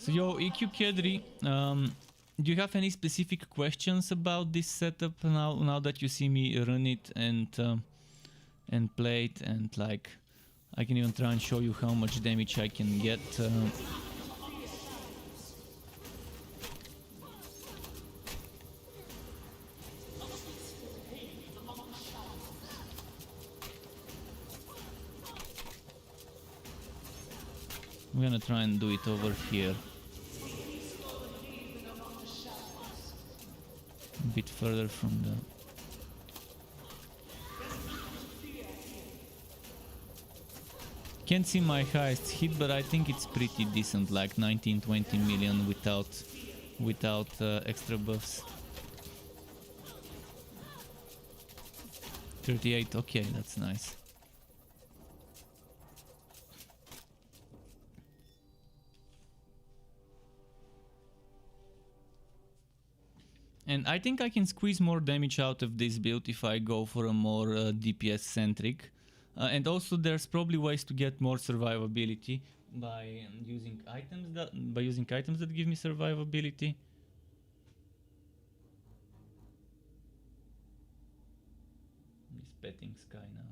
So yo, EQ Kedri, do you have any specific questions about this setup now that you see me run it and play it, and like I can even try and show you how much damage I can get. I'm gonna try and do it over here. A bit further from the... Can't see my highest hit, but I think it's pretty decent, like 19-20 million without extra buffs. 38, okay, that's nice. And I think I can squeeze more damage out of this build if I go for a more DPS centric. And also there's probably ways to get more survivability by using items that give me survivability. He's petting Sky now.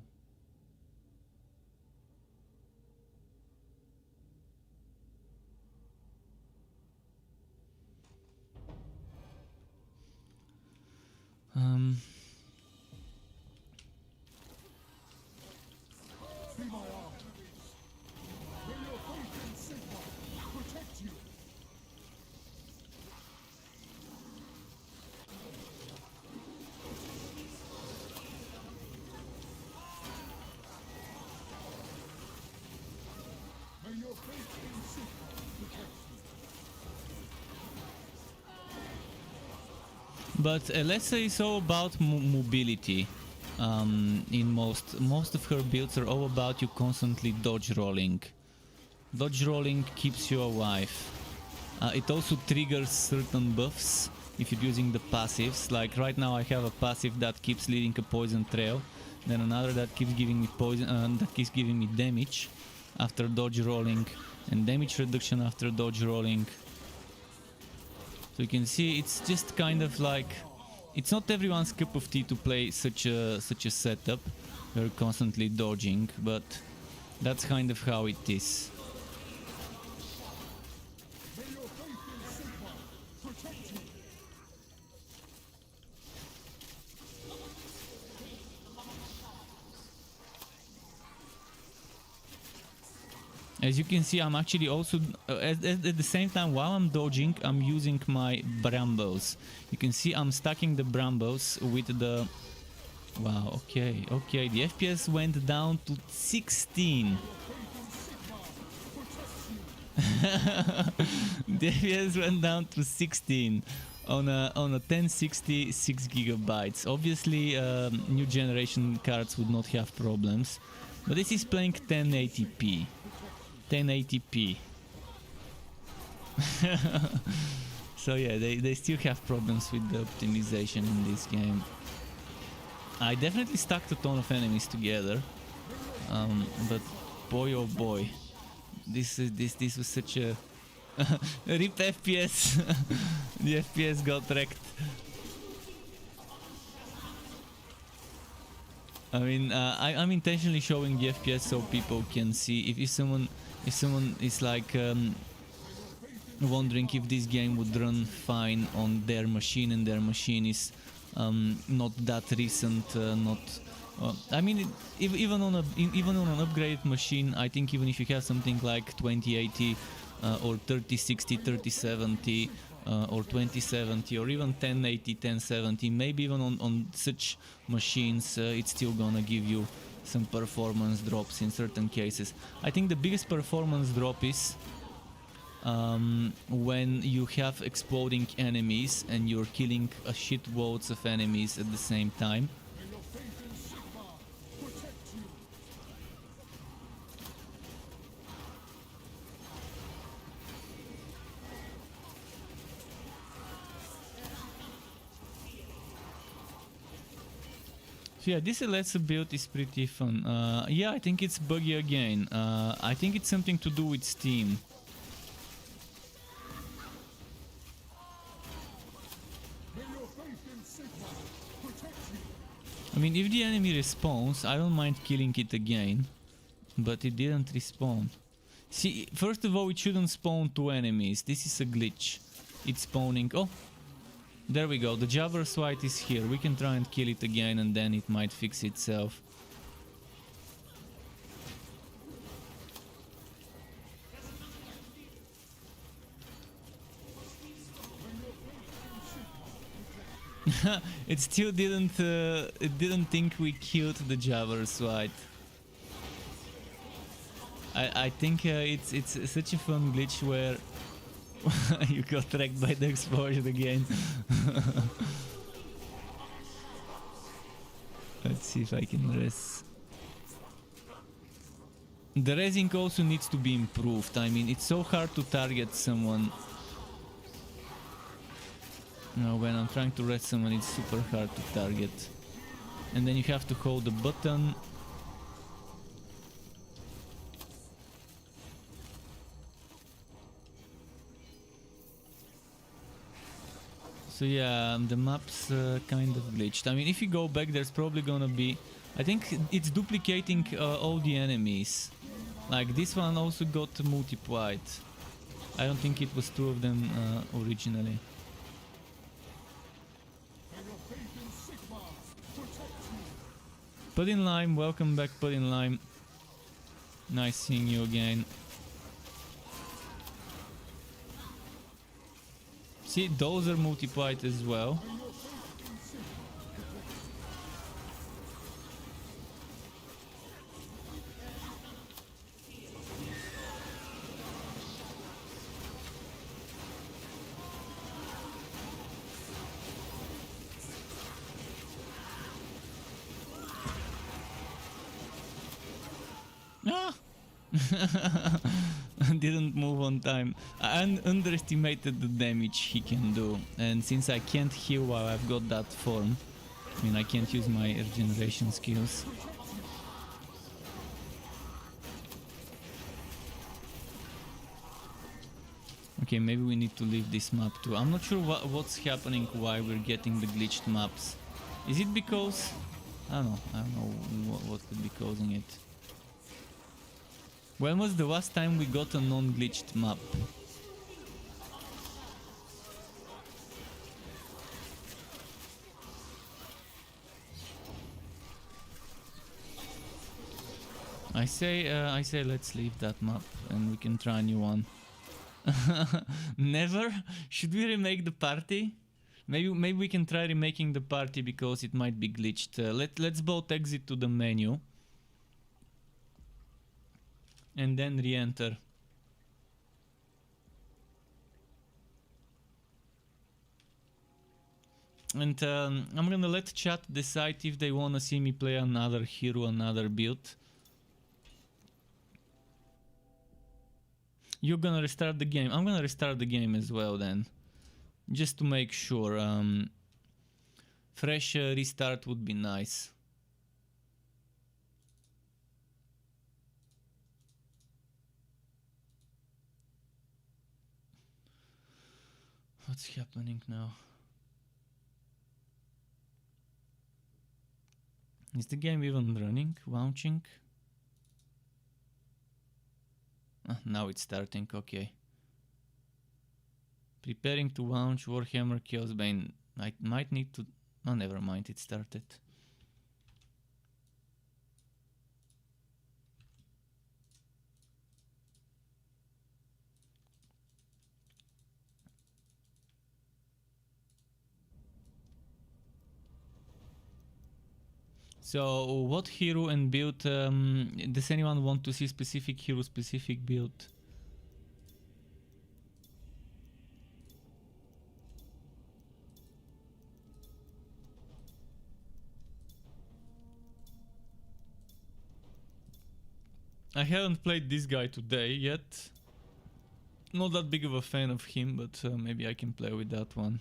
But Alessa is all about mobility. In most of her builds are all about you constantly dodge rolling. Dodge rolling keeps you alive. It also triggers certain buffs if you're using the passives. Like right now I have a passive that keeps leading a poison trail, then another that keeps giving me poison, that keeps giving me damage after dodge rolling, and damage reduction after dodge rolling. So you can see it's just kind of like, it's not everyone's cup of tea to play such a setup. You're constantly dodging, but that's kind of how it is. As you can see, I'm actually also, at the same time, while I'm dodging, I'm using my brambles. You can see I'm stacking the brambles with the... Wow, okay, okay, the FPS went down to 16. The FPS went down to 16 on a 1060 6 gigabytes. Obviously, new generation cards would not have problems, but this is playing 1080p. 1080p. So yeah, they still have problems with the optimization in this game. I definitely stacked a ton of enemies together, but boy oh boy, this was such a rip FPS. The FPS got wrecked. I mean, I'm intentionally showing the FPS so people can see if someone is like wondering if this game would run fine on their machine, and their machine is not that recent, I mean, even on an upgraded machine, I think even if you have something like 2080 or 3060, 3070 or 2070 or even 1080, 1070, maybe even on such machines, it's still gonna give you some performance drops in certain cases. I think the biggest performance drop is when you have exploding enemies and you're killing a shitloads of enemies at the same time. Yeah, this Alessa build is pretty fun. Yeah, I think it's buggy again. I think it's something to do with Steam. I mean, if the enemy respawns, I don't mind killing it again. But it didn't respawn. See, first of all, it shouldn't spawn two enemies. This is a glitch. It's spawning... Oh! There we go. The Javer's White is here. We can try and kill it again and then it might fix itself. It still didn't... it didn't think we killed the Javer's White. I think it's such a fun glitch where you got wrecked by the explosion again. Let's see if I can res. The resing also needs to be improved. I mean, it's so hard to target someone. No, when I'm trying to res someone, it's super hard to target. And then you have to hold the button. So yeah, the map's kind of glitched. I mean, if you go back, there's probably gonna be... I think it's duplicating all the enemies. Like, this one also got multiplied. I don't think it was two of them originally. Pudding Lime, welcome back, Pudding Lime. Nice seeing you again. See, those are multiplied as well. Ah! Didn't move on time. I underestimated the damage he can do, and since I can't heal while I've got that form, I mean, I can't use my regeneration skills. Okay, maybe we need to leave this map too. I'm not sure what's happening, why we're getting the glitched maps. Is it because... I don't know what could be causing it. When was the last time we got a non-glitched map? I say let's leave that map and we can try a new one. Never? Should we remake the party? Maybe we can try remaking the party because it might be glitched. Let's both exit to the menu. And then re-enter. And I'm gonna let chat decide if they wanna see me play another hero, another build. You're gonna restart the game. I'm gonna restart the game as well then. Just to make sure. Fresh restart would be nice. What's happening now? Is the game even running? Launching? Now it's starting, okay. Preparing to launch Warhammer Chaosbane. I might need to... Oh, never mind, it started. So, what hero and build, does anyone want to see specific hero, specific build? I haven't played this guy today yet. Not that big of a fan of him, but maybe I can play with that one.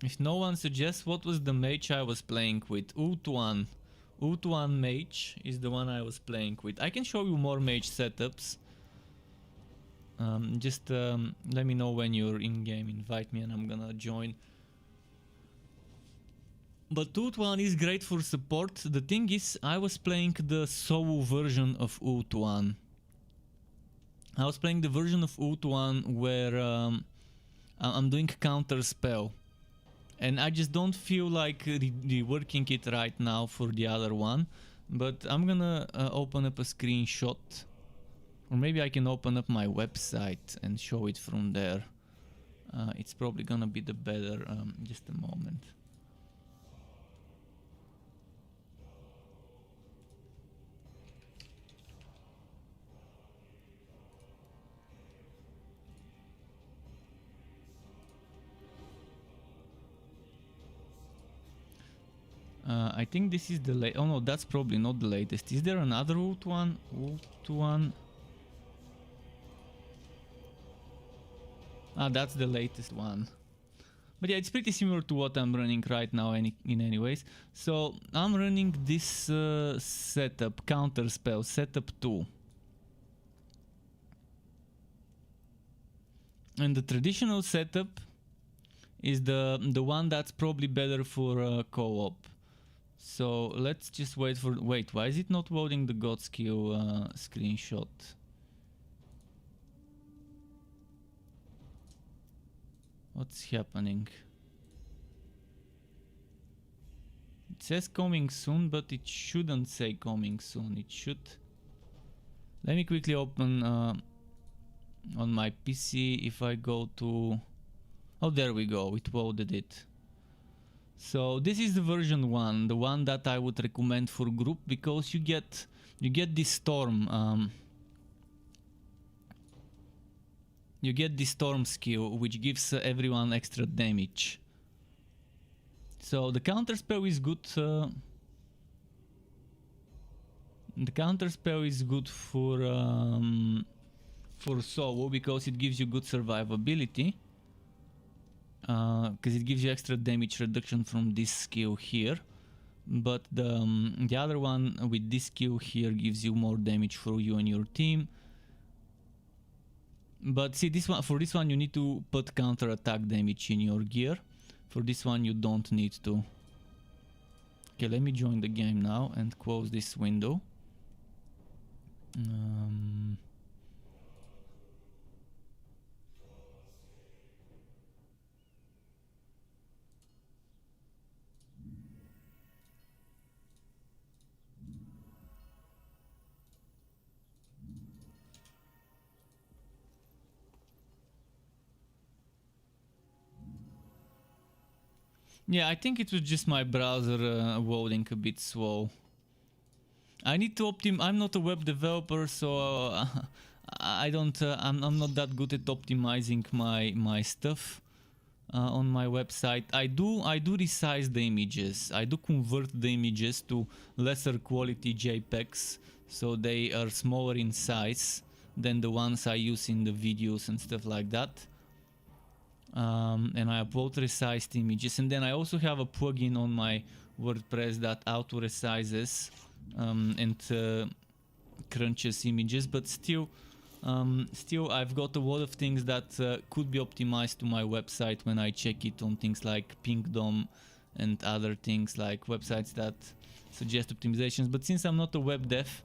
If no one suggests, what was the mage I was playing with? Ultuan. Ut1 mage is the one I was playing with. I can show you more mage setups. Just let me know when you're in game, invite me and I'm gonna join. But Ut1 is great for support. The thing is, I was playing the solo version of Ut1. I was playing the version of Ut1 where I'm doing counter spell. And I just don't feel like reworking it right now for the other one. But I'm gonna open up a screenshot. Or maybe I can open up my website and show it from there. It's probably gonna be the better. Just a moment. I think this is the late. Oh no, that's probably not the latest. Is there another Ult one? Ult one. Ah, that's the latest one. But yeah, it's pretty similar to what I'm running right now in any ways. So I'm running this setup, counter spell, setup 2. And the traditional setup is the one that's probably better for co-op. So let's just wait for... Wait, why is it not loading the God skill screenshot? What's happening? It says coming soon, but it shouldn't say coming soon. It should... Let me quickly open on my PC. If I go to... Oh, there we go. It loaded it. So this is the version 1, the one that I would recommend for group, because you get this storm. You get the storm skill, which gives everyone extra damage. So the counter spell is good. The counter spell is good for solo because it gives you good survivability. Because it gives you extra damage reduction from this skill here, but the other one with this skill here gives you more damage for you and your team. But see, this one, for this one you need to put counter attack damage in your gear. For this one you don't need to. Okay, let me join the game now and close this window. Yeah, I think it was just my browser loading a bit slow. I need to I'm not a web developer, so I don't. I'm not that good at optimizing my stuff on my website. I do resize the images. I do convert the images to lesser quality JPEGs, so they are smaller in size than the ones I use in the videos and stuff like that. And I upload resized images, and then I also have a plugin on my WordPress that auto resizes and crunches images, but still I've got a lot of things that could be optimized to my website when I check it on things like Pingdom and other things like websites that suggest optimizations. But since I'm not a web dev,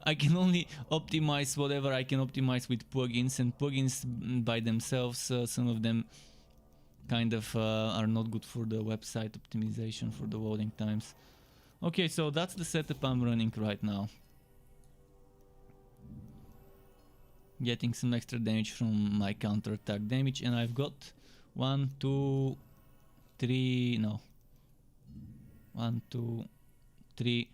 I can only optimize whatever I can optimize with plugins, and plugins by themselves, some of them kind of are not good for the website optimization, for the loading times. Okay, so that's the setup I'm running right now. Getting some extra damage from my counter attack damage, and I've got 1, 2, 3, no. 1, 2, 3,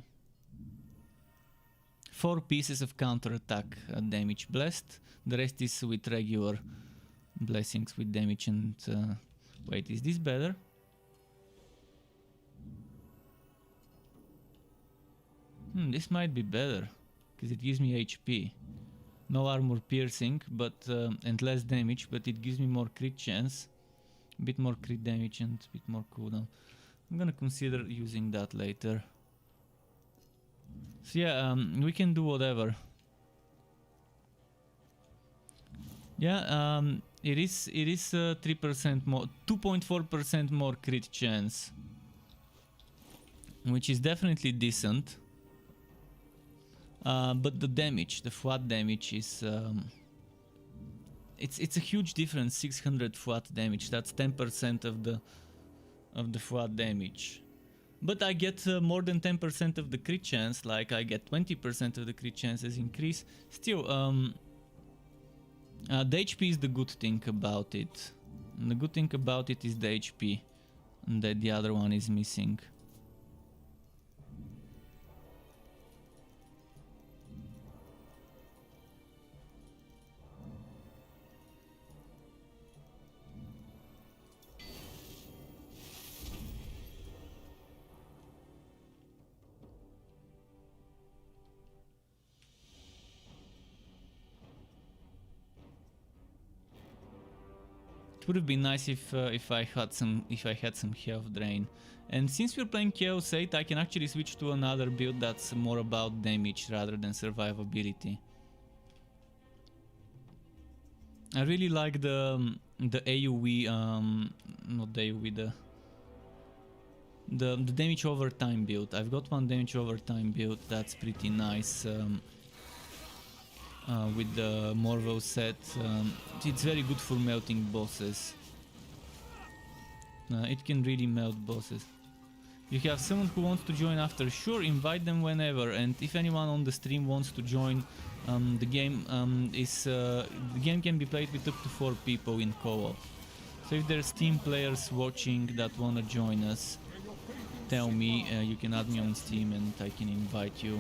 4 pieces of counter attack damage blessed. The rest is with regular blessings with damage and... wait, is this better? This might be better, because it gives me HP. No armor piercing, but and less damage, but it gives me more crit chance. A bit more crit damage and a bit more cooldown. I'm gonna consider using that later. So yeah, we can do whatever. Yeah, it is 3% more, 2.4% more crit chance, which is definitely decent. But the damage, the flat damage is it's a huge difference. 600 flat damage. That's 10% of the flat damage. But I get more than 10% of the crit chance. Like I get 20% of the crit chances increase. Still, the HP is the good thing about it. And the good thing about it is the HP, and that the other one is missing. It would have been nice if I had some health drain. And since we're playing Chaos 8, I can actually switch to another build that's more about damage rather than survivability. I really like the AoE, not the AoE, the damage over time build. I've got one damage over time build that's pretty nice. With the Morvo set, it's very good for melting bosses. It can really melt bosses. You have someone who wants to join after? Sure, invite them whenever. And if anyone on the stream wants to join, the game the game can be played with up to 4 people in co-op. So if there's Steam players watching that wanna join us, tell me. You can add me on Steam and I can invite you.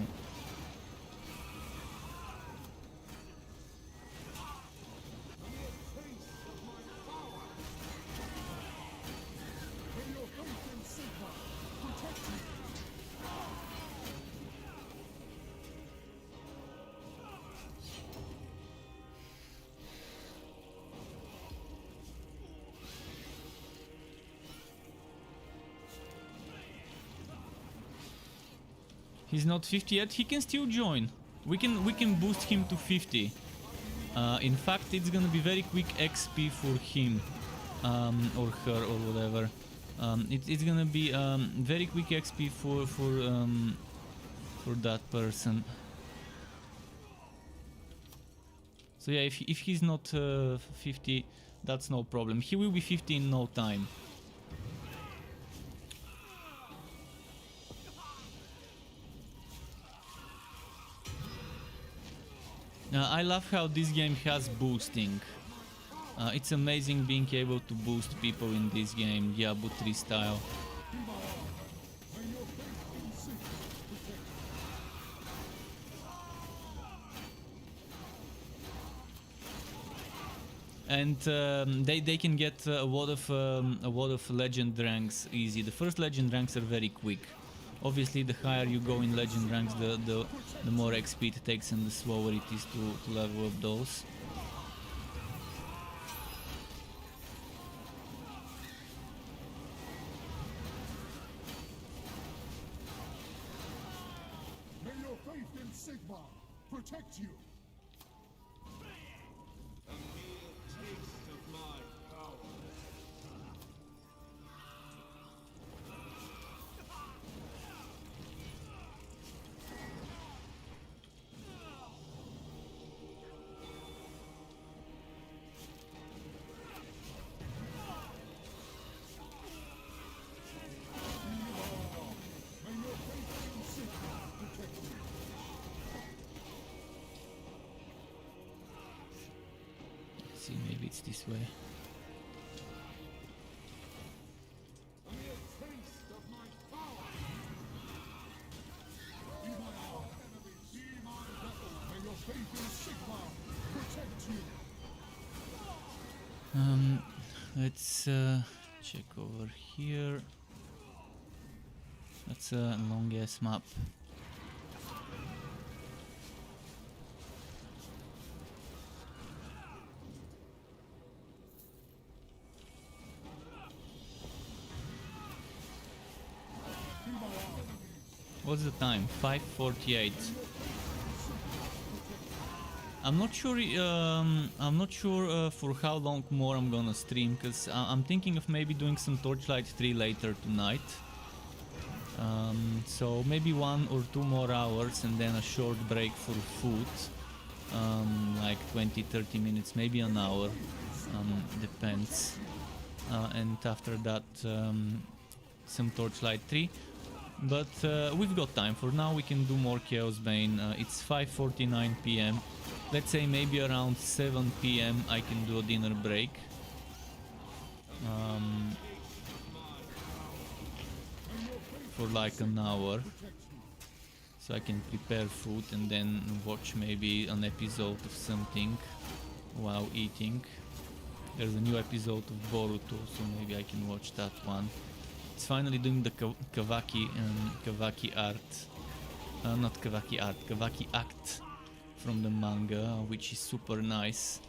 He's not 50 yet. He can still join. We can boost him to 50. In fact, it's gonna be very quick XP for him, or her, or whatever. It's gonna be very quick XP for that person. So yeah, if he's not 50, that's no problem. He will be 50 in no time. I love how this game has boosting. It's amazing being able to boost people in this game, Diablo 3 style. And they can get a lot of legend ranks easy. The first legend ranks are very quick. Obviously, the higher you go in legend ranks, the more XP it takes and the slower it is to level up those. May your faith in Sigma protect you. A mere taste of my power. See, maybe it's this way. Let's check over here. That's a long ass map. What's the time? 5:48. I'm not sure. For how long more I'm gonna stream, because I'm thinking of maybe doing some Torchlight 3 later tonight. So maybe 1 or 2 more hours and then a short break for food. Like 20-30 minutes, maybe an hour. Depends. And after that, some Torchlight 3. But we've got time. For now we can do more Chaosbane. It's 5:49 p.m. Let's say maybe around 7 p.m. I can do a dinner break. For like an hour. So I can prepare food and then watch maybe an episode of something while eating. There's a new episode of Boruto, so maybe I can watch that one. It's finally doing the Kawaki art. Not Kawaki art, Kawaki act from the manga, which is super nice.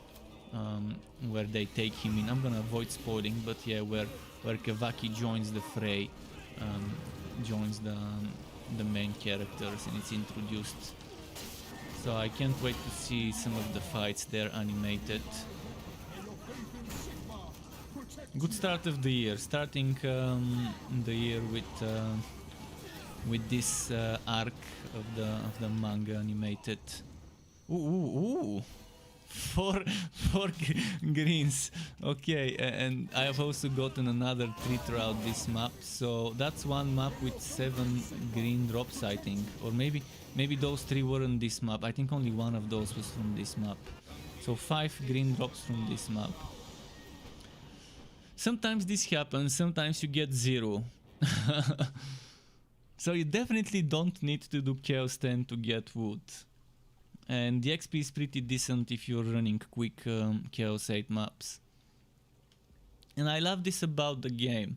Where they take him in. I'm gonna avoid spoiling, but yeah, where Kawaki joins the fray, joins the main characters, and it's introduced. So I can't wait to see some of the fights there animated. Good start of the year, starting the year with this arc of the manga animated. Ooh. Four greens. Okay, and I have also gotten another 3 throughout this map. So that's one map with 7 green drops, I think. Or maybe those 3 weren't this map. I think only one of those was from this map. So 5 green drops from this map. Sometimes this happens, sometimes you get 0. So you definitely don't need to do Chaos 10 to get wood. And the XP is pretty decent if you're running quick Chaos 8 maps. And I love this about the game.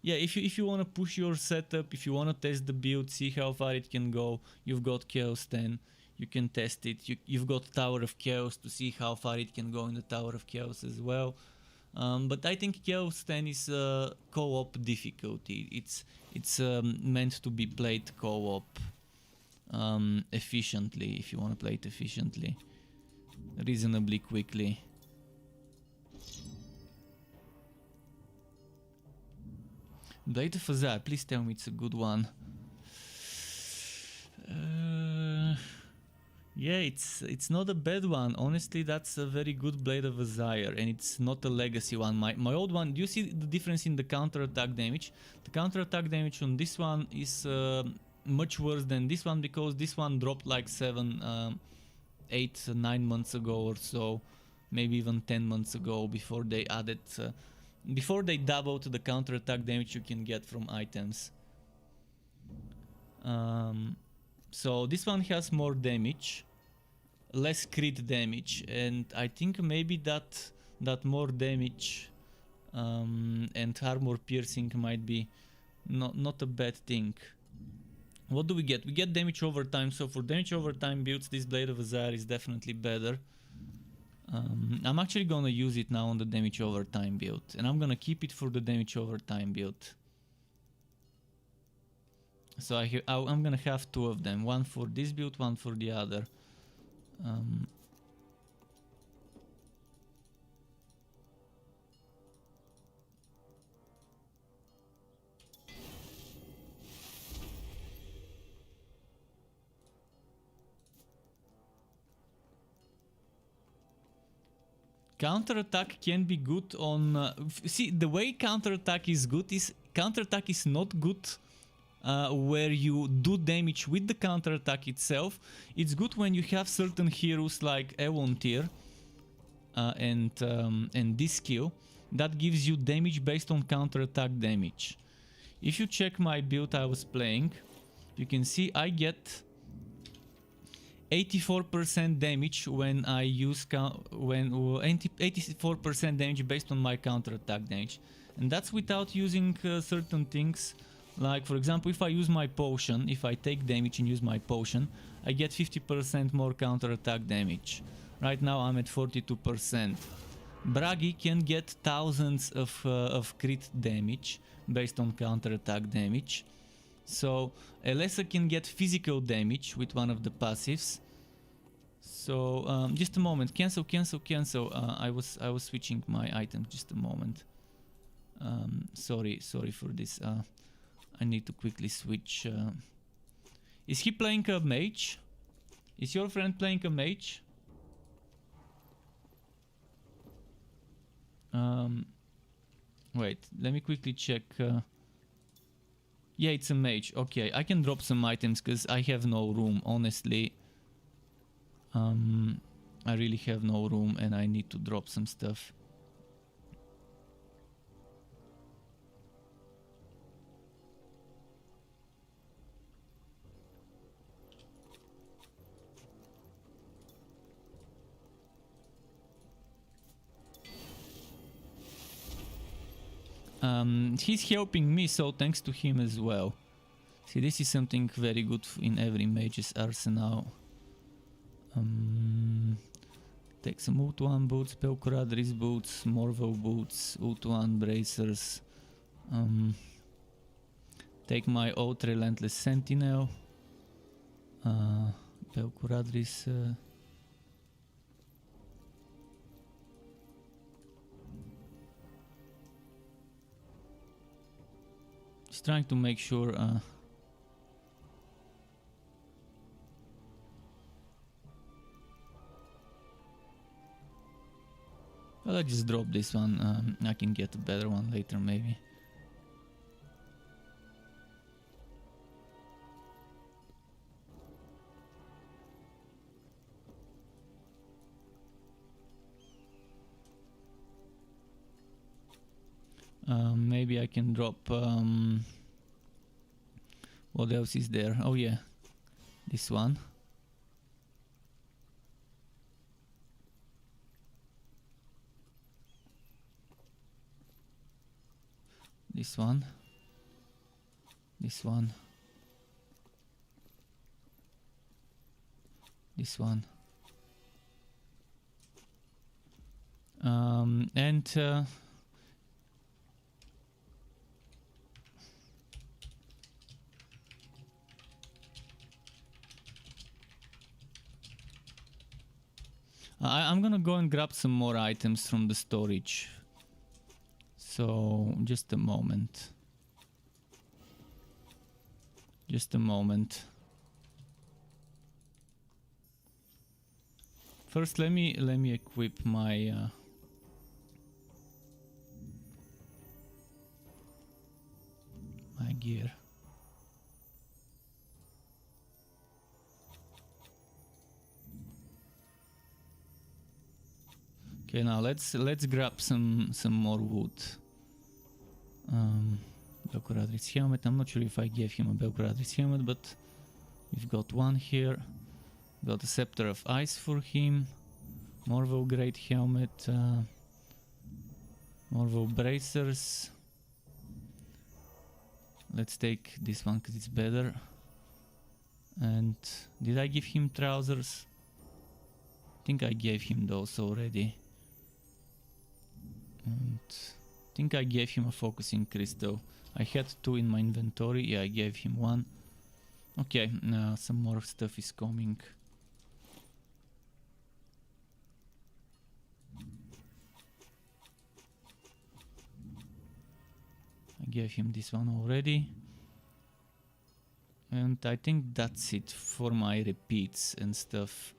Yeah, if you want to push your setup, if you want to test the build, see how far it can go, you've got Chaos 10, you can test it. You've got Tower of Chaos to see how far it can go in the Tower of Chaos as well. But I think Chaos 10 is co-op difficulty. It's meant to be played co-op. Efficiently, if you want to play it efficiently, reasonably quickly. Blade of Azar, please tell me it's a good one. Yeah, it's not a bad one. Honestly, that's a very good Blade of Azar, and it's not a legacy one. My old one, do you see the difference in the counter-attack damage? The counter-attack damage on this one is much worse than this one, because this one dropped like 7, 8, 9 months ago or so, maybe even 10 months ago, before they added, before they doubled the counter-attack damage you can get from items. So this one has more damage, less crit damage, and I think maybe that more damage and armor piercing might be not a bad thing. What do we get? We get damage over time, so for damage over time builds, this Blade of Azar is definitely better. I'm actually gonna use it now on the damage over time build, and I'm gonna keep it for the damage over time build. So I'm gonna have 2 of them, one for this build, one for the other. Counterattack can be good on... see, the way counterattack is good is... counterattack is not good where you do damage with the counterattack itself. It's good when you have certain heroes like Ewon tier and this skill that gives you damage based on counterattack damage. If you check my build I was playing, you can see I get 84% damage when I use 84% damage based on my counterattack damage, and that's without using certain things. Like for example, if I use my potion, if I take damage and use my potion, I get 50% more counterattack damage. Right now I'm at 42%. Bragi can get thousands of crit damage based on counterattack damage. So Alessa can get physical damage with one of the passives. So just a moment. Cancel, cancel, cancel. I was switching my items. Just a moment. Sorry for this. I need to quickly switch. Is he playing a mage? Is your friend playing a mage? Wait, let me quickly check. Yeah, it's a mage. Okay, I can drop some items because I have no room, honestly. I really have no room and I need to drop some stuff. He's helping me, so thanks to him as well. See, this is something very good in every mage's arsenal. Take some Utuan boots, Pelcoradris boots, Morvo boots, Utuan bracers. Take my old Relentless Sentinel. Pelcoradris. Just trying to make sure. Well, I just drop this one. I can get a better one later, maybe. Maybe I can drop. What else is there? Oh yeah, this one. This one. This one. This one. And I'm gonna go and grab some more items from the storage. So just a moment. Just a moment. First, let me equip my my gear. Okay, now let's grab some more wood. Belcoradris helmet. I'm not sure if I gave him a Belcoradris helmet, but we've got one here. Got a Scepter of Ice for him. Morvo Great Helmet. Morvo Bracers. Let's take this one because it's better. And did I give him trousers? I think I gave him those already. And I think I gave him a focusing crystal. I had 2 in my inventory. Yeah, I gave him 1. Okay, now some more stuff is coming. I gave him this one already. And I think that's it for my repeats and stuff.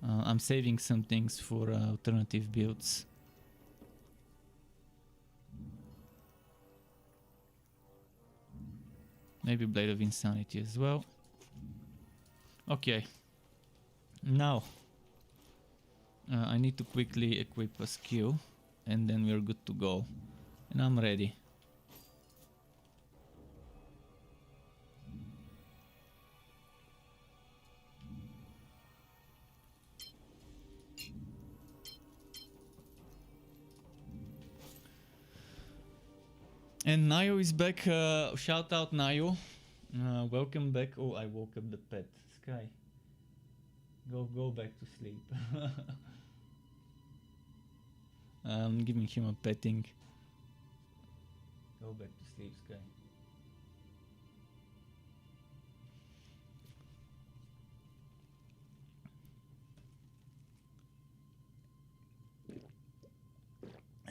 I'm saving some things for alternative builds. Maybe Blade of Insanity as well. Okay. Now, I need to quickly equip a skill and then we're good to go. And I'm ready. And Nayo is back. Shout out Nayo. Welcome back. Oh, I woke up the pet. Sky. Go back to sleep. I'm giving him a petting. Go back to sleep, Sky.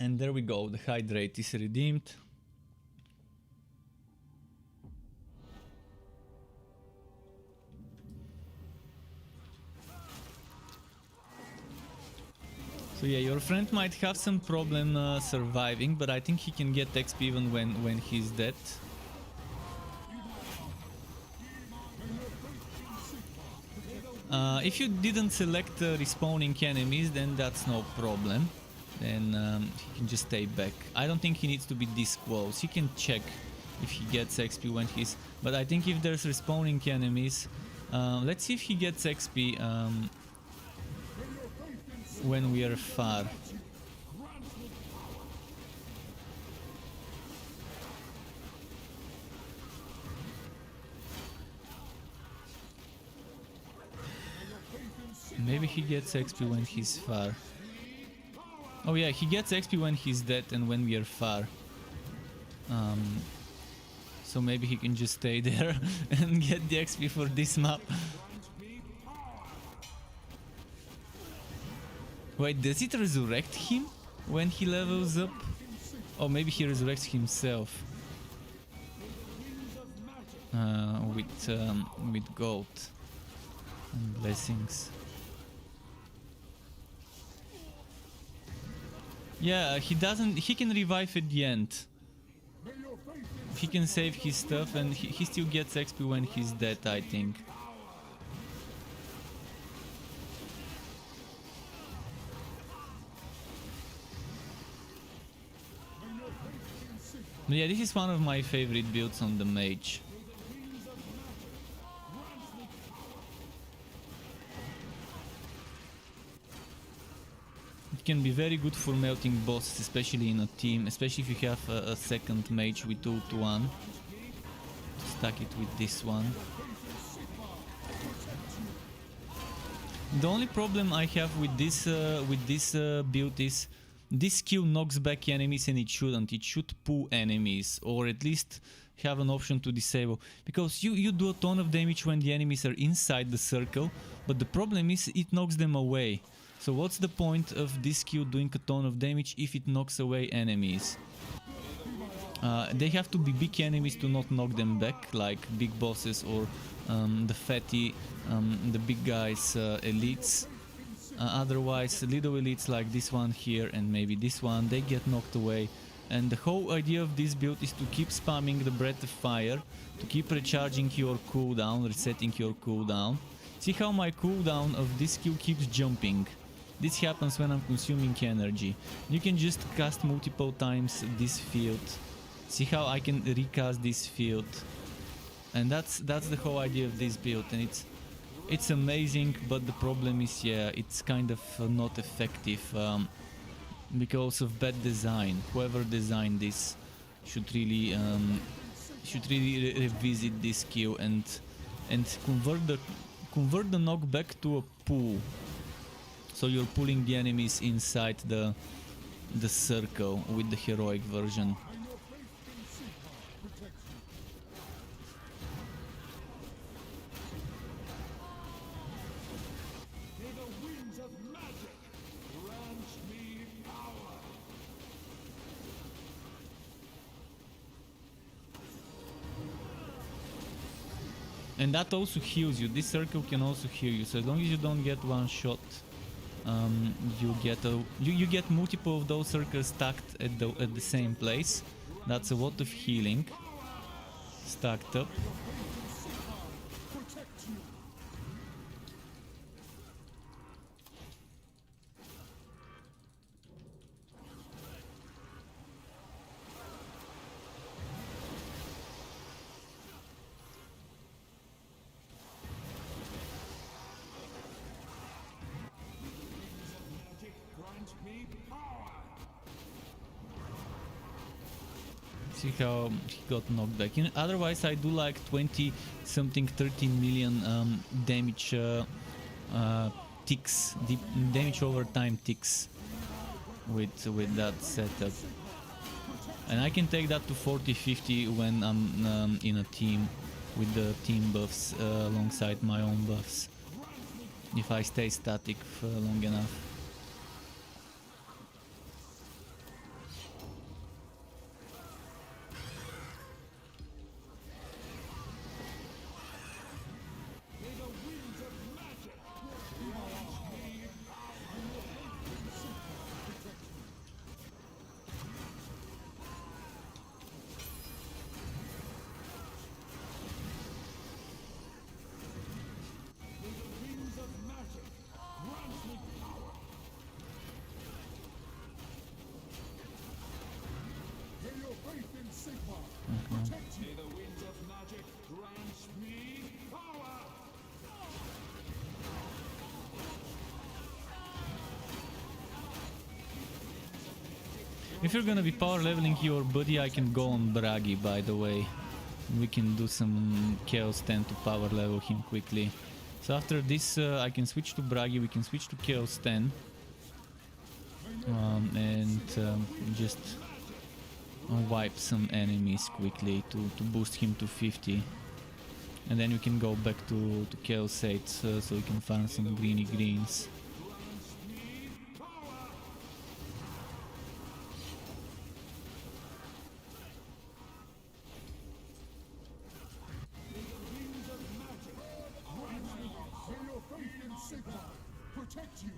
And there we go, the hydrate is redeemed. So yeah, your friend might have some problem surviving, but I think he can get XP even when he's dead. If you didn't select respawning enemies, then that's no problem. Then he can just stay back. I don't think he needs to be this close. He can check if he gets XP when he's... But I think if there's respawning enemies... let's see if he gets XP when we are far. Maybe he gets XP when he's far. Oh yeah, he gets XP when he's dead and when we are far. So maybe he can just stay there and get the XP for this map. Wait, does it resurrect him when he levels up? Oh, maybe he resurrects himself. With gold and blessings. Yeah, he can revive at the end. He can save his stuff and he still gets XP when he's dead, I think. But yeah, this is one of my favorite builds on the mage. It can be very good for melting bosses, especially in a team, especially if you have a second mage with ult 1. Stack it with this one. The only problem I have with this build is this skill knocks back enemies and it shouldn't. It should pull enemies, or at least have an option to disable. Because you do a ton of damage when the enemies are inside the circle, but the problem is it knocks them away. So what's the point of this skill doing a ton of damage if it knocks away enemies? They have to be big enemies to not knock them back, like big bosses or the fatty, the big guys, elites. Otherwise, little elites like this one here and maybe this one, they get knocked away. And the whole idea of this build is to keep spamming the Breath of Fire, to keep recharging your cooldown, resetting your cooldown. See how my cooldown of this skill keeps jumping. This happens when I'm consuming energy. You can just cast multiple times this field. See how I can recast this field. And that's the whole idea of this build, and it's amazing, but the problem is, yeah, it's kind of not effective because of bad design. Whoever designed this should really revisit this skill and convert the knockback to a pull. So you're pulling the enemies inside the circle with the heroic version. And that also heals you. This circle can also heal you. So as long as you don't get one shot, you get multiple of those circles stacked at the same place. That's a lot of healing stacked up. See how he got knocked back. Otherwise, I do like 20 something 13 million damage ticks, damage over time ticks with that setup. And I can take that to 40-50 when I'm in a team with the team buffs alongside my own buffs, if I stay static for long enough. May the winds of magic grant me power! If you're gonna be power leveling your buddy, I can go on Bragi, by the way. We can do some Chaos 10 to power level him quickly. So after this, I can switch to Bragi, we can switch to Chaos 10. And just wipe some enemies quickly to boost him to 50. And then we can go back to Chaos 8 so we can farm some greeny greens. Protect you!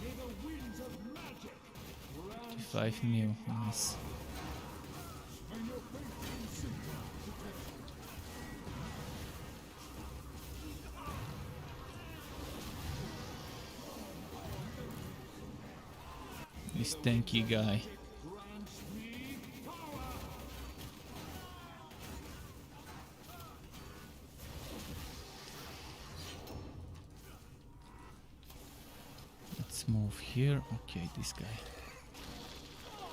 May the winds of magic grant 5 mil, nice. may your faith in Sigma protect you. This tanky guy. Grant me power! Let's move here. Okay, this guy.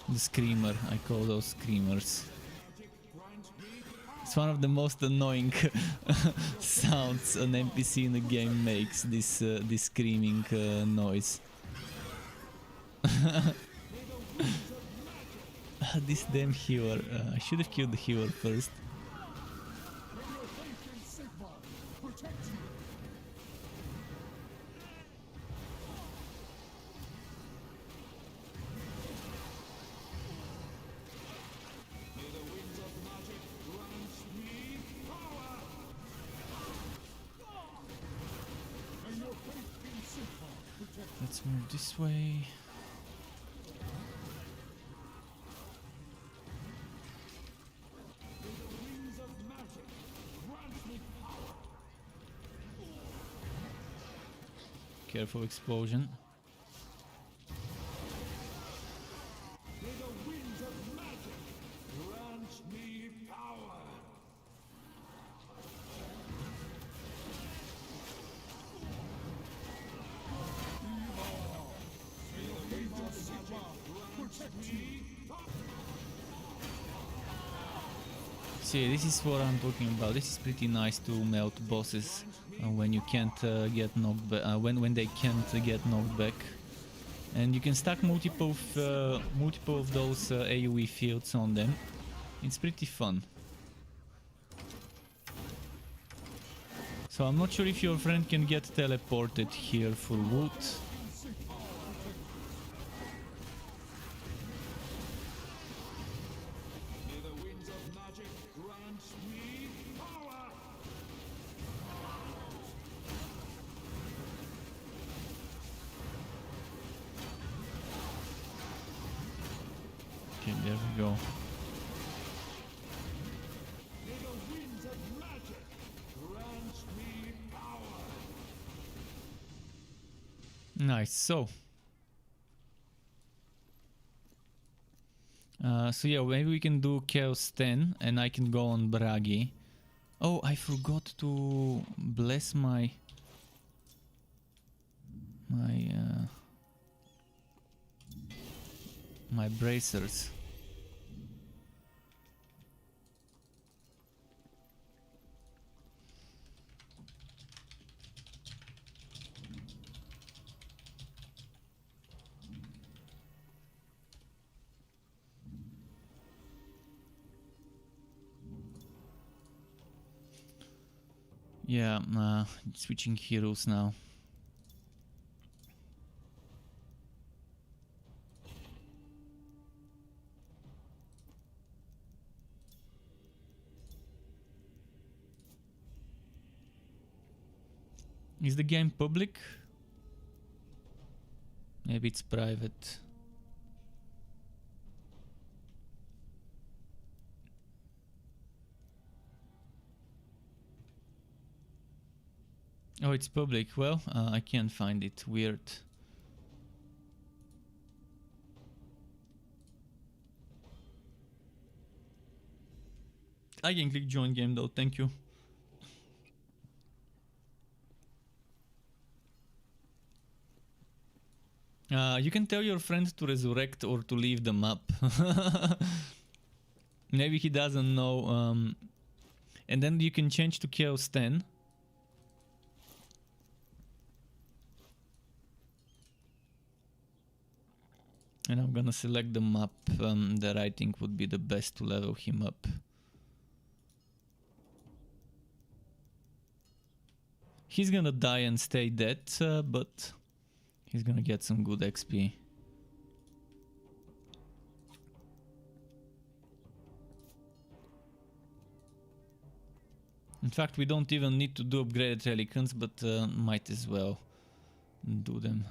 The screamer, I call those screamers. It's one of the most annoying sounds an NPC in the game makes, this screaming noise. This damn healer. I should have killed the healer first. May your faith in Sigma protect you. May the winds of magic grant me power. May your faith in Sigma protect you. Let's move this way. May the winds of magic grant me power. Careful explosion. May the winds of magic grant me power. May the winds of Sigma protect me. See, this is what I'm talking about. This is pretty nice to melt bosses when you can't get knocked back. When they can't get knocked back, and you can stack multiple of those AoE fields on them. It's pretty fun. So I'm not sure if your friend can get teleported here for wood. May the winds of magic grant me power. Okay, there we go. May the winds of magic grant me power. Nice. So yeah, maybe we can do Chaos 10 and I can go on Bragi. Oh, I forgot to bless my bracers. Yeah, switching heroes now. Is the game public? Maybe it's private. Oh, it's public. Well, I can't find it. Weird. I can click join game though, thank you. You can tell your friend to resurrect or to leave the map. Maybe he doesn't know. And then you can change to Chaos 10. And I'm gonna select the map that I think would be the best to level him up. He's gonna die and stay dead, but he's gonna get some good XP. In fact, we don't even need to do upgraded relicants, but might as well do them.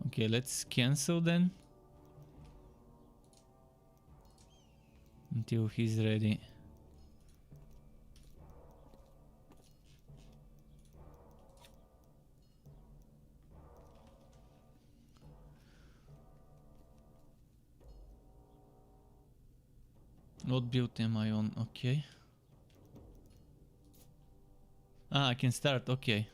Okay, let's cancel then. Until he's ready. What build am I on? Okay. Ah, I can start, okay.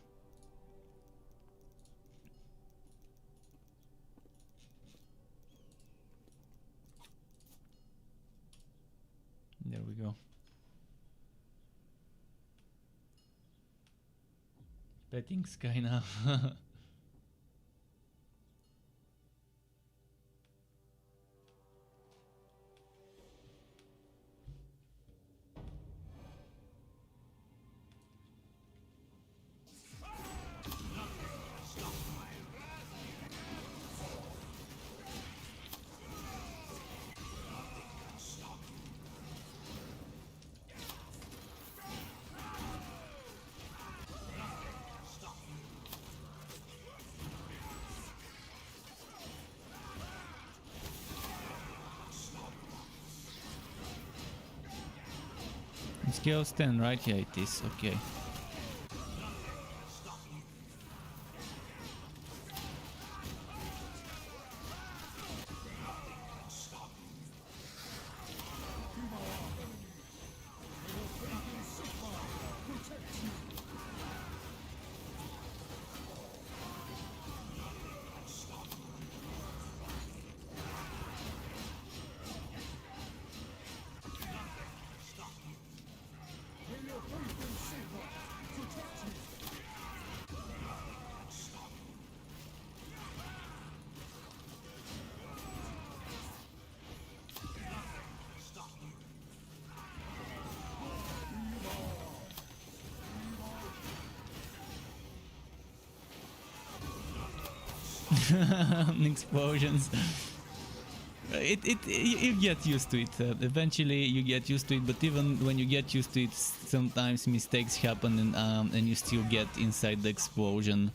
There we go. Petting Sky now. Scales 10, right? Yeah, it is. Okay. Explosions. You get used to it. Eventually, you get used to it. But even when you get used to it, sometimes mistakes happen, and you still get inside the explosion.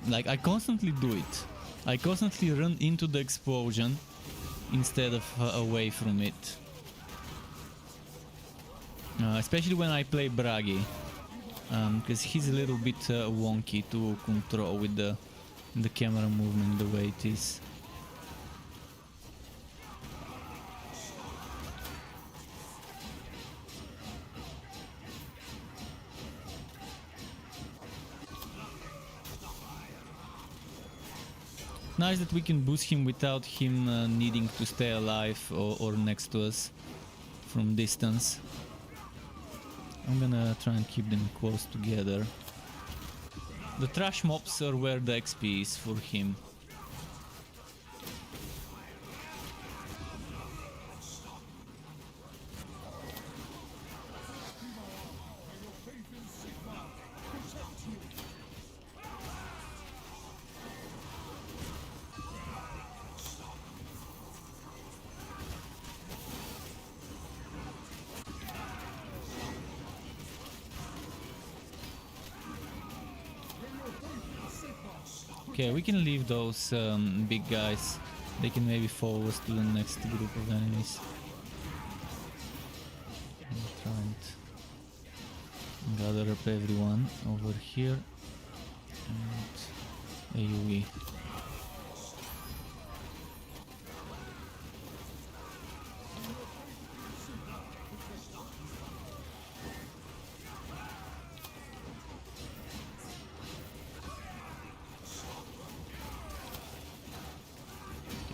Like I constantly do it. I constantly run into the explosion instead of away from it. Especially when I play Bragi, because he's a little bit wonky to control with the camera movement the way it is. Nice that we can boost him without him needing to stay alive or next to us from distance. I'm gonna try and keep them close together. The trash mobs are where the XP is for him. Okay, we can leave those big guys They can maybe follow us to the next group of enemies. I'll try and gather up everyone over here. And AoE.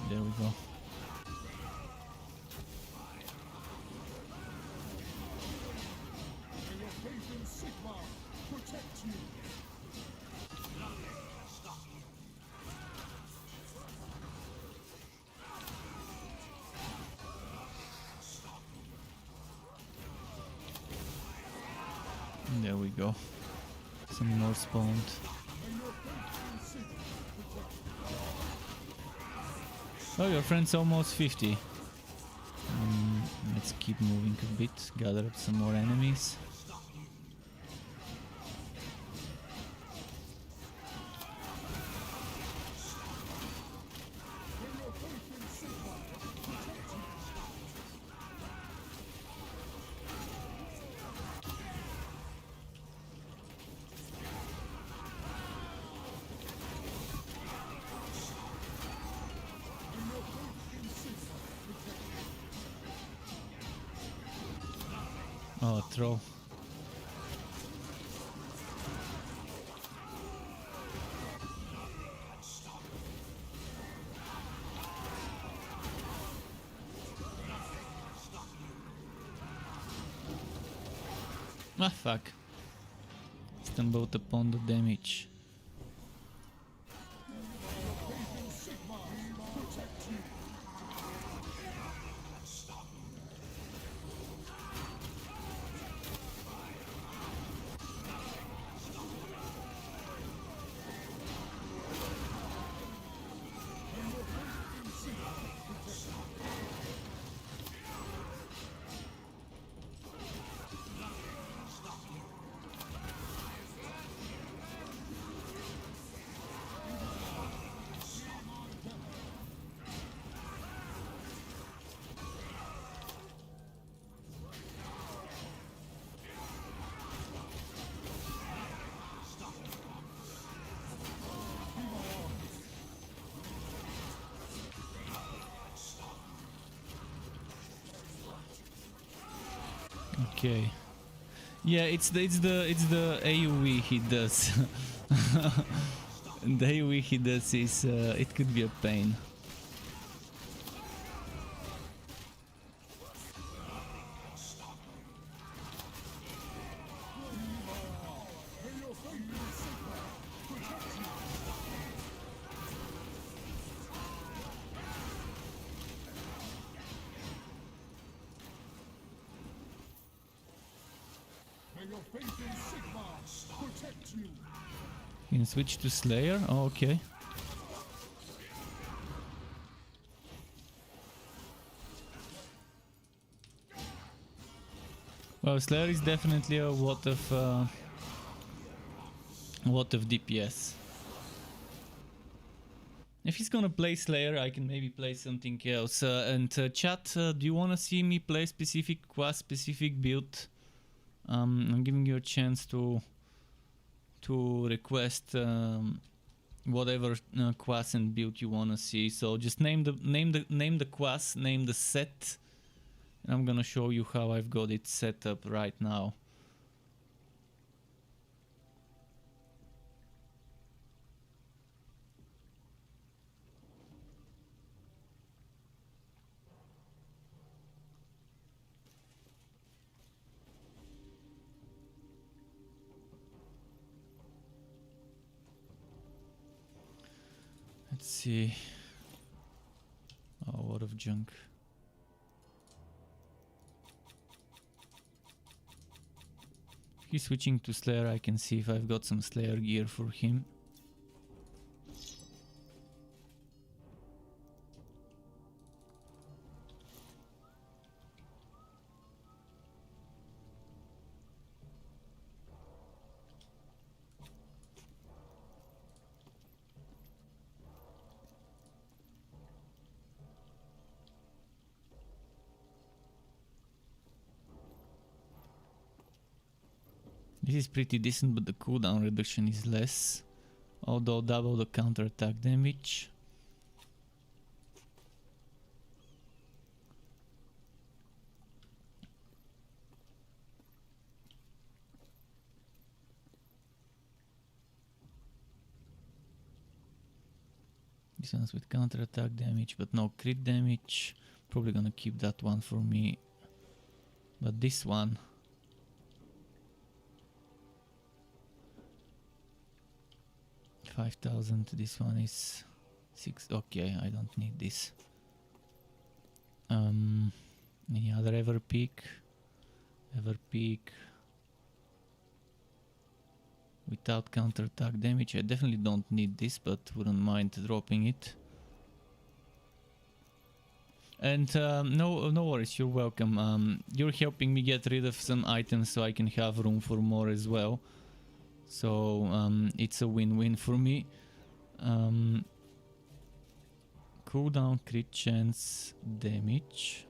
There we go. There we go. Some more spawned. Oh, your friend's almost 50. Let's keep moving a bit, gather up some more enemies. Oh, throw. Ah, fuck. Stumbled upon the damage. Okay. Yeah, it's the AoE he does. The AoE he does is it could be a pain. You can switch to Slayer? Oh, okay. Well, Slayer is definitely a lot of DPS. If he's gonna play Slayer, I can maybe play something else. Chat, do you wanna see me play specific quest, specific build? I'm giving you a chance to request whatever class and build you wanna see. So just name the class, name the set, and I'm gonna show you how I've got it set up right now. Let's see. Oh, a lot of junk. He's switching to Slayer. I can see if I've got some Slayer gear for him. This is pretty decent, but the cooldown reduction is less. Although double the counter attack damage. This one's with counter attack damage, but no crit damage. Probably gonna keep that one for me. But this one, 5,000. This one is 6. Okay, I don't need this. Any other ever peak? Ever peak without counter attack damage. I definitely don't need this, but wouldn't mind dropping it. And no worries, you're welcome. You're helping me get rid of some items so I can have room for more as well. So it's a win-win for me. Cooldown, crit chance, damage.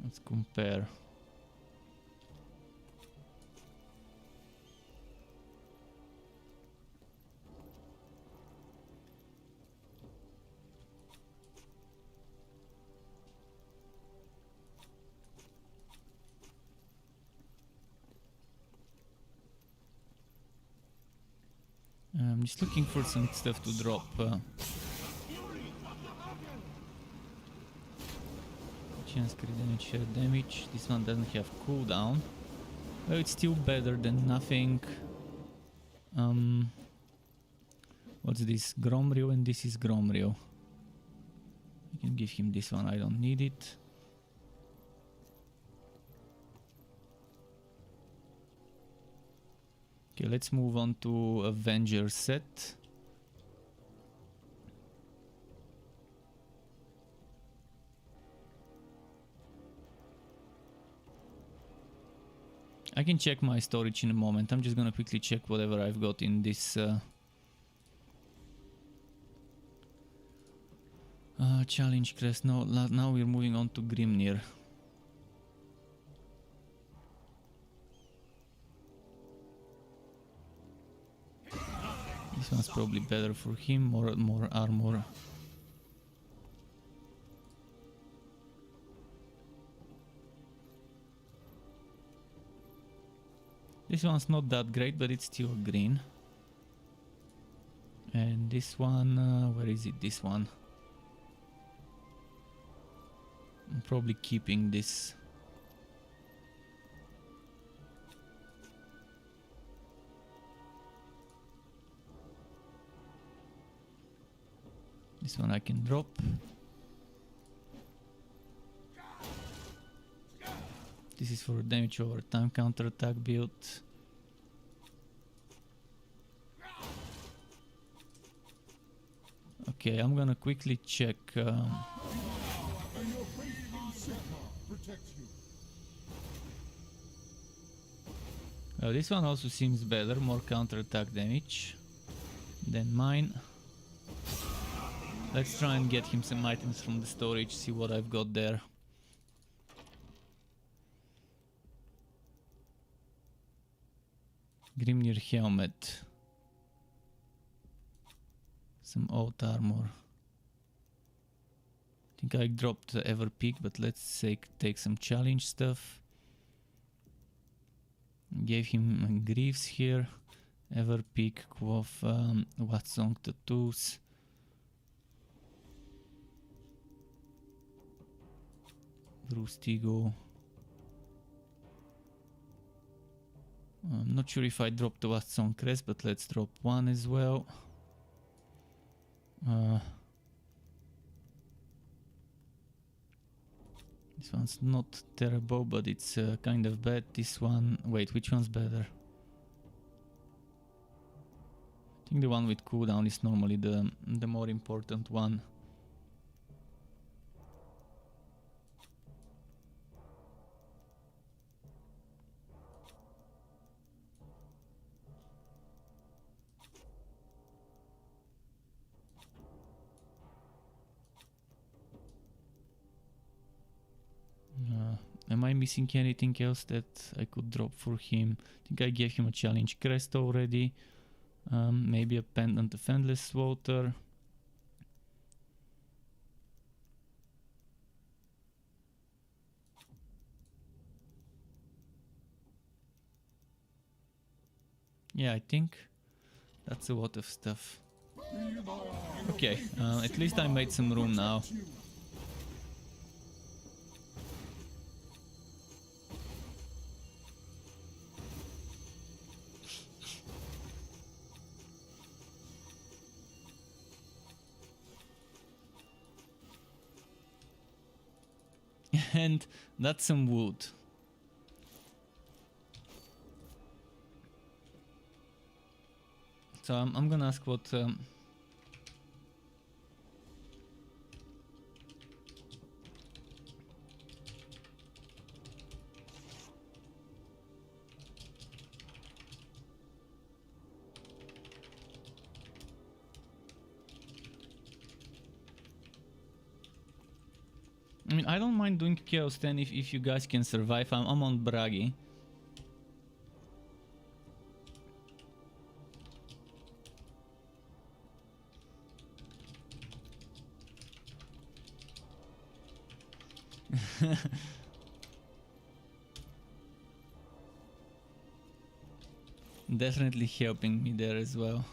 Let's compare. I'm just looking for some stuff to drop. Chance crit damage, share damage. This one doesn't have cooldown. Well, it's still better than nothing. What's this? Gromril, and this is Gromril. I can give him this one, I don't need it. Okay, let's move on to Avenger set. I can check my storage in a moment. I'm just gonna quickly check whatever I've got in this challenge crest. No, now we're moving on to Grimnir. This one's probably better for him. More armor. This one's not that great, but it's still green. And this one, where is it? This one. I'm probably keeping this. This one I can drop. This is for damage over time counter attack build. Okay, I'm gonna quickly check. This one also seems better, more counter attack damage than mine. Let's try and get him some items from the storage, see what I've got there. Grimnir helmet. Some old armor. I think I dropped the ever peak, but let's take some challenge stuff. Gave him greaves here. Ever peak, quoth, Watsong tattoos. Rustigo. I'm not sure if I dropped the Watsong crest, but let's drop one as well. This one's not terrible, but it's kind of bad. This one, wait, which one's better? I think the one with cooldown is normally the more important one. I missing anything else that I could drop for him? I think I gave him a challenge crest already. Maybe a pendant of endless water. Yeah, I think that's a lot of stuff. Okay, at least I made some room now. And that's some wood. So I'm gonna ask what... I mean, I don't mind doing Chaos 10 if you guys can survive. I'm on Bragi. Definitely helping me there as well.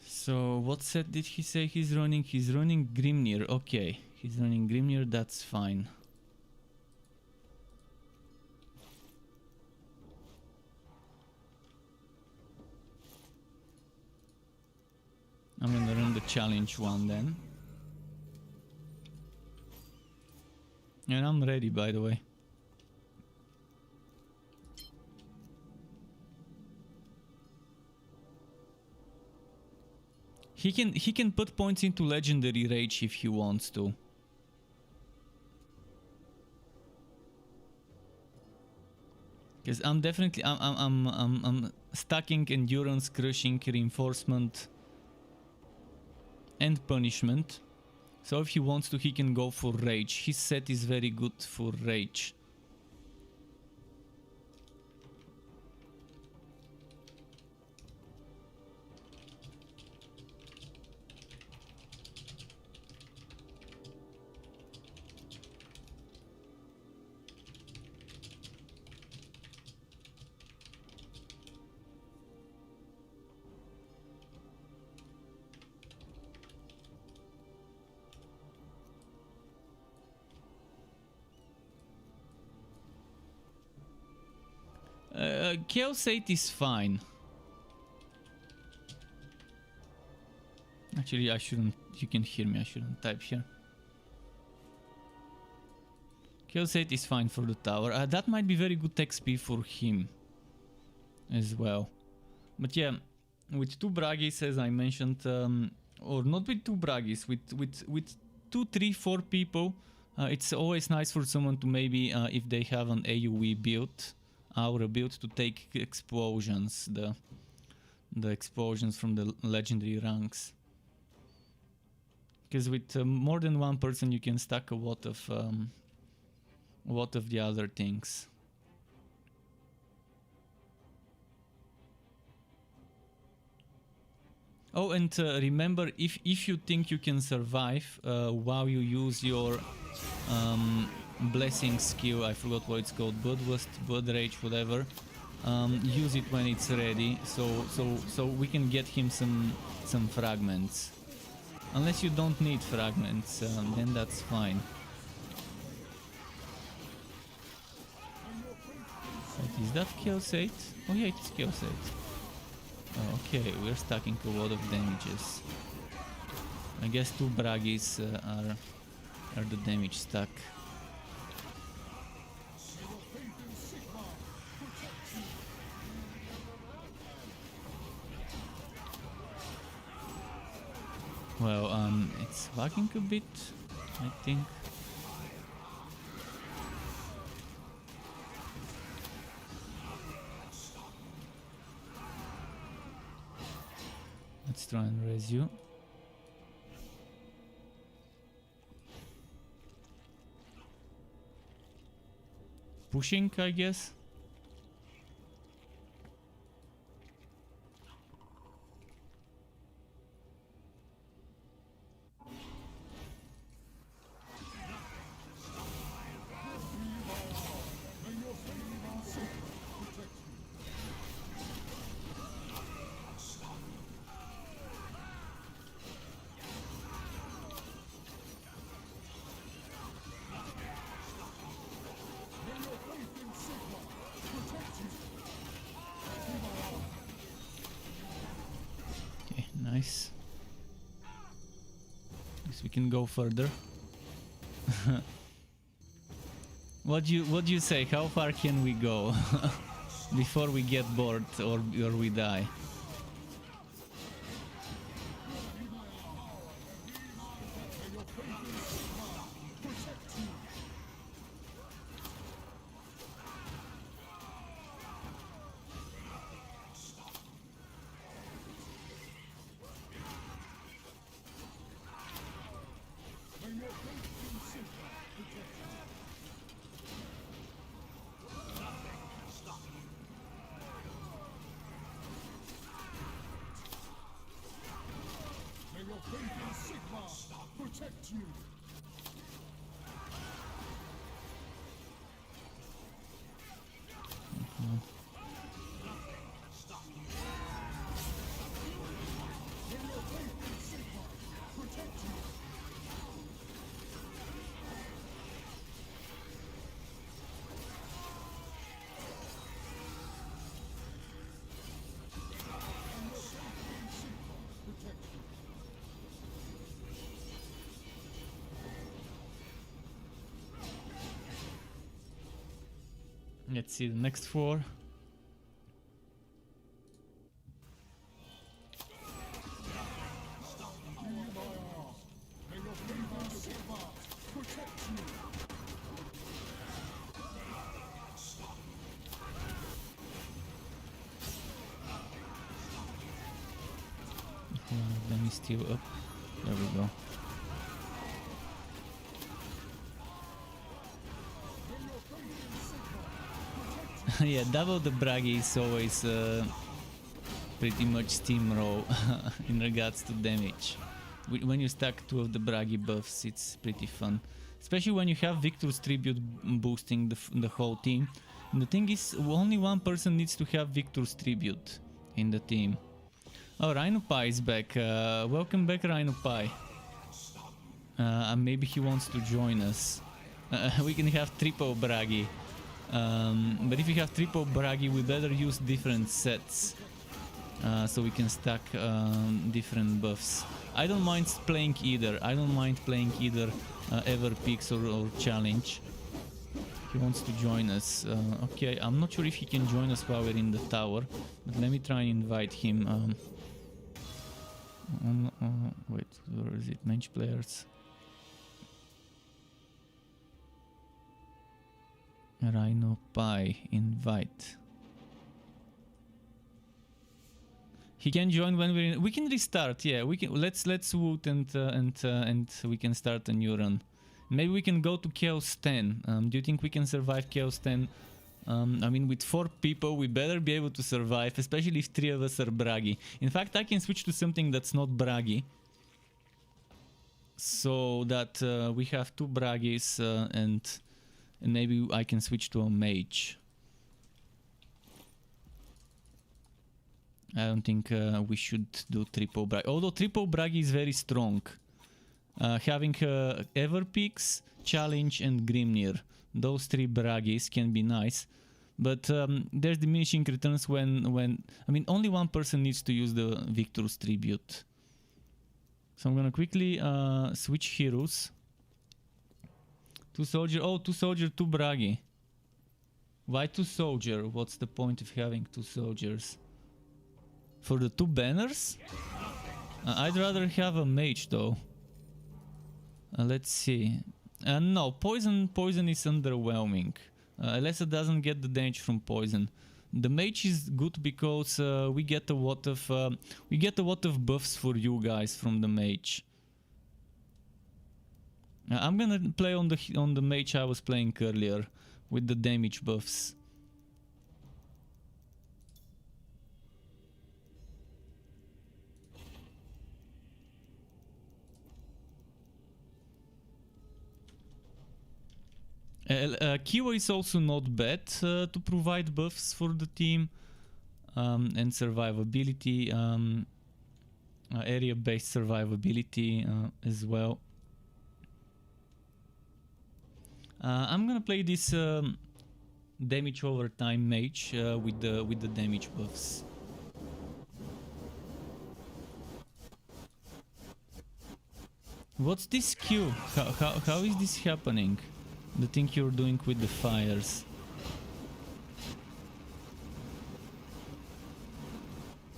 So what set did he say he's running? He's running Grimnir. Okay, he's running Grimnir, that's fine. I'm gonna run the challenge one then. And I'm ready, by the way. He can put points into legendary rage if he wants to. Because I'm definitely I'm stacking endurance, crushing, reinforcement, and punishment. So if he wants to, he can go for rage. His set is very good for rage. Chaos 8 is fine. Actually, I shouldn't. You can hear me. I shouldn't type here. Chaos 8 is fine for the tower. That might be very good XP for him as well. But yeah, with 2 Braggies, as I mentioned, or not with 2 Braggies, with 2, 3, 4 people, it's always nice for someone to maybe, if they have an AoE build, aura build, to take explosions, the explosions from the legendary ranks. Because with more than 1 person, you can stack a lot of the other things. Oh, and remember, if you think you can survive while you use your blessing skill, I forgot what it's called, Bloodlust, Blood Rage, whatever. Use it when it's ready, so we can get him some fragments. Unless you don't need fragments, then that's fine. Wait, is that Chaos 8? Oh yeah, it's Chaos 8. Oh, okay, we're stacking a lot of damages. I guess 2 Braggies are the damage stack. Well, it's lagging a bit, I think. try and raise you. Pushing, I guess. Nice. Guess we can go further. What do you say? How far can we go before we get bored or we die? Let's see the next 4. Then he's still up. There we go. Yeah, double the Bragi is always pretty much steamroll in regards to damage. When you stack 2 of the Bragi buffs, it's pretty fun. Especially when you have Victor's Tribute boosting the whole team. And the thing is, only one person needs to have Victor's Tribute in the team. Oh, Rhino Pie is back. Welcome back, Rhino Pie. Maybe he wants to join us. We can have triple Bragi. But if we have triple Bragi, we better use different sets. So we can stack different buffs. I don't mind playing either. I don't mind playing either Ever Pix or Challenge. He wants to join us. Okay, I'm not sure if he can join us while we're in the tower. But let me try and invite him. Wait, where is it? Mage players. Rhino Pie, invite. He can join when we're in. We can restart. Yeah, we can. Let's woot and we can start a new run. Maybe we can go to Chaos 10. Do you think we can survive Chaos 10? I mean, with 4 people, we better be able to survive, especially if 3 of us are Bragi. In fact, I can switch to something that's not Bragi, so that we have 2 Bragis and maybe I can switch to a mage. I don't think we should do triple Bragi, although triple Bragi is very strong. Having Everpix, Challenge and Grimnir, those 3 Bragis can be nice, but there's diminishing returns when I mean, only one person needs to use the Victor's Tribute. So I'm gonna quickly switch heroes. 2 soldier, oh, 2 soldier, 2 Bragi. Why 2 soldier? What's the point of having 2 soldiers? For the 2 banners? I'd rather have a mage though. Let's see. No, poison is underwhelming. Unless it doesn't get the damage from poison. The mage is good because we get a lot of buffs for you guys from the mage. I'm gonna play on the mage I was playing earlier with the damage buffs. Kiwa is also not bad to provide buffs for the team, and survivability, area-based survivability as well. I'm gonna play this damage over time mage with the damage buffs. What's this Q? How is this happening? The thing you're doing with the fires.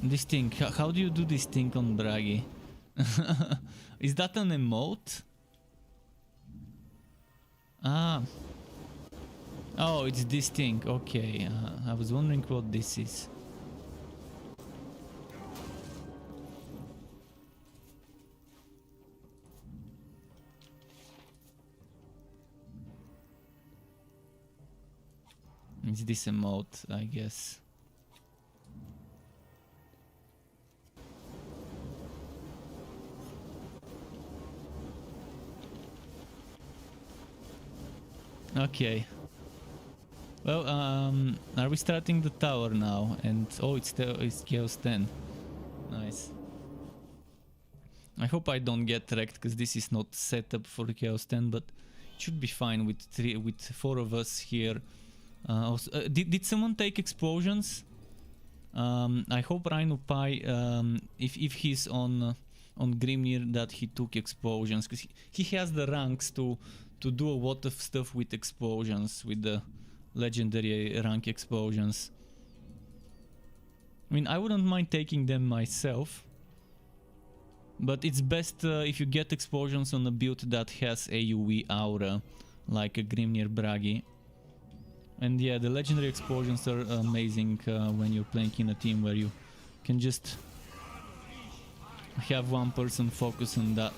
This thing, how do you do this thing on Bragi? Is that an emote? Ah. Oh, it's this thing, okay. I was wondering what this is. It's this emote, I guess. Okay. Well, are we starting the tower now? And oh, it's Chaos 10. Nice. I hope I don't get wrecked because this is not set up for Chaos 10, but it should be fine with 4 of us here. Also, did someone take explosions? I hope Rhino Pi, if he's on Grimnir, that he took explosions, because he has the ranks to do a lot of stuff with explosions, with the legendary rank explosions. I mean, I wouldn't mind taking them myself, but it's best if you get explosions on a build that has AoE aura, like a Grimnir Bragi. And yeah, the legendary explosions are amazing when you're playing in a team where you can just have one person focus on that.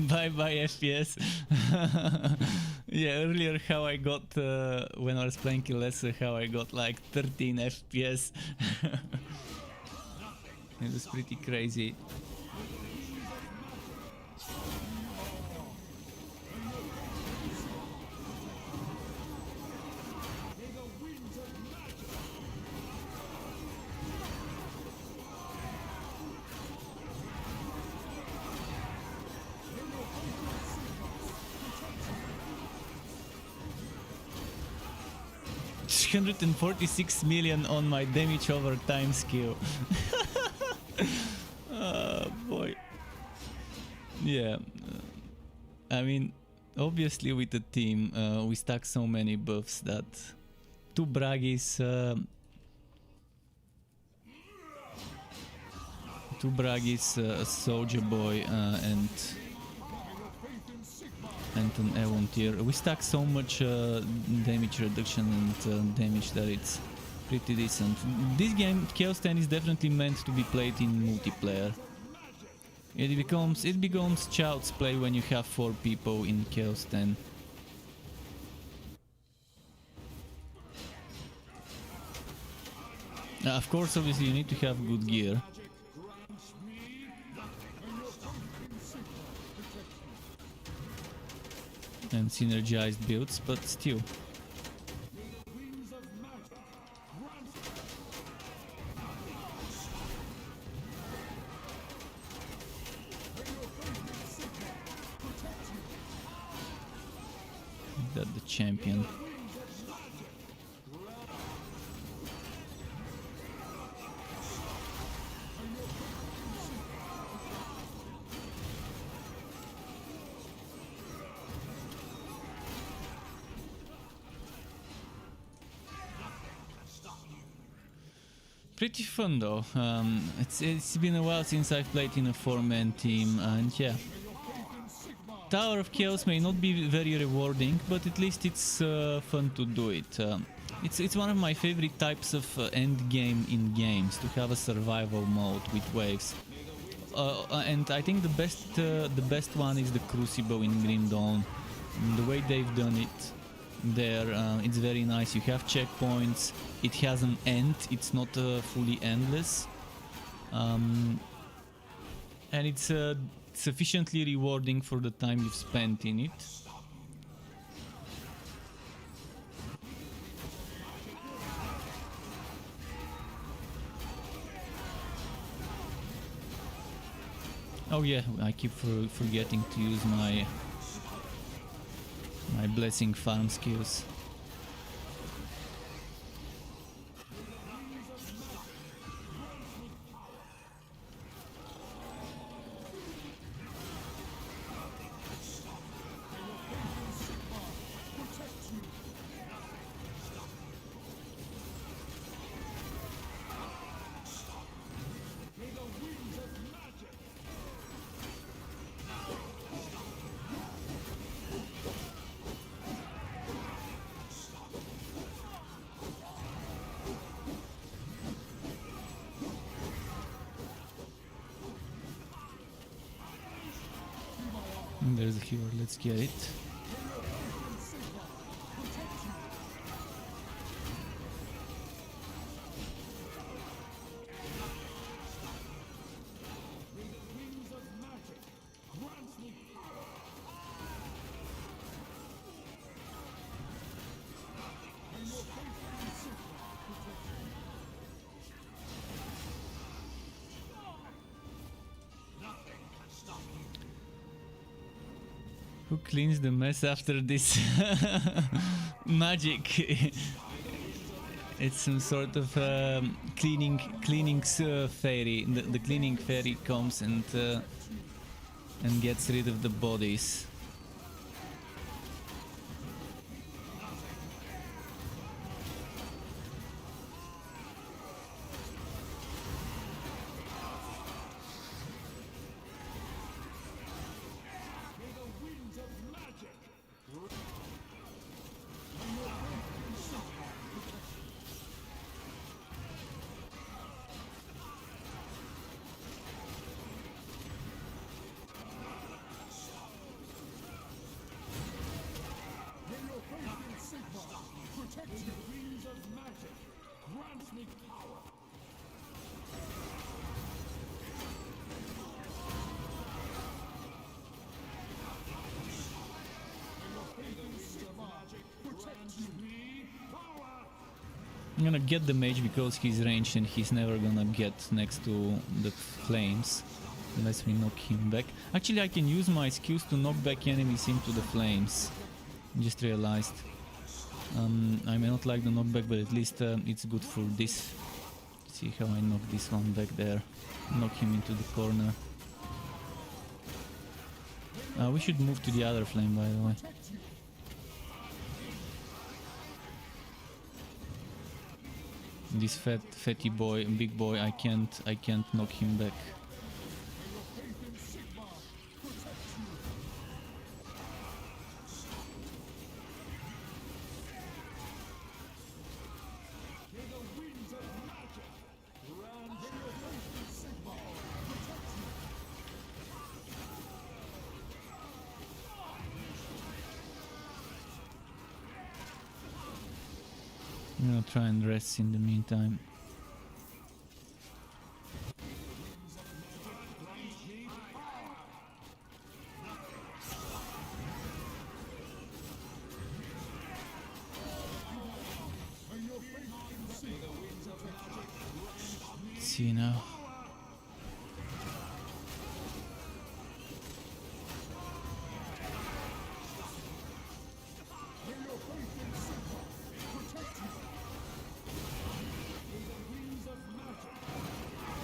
Bye bye FPS. Yeah, earlier how I got when I was playing Lesser, how I got like 13 FPS. It was pretty crazy. $146 million on my damage over time skill. Boy. Yeah. I mean, obviously with the team, we stack so many buffs that 2 Bragis, a Soldier Boy, and an Ewon tier. We stack so much damage reduction and damage that it's pretty decent. This game, Chaos 10, is definitely meant to be played in multiplayer. It becomes child's play when you have 4 people in Chaos 10. Of course, obviously, you need to have good gear. And synergized builds, but still. champion. Pretty fun though. It's been a while since I've played in a 4-man team, and yeah. Tower of Chaos may not be very rewarding, but at least it's fun to do it. It's one of my favorite types of endgame in games, to have a survival mode with waves. And I think the best one is the Crucible in Grim Dawn. The way they've done it there, it's very nice. You have checkpoints, it has an end, it's not fully endless, and it's sufficiently rewarding for the time you've spent in it. Oh yeah, I keep forgetting to use my blessing farm skills. There's a hero, let's get it. Who cleans the mess after this? Magic. It's some sort of cleaning fairy. The cleaning fairy comes and gets rid of the bodies. I'm gonna get the mage because he's ranged and he's never gonna get next to the flames unless we knock him back. Actually, I can use my skills to knock back enemies into the flames. Just realized. I may not like the knockback, but at least it's good for this. See how I knock this one back there. Knock him into the corner. We should move to the other flame, by the way. This fatty boy, big boy, I can't knock him back. I'm gonna try and rest in the meantime. Let's see now.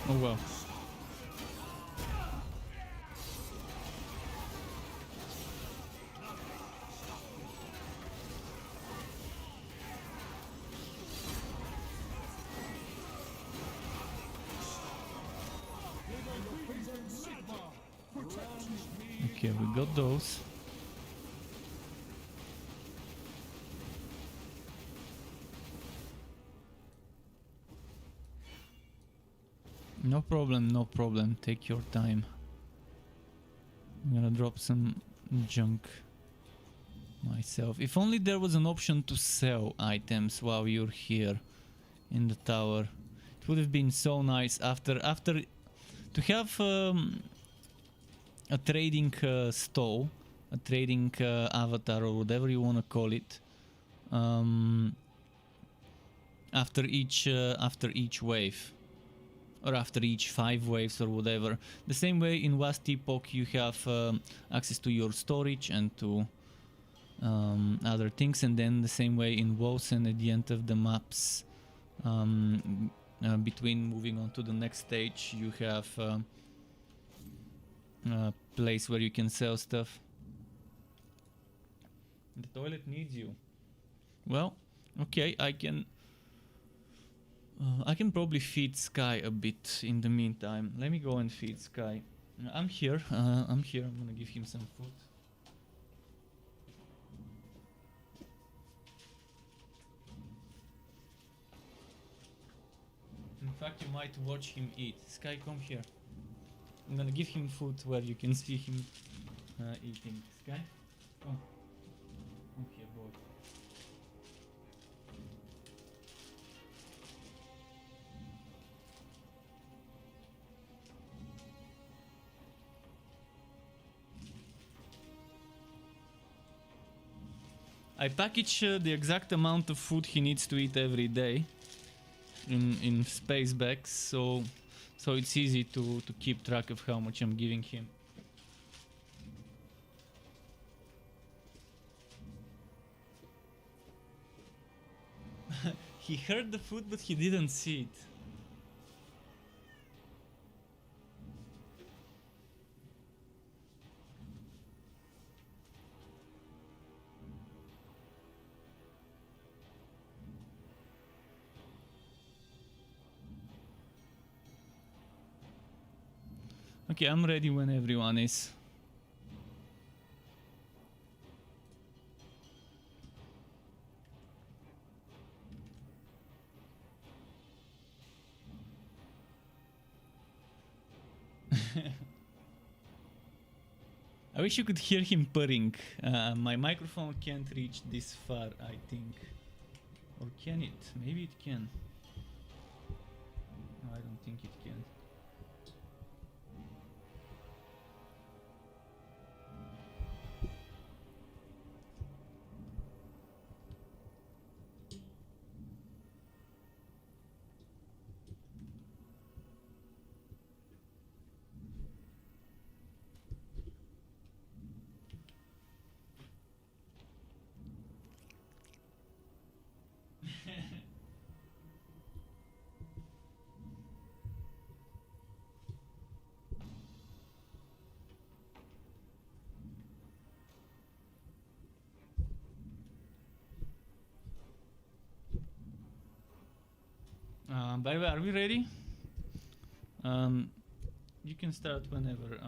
Oh well. Okay, we got those. No problem, no problem. Take your time. I'm gonna drop some junk myself. If only there was an option to sell items while you're here in the tower. It would have been so nice after to have a trading stall, a trading avatar or whatever you want to call it. After each wave. Or after each 5 waves or whatever. The same way in Last Epoch you have access to your storage and to other things, and then the same way in Wosen at the end of the maps, between moving on to the next stage, you have a place where you can sell stuff. The toilet needs you. Well, okay, I can probably feed Sky a bit in the meantime. Let me go and feed Sky. I'm here. I'm gonna give him some food. In fact, you might watch him eat. Sky, come here. I'm gonna give him food where you can see him eating. Sky, come. Come here, boy. I package the exact amount of food he needs to eat every day in space bags, so it's easy to keep track of how much I'm giving him. He heard the food, but he didn't see it. Okay, I'm ready when everyone is. I wish you could hear him purring. My microphone can't reach this far, I think. Or can it? Maybe it can. No, I don't think it can. By the way, are we ready? You can start whenever.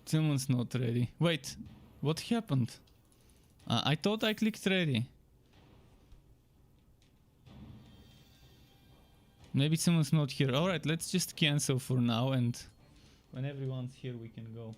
Someone's not ready. Wait, what happened? I thought I clicked ready. Maybe someone's not here. Alright, let's just cancel for now, and when everyone's here we can go.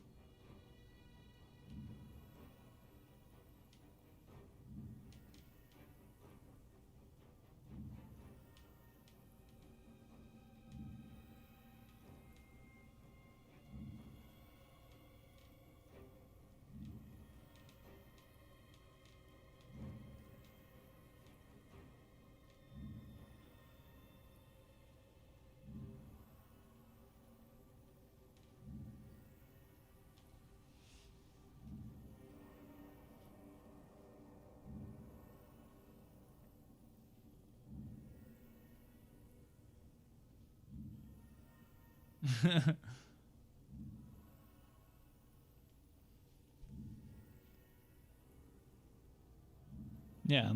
Yeah.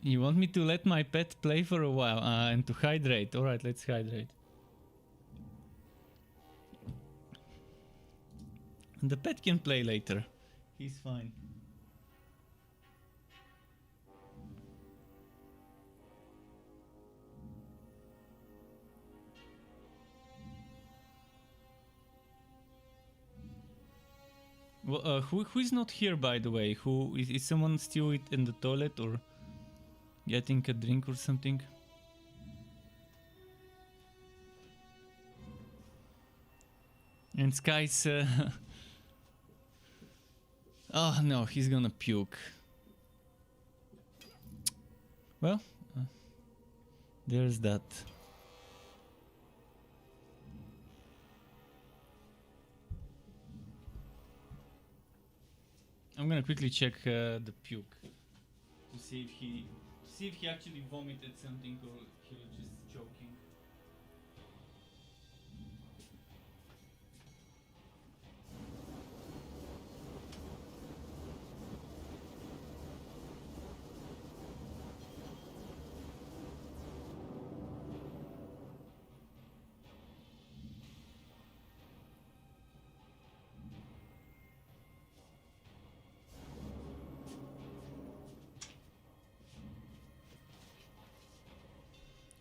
You want me to let my pet play for a while and to hydrate? Alright, let's hydrate. The pet can play later. He's fine. Well, who is not here, by the way? Who is someone still in the toilet or getting a drink or something? And Sky's... oh no, he's gonna puke. Well, there's that. I'm gonna quickly check the puke to see if he actually vomited something or he was just choking.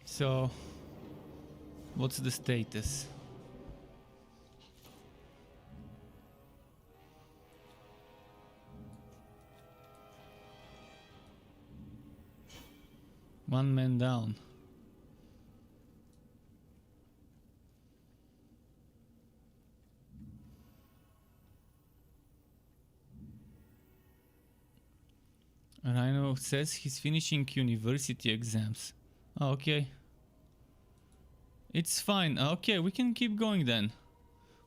So, what's the status? One man down. Rhino says he's finishing university exams. Oh, okay. It's fine. Okay, we can keep going then.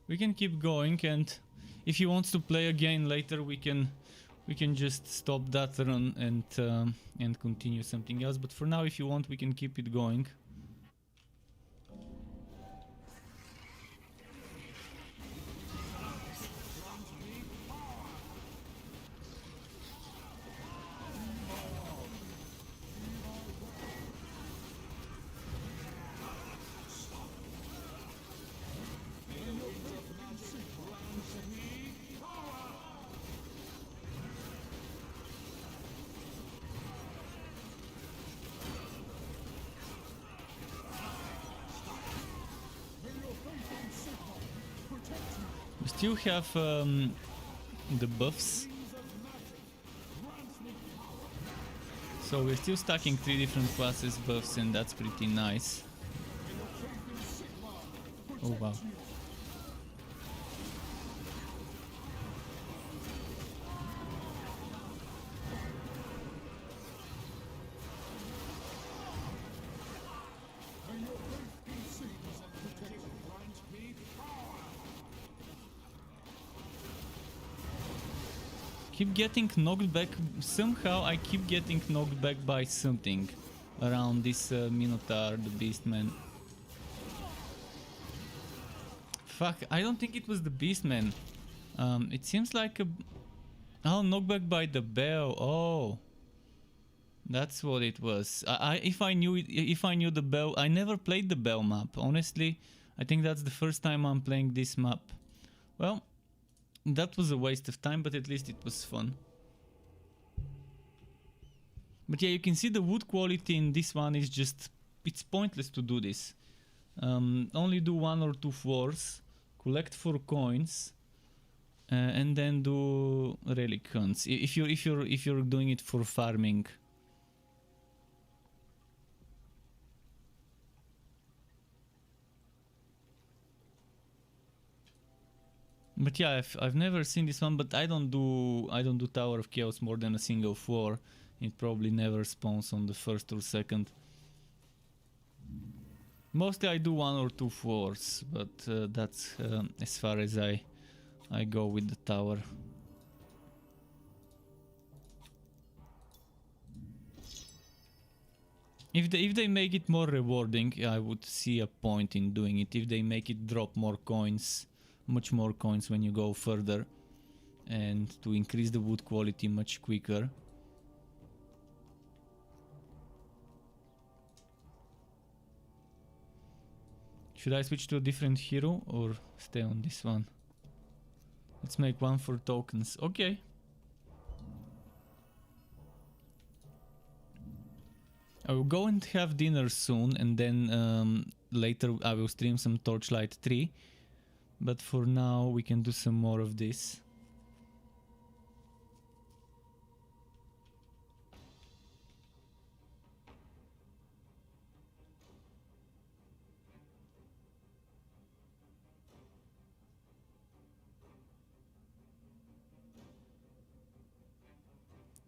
We can keep going, and if he wants to play again later, we can just stop that run and continue something else. But for now, if you want, we can keep it going. We still have the buffs, so we're still stacking 3 different classes buffs, and that's pretty nice. Oh wow. Keep getting knocked back. Somehow I keep getting knocked back by something around this Minotaur, the Beastman. Fuck, I don't think it was the Beastman. It seems like a... Oh, knockback by the bell. Oh, that's what it was. If I knew the bell, I never played the bell map. Honestly, I think that's the first time I'm playing this map. Well, that was a waste of time, but at least it was fun. But yeah, you can see the wood quality in this one is just... It's pointless to do this. Only do 1 or 2 floors, collect 4 coins, and then do relic hunts. If you're doing it for farming. But yeah, I've never seen this one, but I don't do Tower of Chaos more than a single floor. It probably never spawns on the first or second. Mostly I do 1 or 2 floors, but that's as far as I go with the tower. If they make it more rewarding, I would see a point in doing it. If they make it drop more coins, much more coins when you go further, and to increase the wood quality much quicker. Should I switch to a different hero or stay on this one? Let's make one for tokens. Okay. I will go and have dinner soon, and then later I will stream some Torchlight 3. But for now we can do some more of this.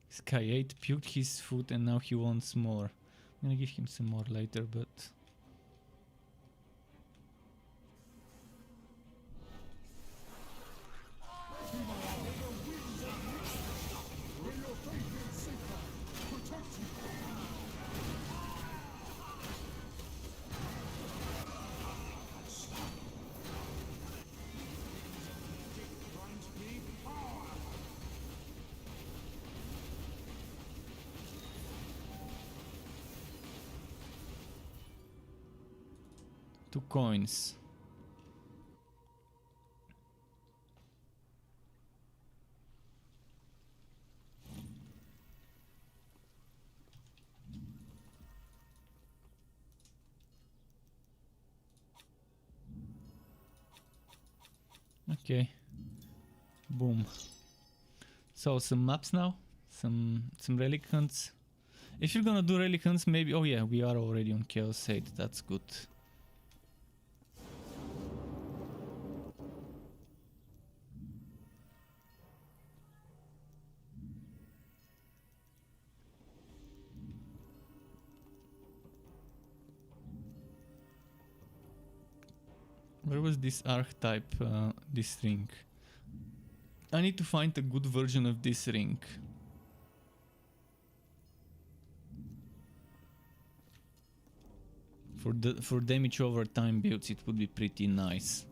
Sky 8 puked his food and now he wants more. I'm gonna give him some more later, but... Two coins. Okay. Boom. So some maps now, some relic hunts. If you're gonna do relic hunts, maybe... Oh yeah, we are already on Chaos 8, that's good. Where was this archetype, this ring? I need to find a good version of this ring. For damage over time builds, it would be pretty nice.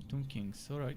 Tomb Kings, alright.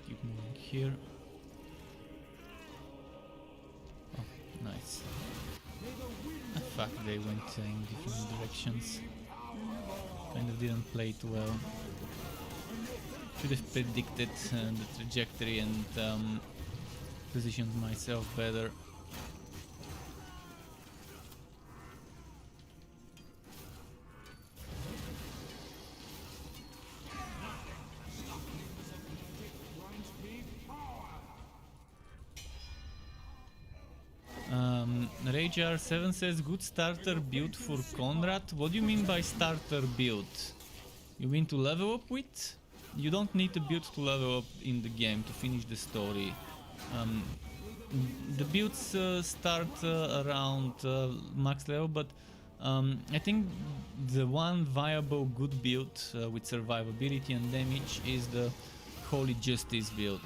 Keep moving here. Oh, nice. Ah, fuck, they went in different directions. Kind of didn't play it well. Should have predicted the trajectory and positioned myself better. RageR7 says good starter build for Conrad. What do you mean by starter build? You mean to level up with? You don't need to build to level up in the game to finish the story. The builds start around max level, but I think the one viable good build with survivability and damage is the Holy Justice build.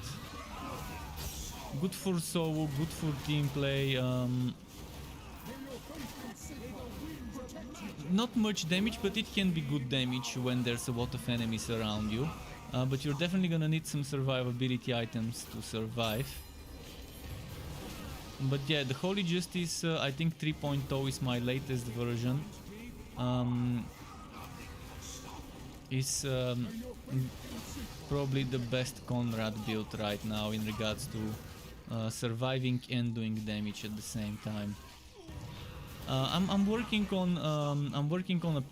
Good for solo, good for team play. not much damage, but it can be good damage when there's a lot of enemies around you. But you're definitely gonna need some survivability items to survive. But yeah, the Holy Justice, I think 3.0 is my latest version. Is probably the best Conrad build right now in regards to surviving and doing damage at the same time. I'm working on a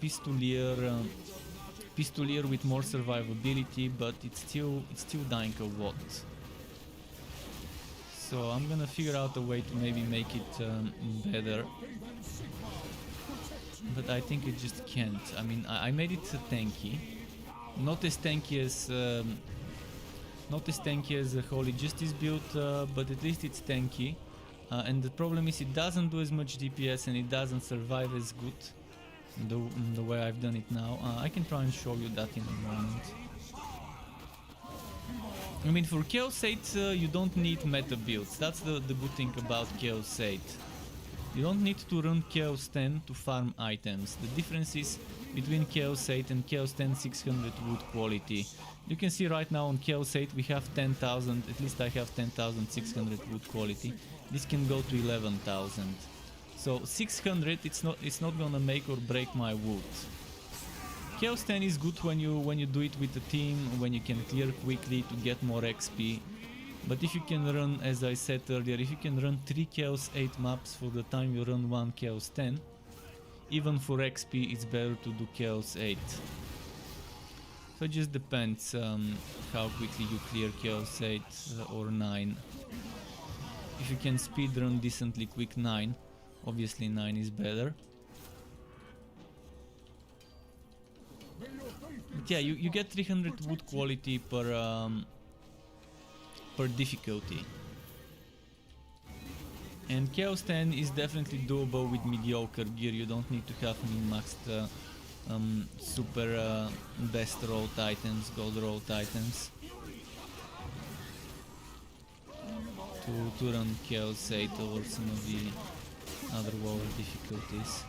pistolier with more survivability, but it's still dying a lot. So I'm gonna figure out a way to maybe make it better. But I think it just can't. I mean, I made it tanky, not as tanky as a Holy Justice build, but at least it's tanky. And the problem is it doesn't do as much DPS and it doesn't survive as good the way I've done it now. I can try and show you that in a moment. I mean, for Chaos 8 you don't need meta builds. That's the good thing about Chaos 8. You don't need to run Chaos 10 to farm items. The difference is between Chaos 8 and Chaos 10 600 wood quality. You can see right now on Chaos 8 we have 10,000, at least I have 10,600 wood quality. This can go to 11,000. So 600 it's not gonna make or break my wood. Chaos 10 is good when you do it with a team, when you can clear quickly to get more XP. But if you can run, as I said earlier, if you can run 3 Chaos 8 maps for the time you run 1 Chaos 10, even for XP it's better to do Chaos 8. So it just depends how quickly you clear Chaos 8 or 9. If you can speedrun decently quick 9, obviously 9 is better. But yeah, you get 300 wood quality per difficulty. And Chaos 10 is definitely doable with mediocre gear. You don't need to have min-maxed super best rolled items, gold rolled items to run Chaos 8 over some of the other lower difficulties.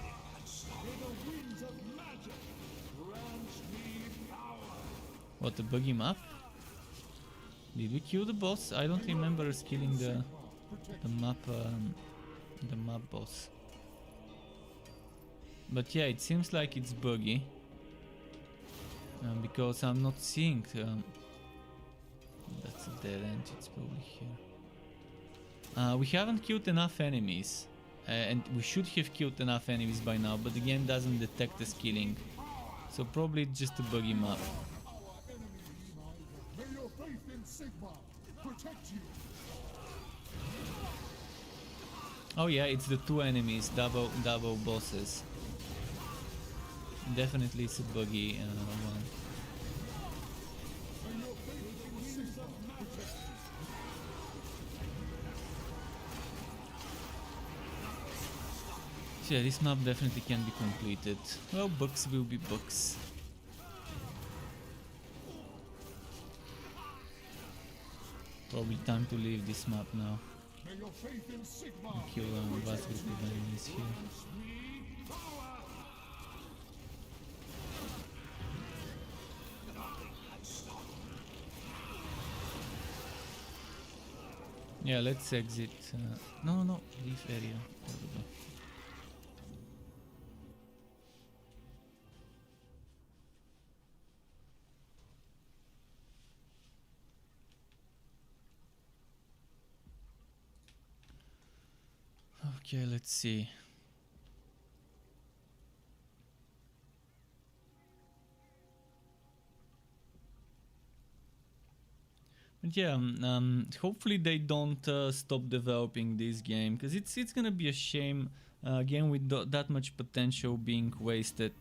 What, a buggy map? Did we kill the boss? I don't remember us killing the map boss. But yeah, it seems like it's buggy because I'm not seeing. That's a dead end. It's probably here. We haven't killed enough enemies, and we should have killed enough enemies by now. But the game doesn't detect us killing, so probably it's just a buggy map. Oh yeah, it's the 2 enemies, double bosses. Definitely it's a buggy one. So yeah, this map definitely can be completed. Well, bugs will be bugs. Probably time to leave this map now. Kill vast group of enemies here. Yeah, let's exit. No, leave area. Probably. Okay, let's see. But yeah, hopefully they don't stop developing this game, because it's gonna be a shame. Game with that much potential being wasted.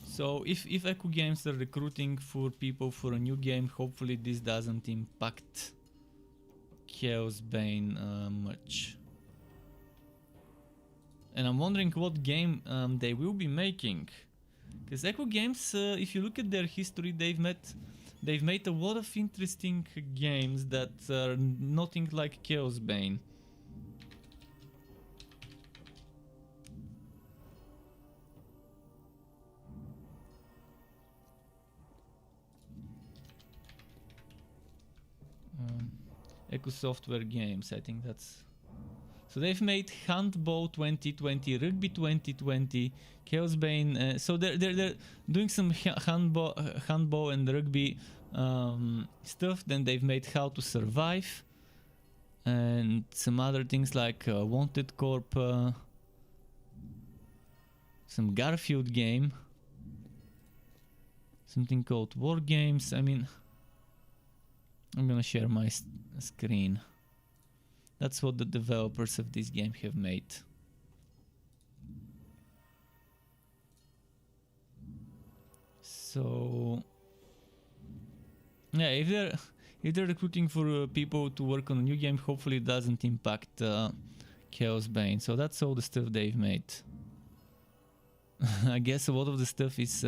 So if Echo Games are recruiting for people for a new game, hopefully this doesn't impact Chaosbane much. And I'm wondering what game they will be making, because Echo Games, if you look at their history, they've made a lot of interesting games that are nothing like Chaosbane. Echo Software Games, I think that's... So they've made Handball 2020, Rugby 2020, Chaosbane. So they're doing some handball and rugby stuff. Then they've made How to Survive and some other things like Wanted Corp, some Garfield game, something called War Games. I mean, I'm gonna share my screen. That's what the developers of this game have made. So yeah, if they're recruiting for people to work on a new game, hopefully it doesn't impact Chaosbane. So that's all the stuff they've made. I guess a lot of the stuff is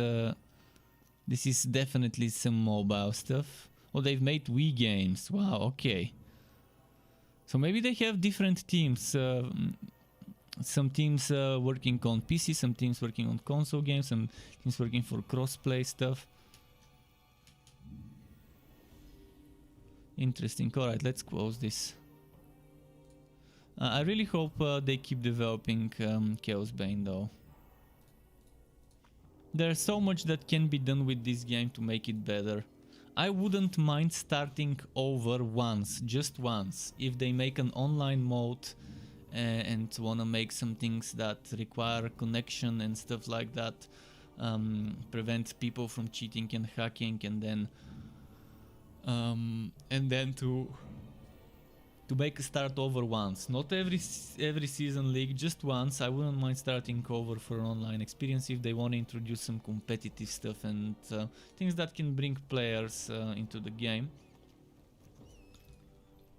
this is definitely some mobile stuff. Oh, they've made Wii games. Wow, okay. So maybe they have different teams. Some teams working on PC, some teams working on console games, some teams working for crossplay stuff. Interesting. Alright, let's close this. I really hope they keep developing Chaosbane though. There's so much that can be done with this game to make it better. I wouldn't mind starting over once, just once, if they make an online mode and wanna make some things that require connection and stuff like that, prevent people from cheating and hacking, and then to make a start over once. Not every season league, just once. I wouldn't mind starting over for an online experience if they want to introduce some competitive stuff and things that can bring players into the game.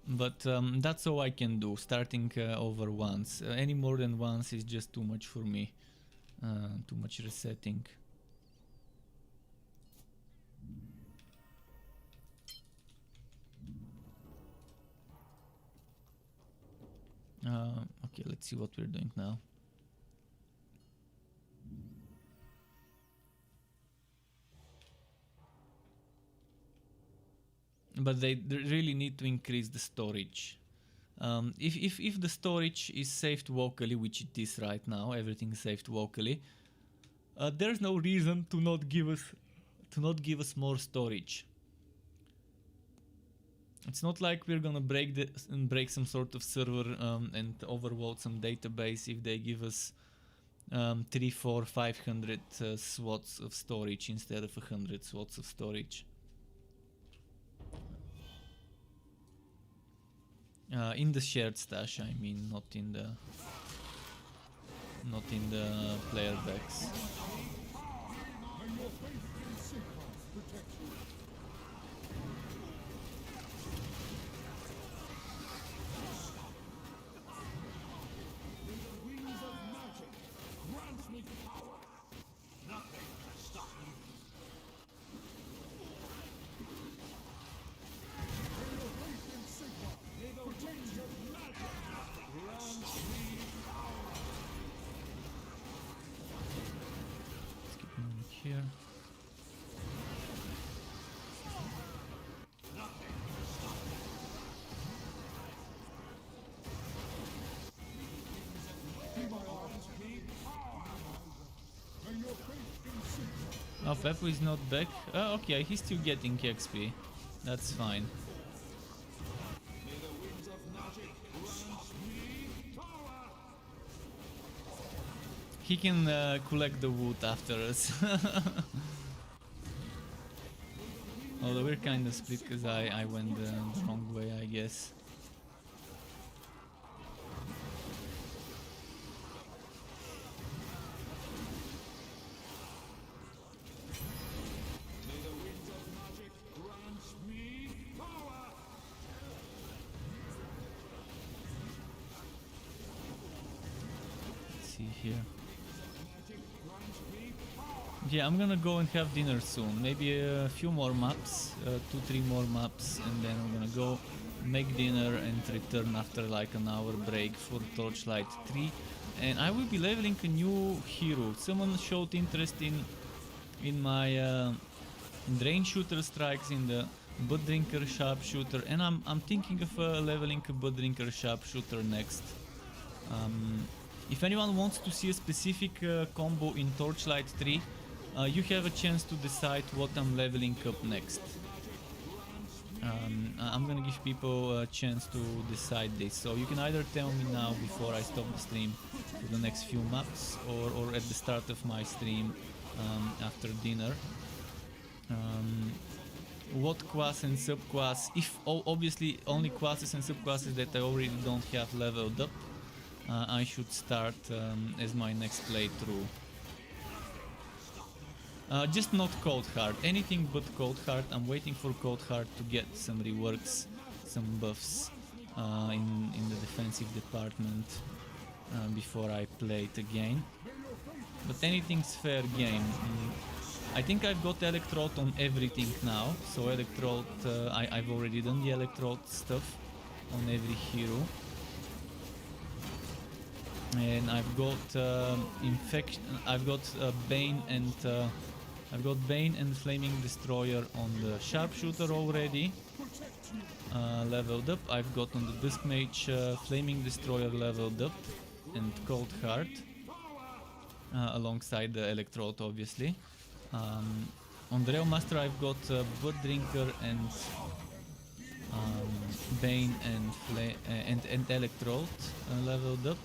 But that's all I can do, starting over once. Any more than once is just too much for me. Too much resetting. Okay, let's see what we're doing now. But they really need to increase the storage. If the storage is saved locally, which it is right now, everything is saved locally, there's no reason to not give us more storage. It's not like we're gonna break some sort of server and overload some database if they give us 3, 4, 500 slots of storage instead of 100 slots of storage. In the shared stash, I mean, not in the player decks. Here. Oh, Peppo is not back. Oh, okay, he's still getting XP. That's fine. He can collect the wood after us. Although we're kind of split because I went the wrong way, I guess. Let's see here. Yeah, I'm gonna go and have dinner soon. Maybe a few more maps, 2-3 more maps, and then I'm gonna go make dinner and return after like an hour break for Torchlight 3. And I will be leveling a new hero. Someone showed interest in my range shooter strikes in the Butt Drinker Sharpshooter, and I'm thinking of leveling a Butt Drinker Sharpshooter next. If anyone wants to see a specific combo in Torchlight 3, you have a chance to decide what I'm leveling up next. I'm gonna give people a chance to decide this, so you can either tell me now before I stop the stream for the next few maps, or at the start of my stream after dinner. What class and subclass, if obviously only classes and subclasses that I already don't have leveled up, I should start as my next playthrough. Just not Cold Heart, anything but Cold Heart. I'm waiting for Cold Heart to get some reworks, some buffs in the defensive department before I play it again. But anything's fair game. I think I've got Electrode on everything now, so Electrode, I've already done the Electrode stuff on every hero. And I've got Infection, I've got Bane and Flaming Destroyer on the Sharpshooter already, leveled up. I've got on the Dusk Mage Flaming Destroyer leveled up, and Cold Heart, alongside the Electrode obviously. On the Rail Master I've got Blood Drinker and Bane and Electrode leveled up.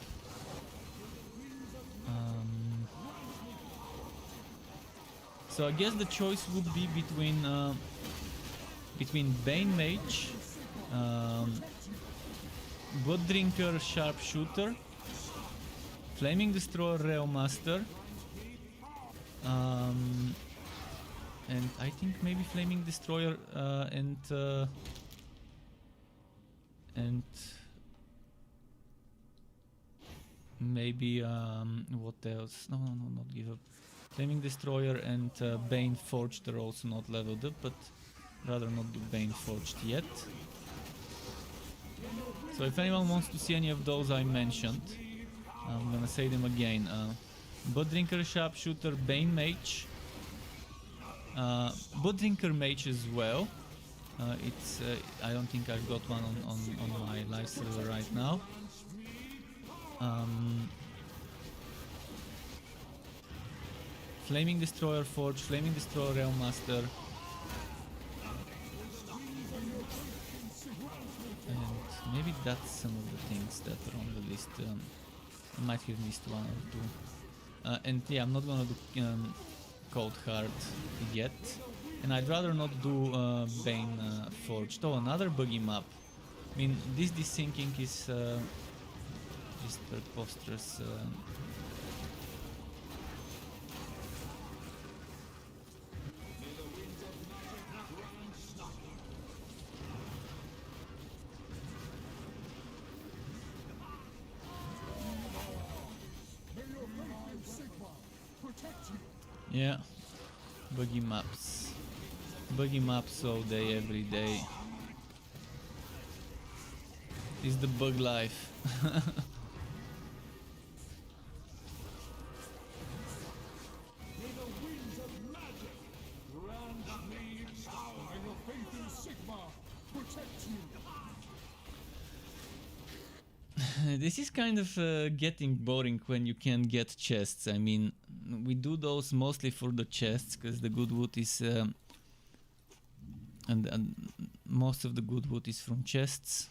So I guess the choice would be between Bane Mage, Blood Drinker Sharpshooter, Flaming Destroyer Rail Master, and I think maybe Flaming Destroyer and maybe what else? No, not give up. Flaming Destroyer and Bane Forged are also not leveled up, but rather not do Bane Forged yet. So if anyone wants to see any of those I mentioned, I'm gonna say them again. Blood Drinker Sharpshooter, Bane Mage, Blood Drinker Mage as well. It's I don't think I've got one on my live server right now. Flaming Destroyer Forge, Flaming Destroyer Realm Master, and maybe that's some of the things that are on the list. I might have missed one or two. And yeah, I'm not gonna do Cold Heart yet, and I'd rather not do Bane Forged. Oh, another buggy map. I mean, this desyncing is just preposterous. Yeah, buggy maps. Buggy maps all day, every day. It's the bug life. This is kind of getting boring when you can't get chests. I mean, we do those mostly for the chests, because the good wood is and most of the good wood is from chests.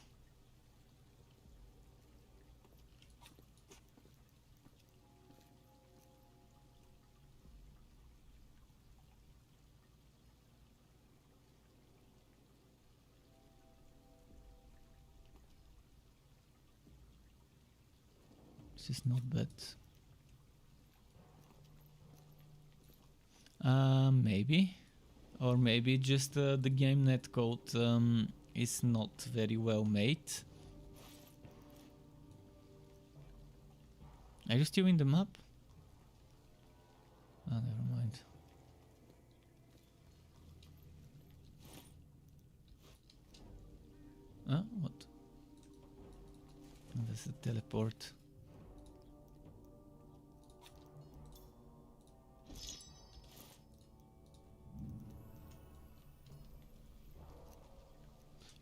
This is not bad. Maybe. Or maybe just the game netcode is not very well made. Are you still in the map? Ah, never mind. Ah, what? Oh, there's a teleport.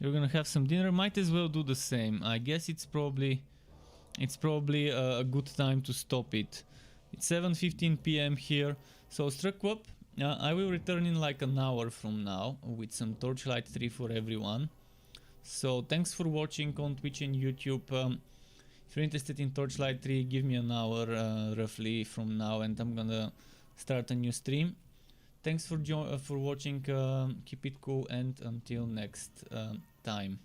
You're gonna have some dinner. Might as well do the same. I guess it's probably a good time to stop it. It's 7:15 p.m. here. So Struckwop, I will return in like an hour from now with some Torchlight 3 for everyone. So thanks for watching on Twitch and YouTube. If you're interested in Torchlight 3, give me an hour roughly from now and I'm gonna start a new stream. Thanks for watching, keep it cool and until next time.